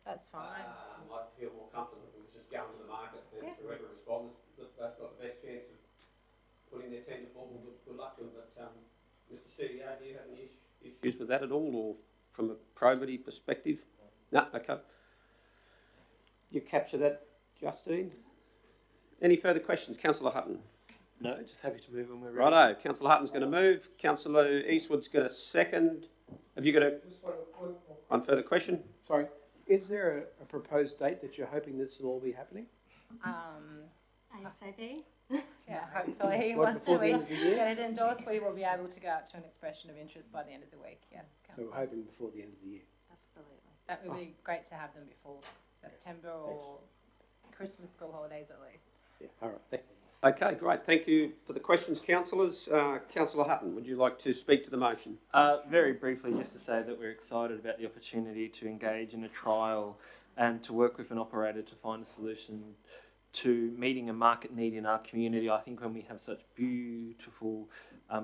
that's fine. I'd feel more comfortable if it was just going to the market, and whoever responds, they've got the best chance of putting their tender forward. Good luck to them. But Mr. CEO, do you have any issues with that at all, or from a probity perspective? No, okay. You capture that, Justine? Any further questions? Councillor Hutton? No, just happy to move when we're ready. Righto, Councillor Hutton's going to move. Councillor Eastwood's going to second. Have you got one further question? Sorry, is there a proposed date that you're hoping this will all be happening? ASAP. Yeah, hopefully once we get it endorsed, we will be able to go out to an expression of interest by the end of the week. Yes, councillor. So we're hoping before the end of the year. Absolutely. That would be great to have them before September or Christmas school holidays at least. Yeah, all right, thank you. Okay, great. Thank you for the questions, councillors. Councillor Hutton, would you like to speak to the motion? Very briefly, just to say that we're excited about the opportunity to engage in a trial and to work with an operator to find a solution to meeting a market need in our community. I think when we have such beautiful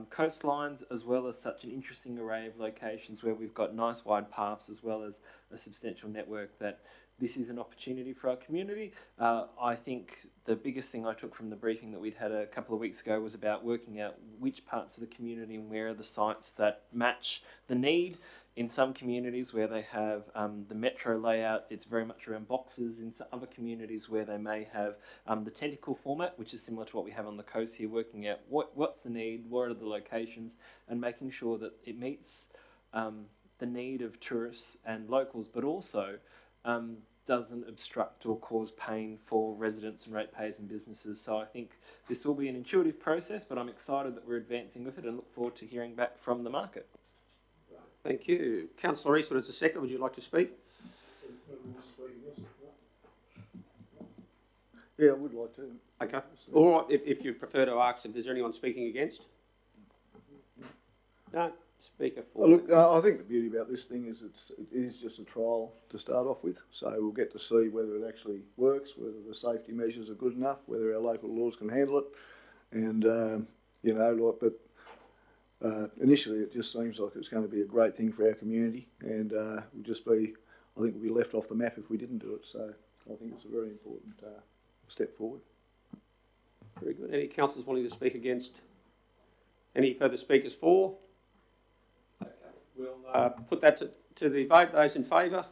coastlines, as well as such an interesting array of locations where we've got nice wide paths as well as a substantial network, that this is an opportunity for our community. I think the biggest thing I took from the briefing that we'd had a couple of weeks ago was about working out which parts of the community and where are the sites that match the need. In some communities where they have the metro layout, it's very much around boxes. In some other communities where they may have the tentacle format, which is similar to what we have on the coast here, working out what's the need, what are the locations, and making sure that it meets the need of tourists and locals, but also doesn't obstruct or cause pain for residents and ratepayers and businesses. So I think this will be an intuitive process, but I'm excited that we're advancing with it and look forward to hearing back from the market. Thank you. Councillor Eastwood as a second, would you like to speak? Yeah, I would like to. Okay. All right, if you prefer to ask if there's anyone speaking against. No? Speaker for. Well, look, I think the beauty about this thing is it is just a trial to start off with. So we'll get to see whether it actually works, whether the safety measures are good enough, whether our local laws can handle it. And, you know, like, but initially it just seems like it's going to be a great thing for our community, and we'll just be, I think we'll be left off the map if we didn't do it. So I think it's a very important step forward. Very good. Any councillors wanting to speak against? Any further speakers for? Okay, we'll put that to the vote. Those in favour?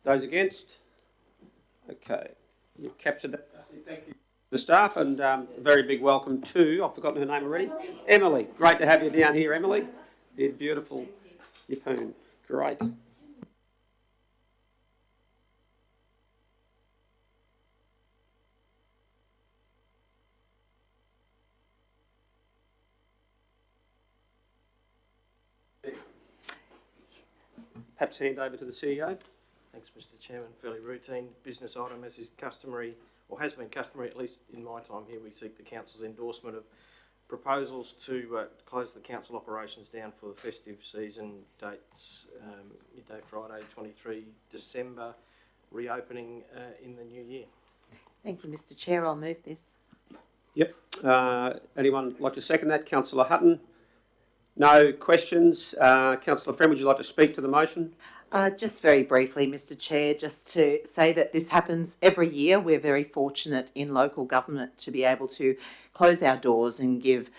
Those against? Okay, you've captured that. Thank you. The staff, and a very big welcome to, I've forgotten her name already, Emily. Great to have you down here, Emily. You're beautiful. Yippoon. Great. Perhaps hand over to the CEO. Thanks, Mr. Chairman. Fairly routine business item, as is customary, or has been customary, at least in my time here. We seek the council's endorsement of proposals to close the council operations down for the festive season dates, midday Friday, 23 December, reopening in the new year. Thank you, Mr. Chair. I'll move this. Yep. Anyone like to second that? Councillor Hutton? No questions. Councillor Friend, would you like to speak to the motion? Just very briefly, Mr. Chair, just to say that this happens every year. We're very fortunate in local government to be able to close our doors and give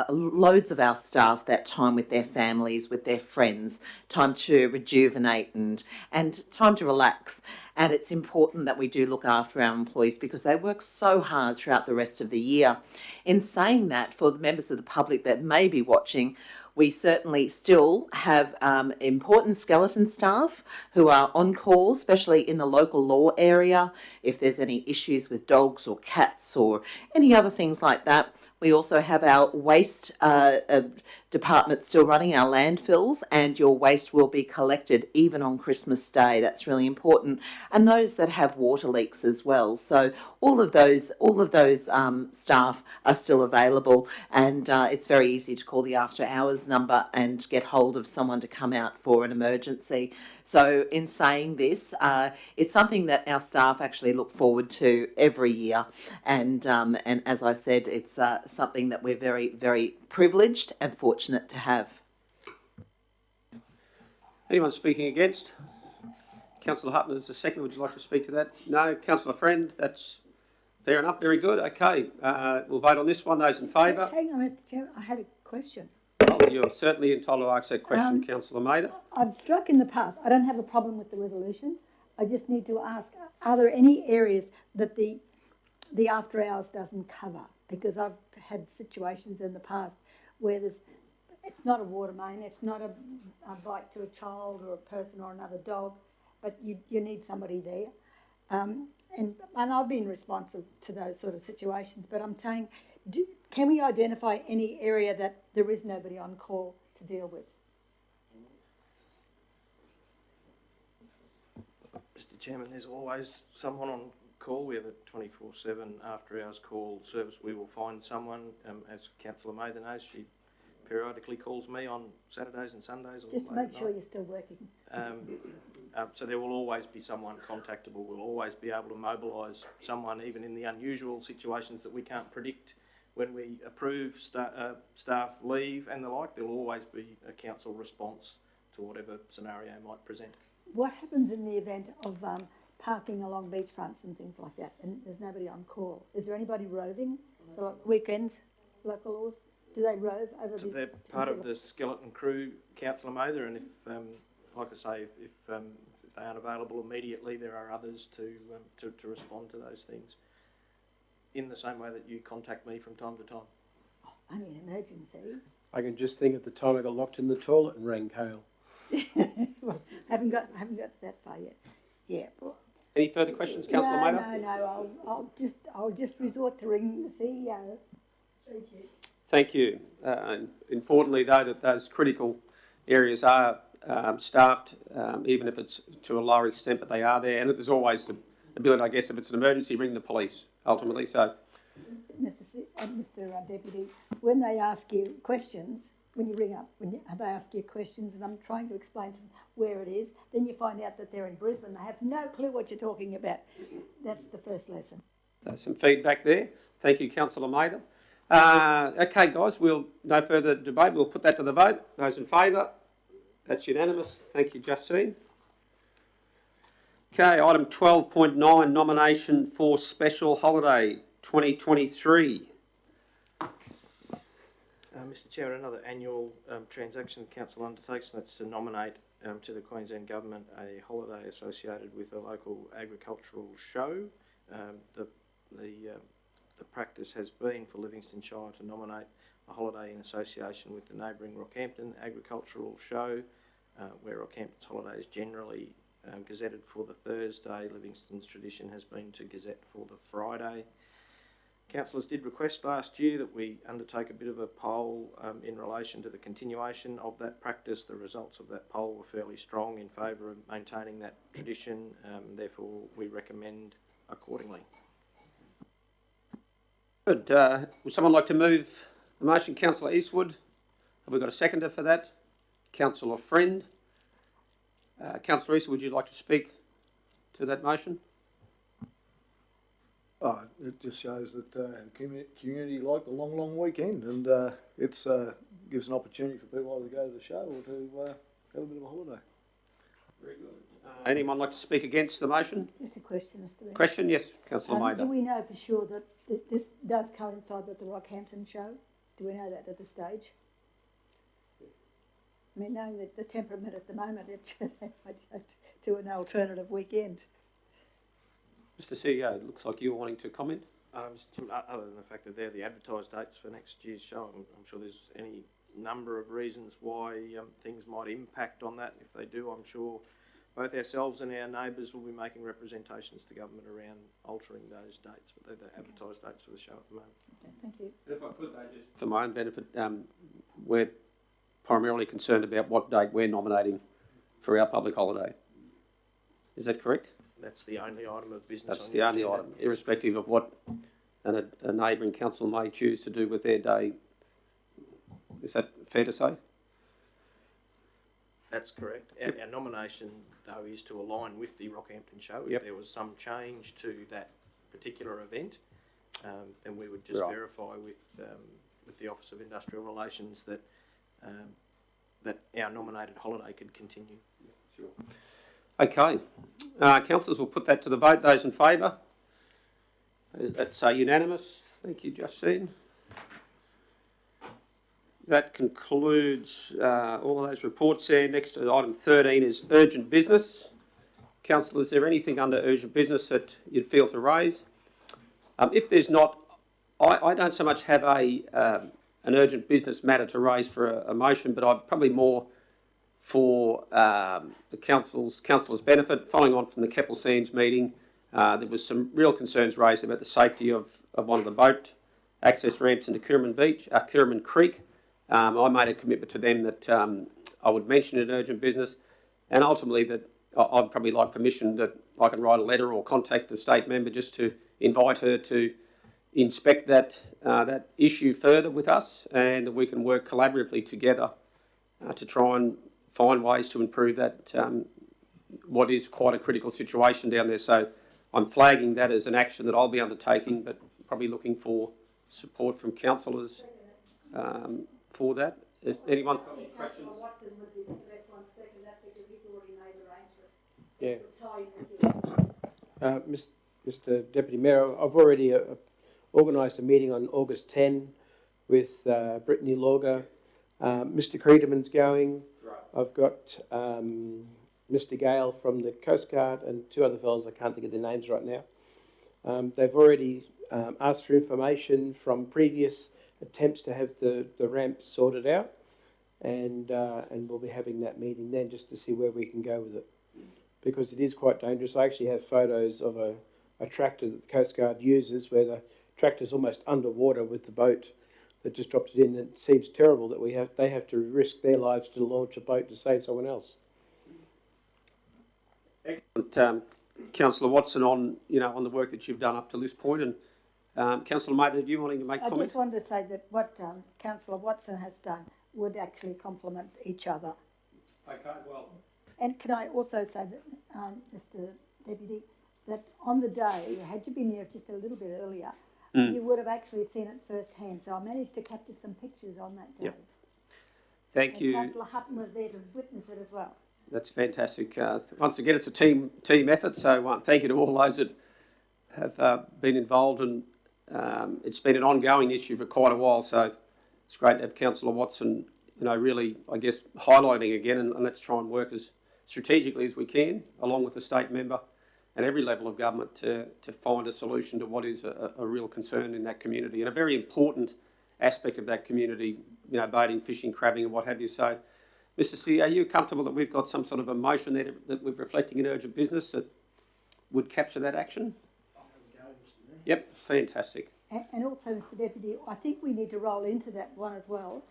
loads of our staff that time with their families, with their friends, time to rejuvenate and time to relax. And it's important that we do look after our employees because they work so hard throughout the rest of the year. In saying that, for the members of the public that may be watching, we certainly still have important skeleton staff who are on call, especially in the local law area, if there's any issues with dogs or cats or any other things like that. We also have our waste department still running, our landfills, and your waste will be collected even on Christmas Day. That's really important. And those that have water leaks as well. So all of those staff are still available, and it's very easy to call the after hours number and get hold of someone to come out for an emergency. So in saying this, it's something that our staff actually look forward to every year. And as I said, it's something that we're very, very privileged and fortunate to have. Anyone speaking against? Councillor Hutton is the second. Would you like to speak to that? No. Councillor Friend, that's fair enough. Very good. Okay, we'll vote on this one. Those in favour? Hang on, Mr. Chair, I had a question. Well, you're certainly entitled to ask that question, Councillor Maida. I've struck in the past. I don't have a problem with the resolution. I just need to ask, are there any areas that the after hours doesn't cover? Because I've had situations in the past where it's not a water main, it's not a bite to a child or a person or another dog, but you need somebody there. And I've been responsive to those sort of situations, but I'm saying, can we identify any area that there is nobody on call to deal with? Mr. Chairman, there's always someone on call. We have a 24/7 after hours call service. We will find someone, as Councillor Mather knows, she periodically calls me on Saturdays and Sundays. Just to make sure you're still working. So there will always be someone contactable. We'll always be able to mobilise someone, even in the unusual situations that we can't predict. When we approve staff leave and the like, there will always be a council response to whatever scenario might present. What happens in the event of parking along beachfronts and things like that, and there's nobody on call? Is there anybody roving? So like weekends, local laws, do they rove over So this? they're part of the skeleton crew, Councillor Mather, and if, like I say, if they aren't available immediately, there are others to respond to those things. In the same way that you contact me from time to time. Oh, only an emergency. I can just think at the time I got locked in the toilet and rang Kale. Well, I haven't got to that far yet. Yeah. Well, any further questions, Councillor Mather? No. I'll just resort to ringing the CEO. Thank you. Thank you. Importantly, though, that those critical areas are staffed, even if it's to a lower extent, but they are there. And there's always the ability, I guess, if it's an emergency, ring the police, ultimately. So, Mr. Deputy, when they ask you questions, when you ring up, they ask you questions, and I'm trying to explain to them where it is, then you find out that they're in Brisbane. They have no clue what you're talking about. That's the first lesson. So some feedback there. Thank you, Councillor Mather. Okay, guys, no further debate. We'll put that to the vote. Those in favour? That's unanimous. Thank you, Justine. Okay, item 12.9, nomination for special holiday 2023. Mr Chairman, another annual transaction the council undertakes, and that's to nominate to the Queensland Government a holiday associated with a local agricultural show. The practice has been for Livingstone Shire to nominate a holiday in association with the neighbouring Rockhampton agricultural show, where Rockhampton's holiday is generally gazetted for the Thursday. Livingstone's tradition has been to gazette for the Friday. Councillors did request last year that we undertake a bit of a poll in relation to the continuation of that practice. The results of that poll were fairly strong in favour of maintaining that tradition, therefore we recommend accordingly. Good. Would someone like to move the motion? Councillor Eastwood. Have we got a seconder for that? Councillor Friend. Councillor Eastwood, would you like to speak to that motion? Oh, it just shows that community like the long weekend, and it's gives an opportunity for people either to go to the show or to have a bit of a holiday. Very good. Anyone like to speak against the motion? Just a question, Mr. Mayor. Question? Yes, Councillor Mather. Do we know for sure that this does coincide with the Rockhampton show? Do we know that at this stage? I mean, knowing that the temperament at the moment, it should to an alternative weekend. Mr CEO, it looks like you're wanting to comment. Other than the fact that they're the advertised dates for next year's show, I'm sure there's any number of reasons why things might impact on that. If they do, I'm sure both ourselves and our neighbours will be making representations to government around altering those dates, but they're the advertised dates for the show at the moment. Okay, thank you. If I could, just for my own benefit, we're primarily concerned about what date we're nominating for our public holiday. Is that correct? That's the only item of business. That's the only item, irrespective of what a neighbouring council may choose to do with their day. Is that fair to say? That's correct. Our nomination, though, is to align with the Rockhampton show. If there was some change to that particular event, then we would just verify with the Office of Industrial Relations that that our nominated holiday could continue. Sure. Okay. Councillors, will put that to the vote. Those in favour? That's unanimous. Thank you, Justine. That concludes all of those reports there. Next to item 13 is urgent business. Councillor, is there anything under urgent business that you'd feel to raise? If there's not, I don't so much have an urgent business matter to raise for a motion, but I'm probably more for the councillors' benefit. Following on from the Keppel Sands meeting, there was some real concerns raised about the safety of one of the boat access ramps into Curriman Creek. I made a commitment to them that I would mention it in urgent business, and ultimately that I'd probably like permission that I can write a letter or contact the state member just to invite her to inspect that issue further with us, and that we can work collaboratively together to try and find ways to improve that, what is quite a critical situation down there. So I'm flagging that as an action that I'll be undertaking, but probably looking for support from councillors for that. If anyone got any questions? Councillor Watson would be the best one to second that because he's already made arrangements. Yeah. Mr Deputy Mayor, I've already organised a meeting on August 10 with Brittany Lauger. Mr Creederman's going. Right. I've got Mr Gale from the Coast Guard and two other fellows, I can't think of their names right now. They've already asked for information from previous attempts to have the ramp sorted out, and we'll be having that meeting then just to see where we can go with it, because it is quite dangerous. I actually have photos of a tractor that the Coast Guard uses where the tractor's almost underwater with the boat that just dropped it in. It seems terrible that they have to risk their lives to launch a boat to save someone else. Excellent, Councillor Watson, on the work that you've done up to this point, and Councillor Mather, you wanting to make comments? I just wanted to say that what Councillor Watson has done would actually complement each other. Okay, well. And can I also say that, Mr Deputy, that on the day, had you been here just a little bit earlier, you would have actually seen it firsthand. So I managed to capture some pictures on that day. Yep. Thank and you. Councillor Hutton was there to witness it as well. That's fantastic. Once again, it's a team effort, so thank you to all those that have been involved, and it's been an ongoing issue for quite a while, so it's great to have Councillor Watson, really, I guess, highlighting again, and let's try and work as strategically as we can, along with the state member and every level of government to find a solution to what is a real concern in that community, and a very important aspect of that community, boating, fishing, crabbing and what have you. So, Mr C, are you comfortable that we've got some sort of a motion there that we're reflecting in urgent business that would capture that action? Yep, fantastic. And also, Mr Deputy, I think we need to roll into that one as well,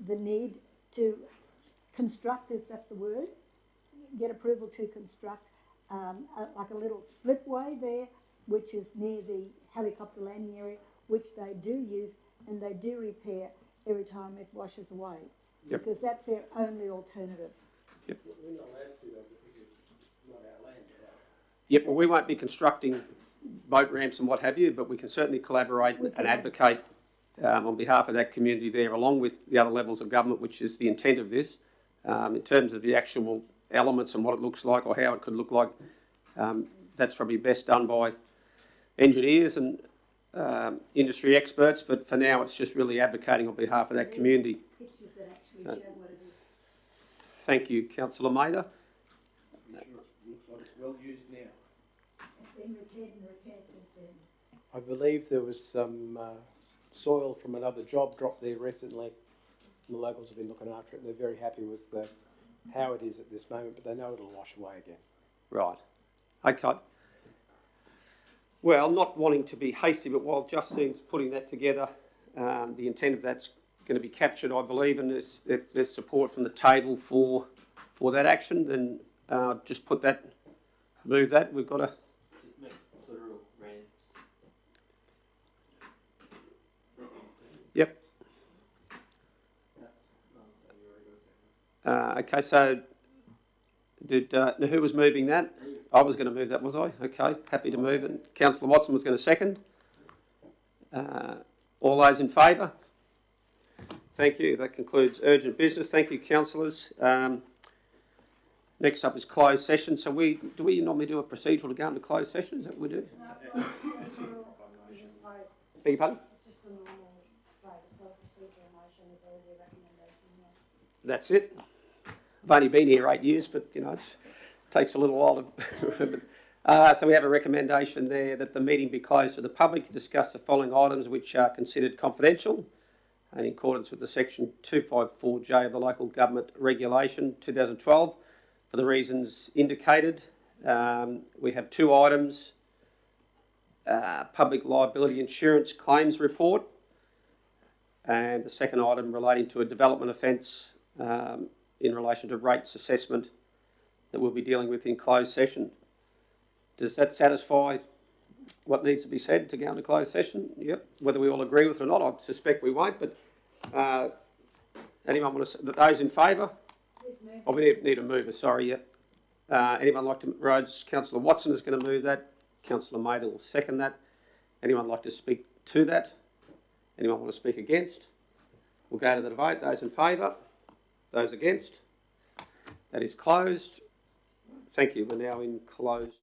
the need to construct, is that the word? Get approval to construct like a little slipway there, which is near the helicopter landing area, which they do use and they do repair every time it washes away. Yep. Because that's their only alternative. Yep. We're not allowed to, because it's not our land. Yep, well, we won't be constructing boat ramps and what have you, but we can certainly collaborate and advocate on behalf of that community there, along with the other levels of government, which is the intent of this, in terms of the actual elements and what it looks like or how it could look like. That's probably best done by engineers and industry experts, but for now it's just really advocating on behalf of that community. Pictures that actually show what it is. Thank you, Councillor Mather. Looks like it's well used now. It's been repaired and repaired since then. I believe there was some soil from another job dropped there recently. The locals have been looking after it. They're very happy with how it is at this moment, but they know it'll wash away again. Right. Okay. Well, not wanting to be hasty, but while Justine's putting that together, the intent of that's going to be captured, I believe, and if there's support from the table for that action, then just move that. We've got to... Just make plural ramps. Yep. Okay, so who was moving that? I was going to move that, was I? Okay, happy to move it. Councillor Watson was going to second. All those in favour? Thank you. That concludes urgent business. Thank you, councillors. Next up is closed session. So do we normally do a procedural to go into closed session? Is that what we do? Beg your pardon? It's just a normal vote. It's not a procedural motion. There's already a recommendation. That's it. I've only been here 8 years, but it takes a little while to remember. So we have a recommendation there that the meeting be closed to the public to discuss the following items which are considered confidential and in accordance with the section 254J of the Local Government Regulation 2012 for the reasons indicated. We have two items, public liability insurance claims report, and the second item relating to a development offence in relation to rates assessment that we'll be dealing with in closed session. Does that satisfy what needs to be said to go into closed session? Yep. Whether we all agree with it or not, I suspect we won't, but anyone want to say, those in favour? Oh, we need a mover, sorry, yep. Anyone like to, Rhodes, Councillor Watson is going to move that. Councillor Mather will second that. Anyone like to speak to that? Anyone want to speak against? We'll go to the vote. Those in favour? Those against? That is closed. Thank you. We're now in closed.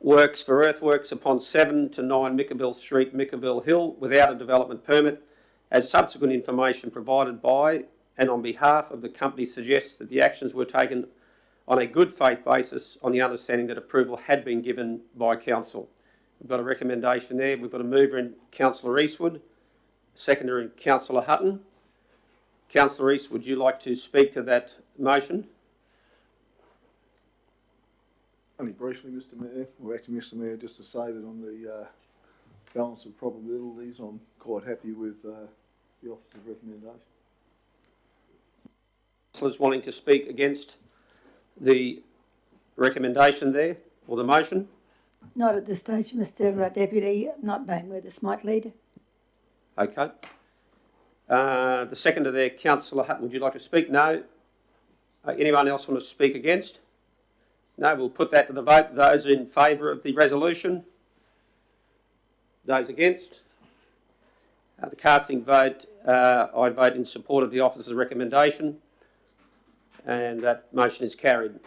works for earthworks upon 7 to 9 Mickerville Street, Mickerville Hill, without a development permit, as subsequent information provided by and on behalf of the company suggests that the actions were taken on a good faith basis on the understanding that approval had been given by council. We've got a recommendation there. We've got a mover in Councillor Eastwood, seconder in Councillor Hutton. Councillor East, would you like to speak to that motion? Only briefly, Mr Mayor, or Acting Mr Mayor, just to say that on the balance of probabilities, I'm quite happy with the officer's recommendation. Councillors wanting to speak against the recommendation there, or the motion? Not at this stage, Mr Deputy, not knowing where this might lead. Okay. The seconder there, Councillor Hutton, would you like to speak? No. Anyone else want to speak against? No, we'll put that to the vote. Those in favour of the resolution? Those against? The casting vote, I vote in support of the officer's recommendation, and that motion is carried.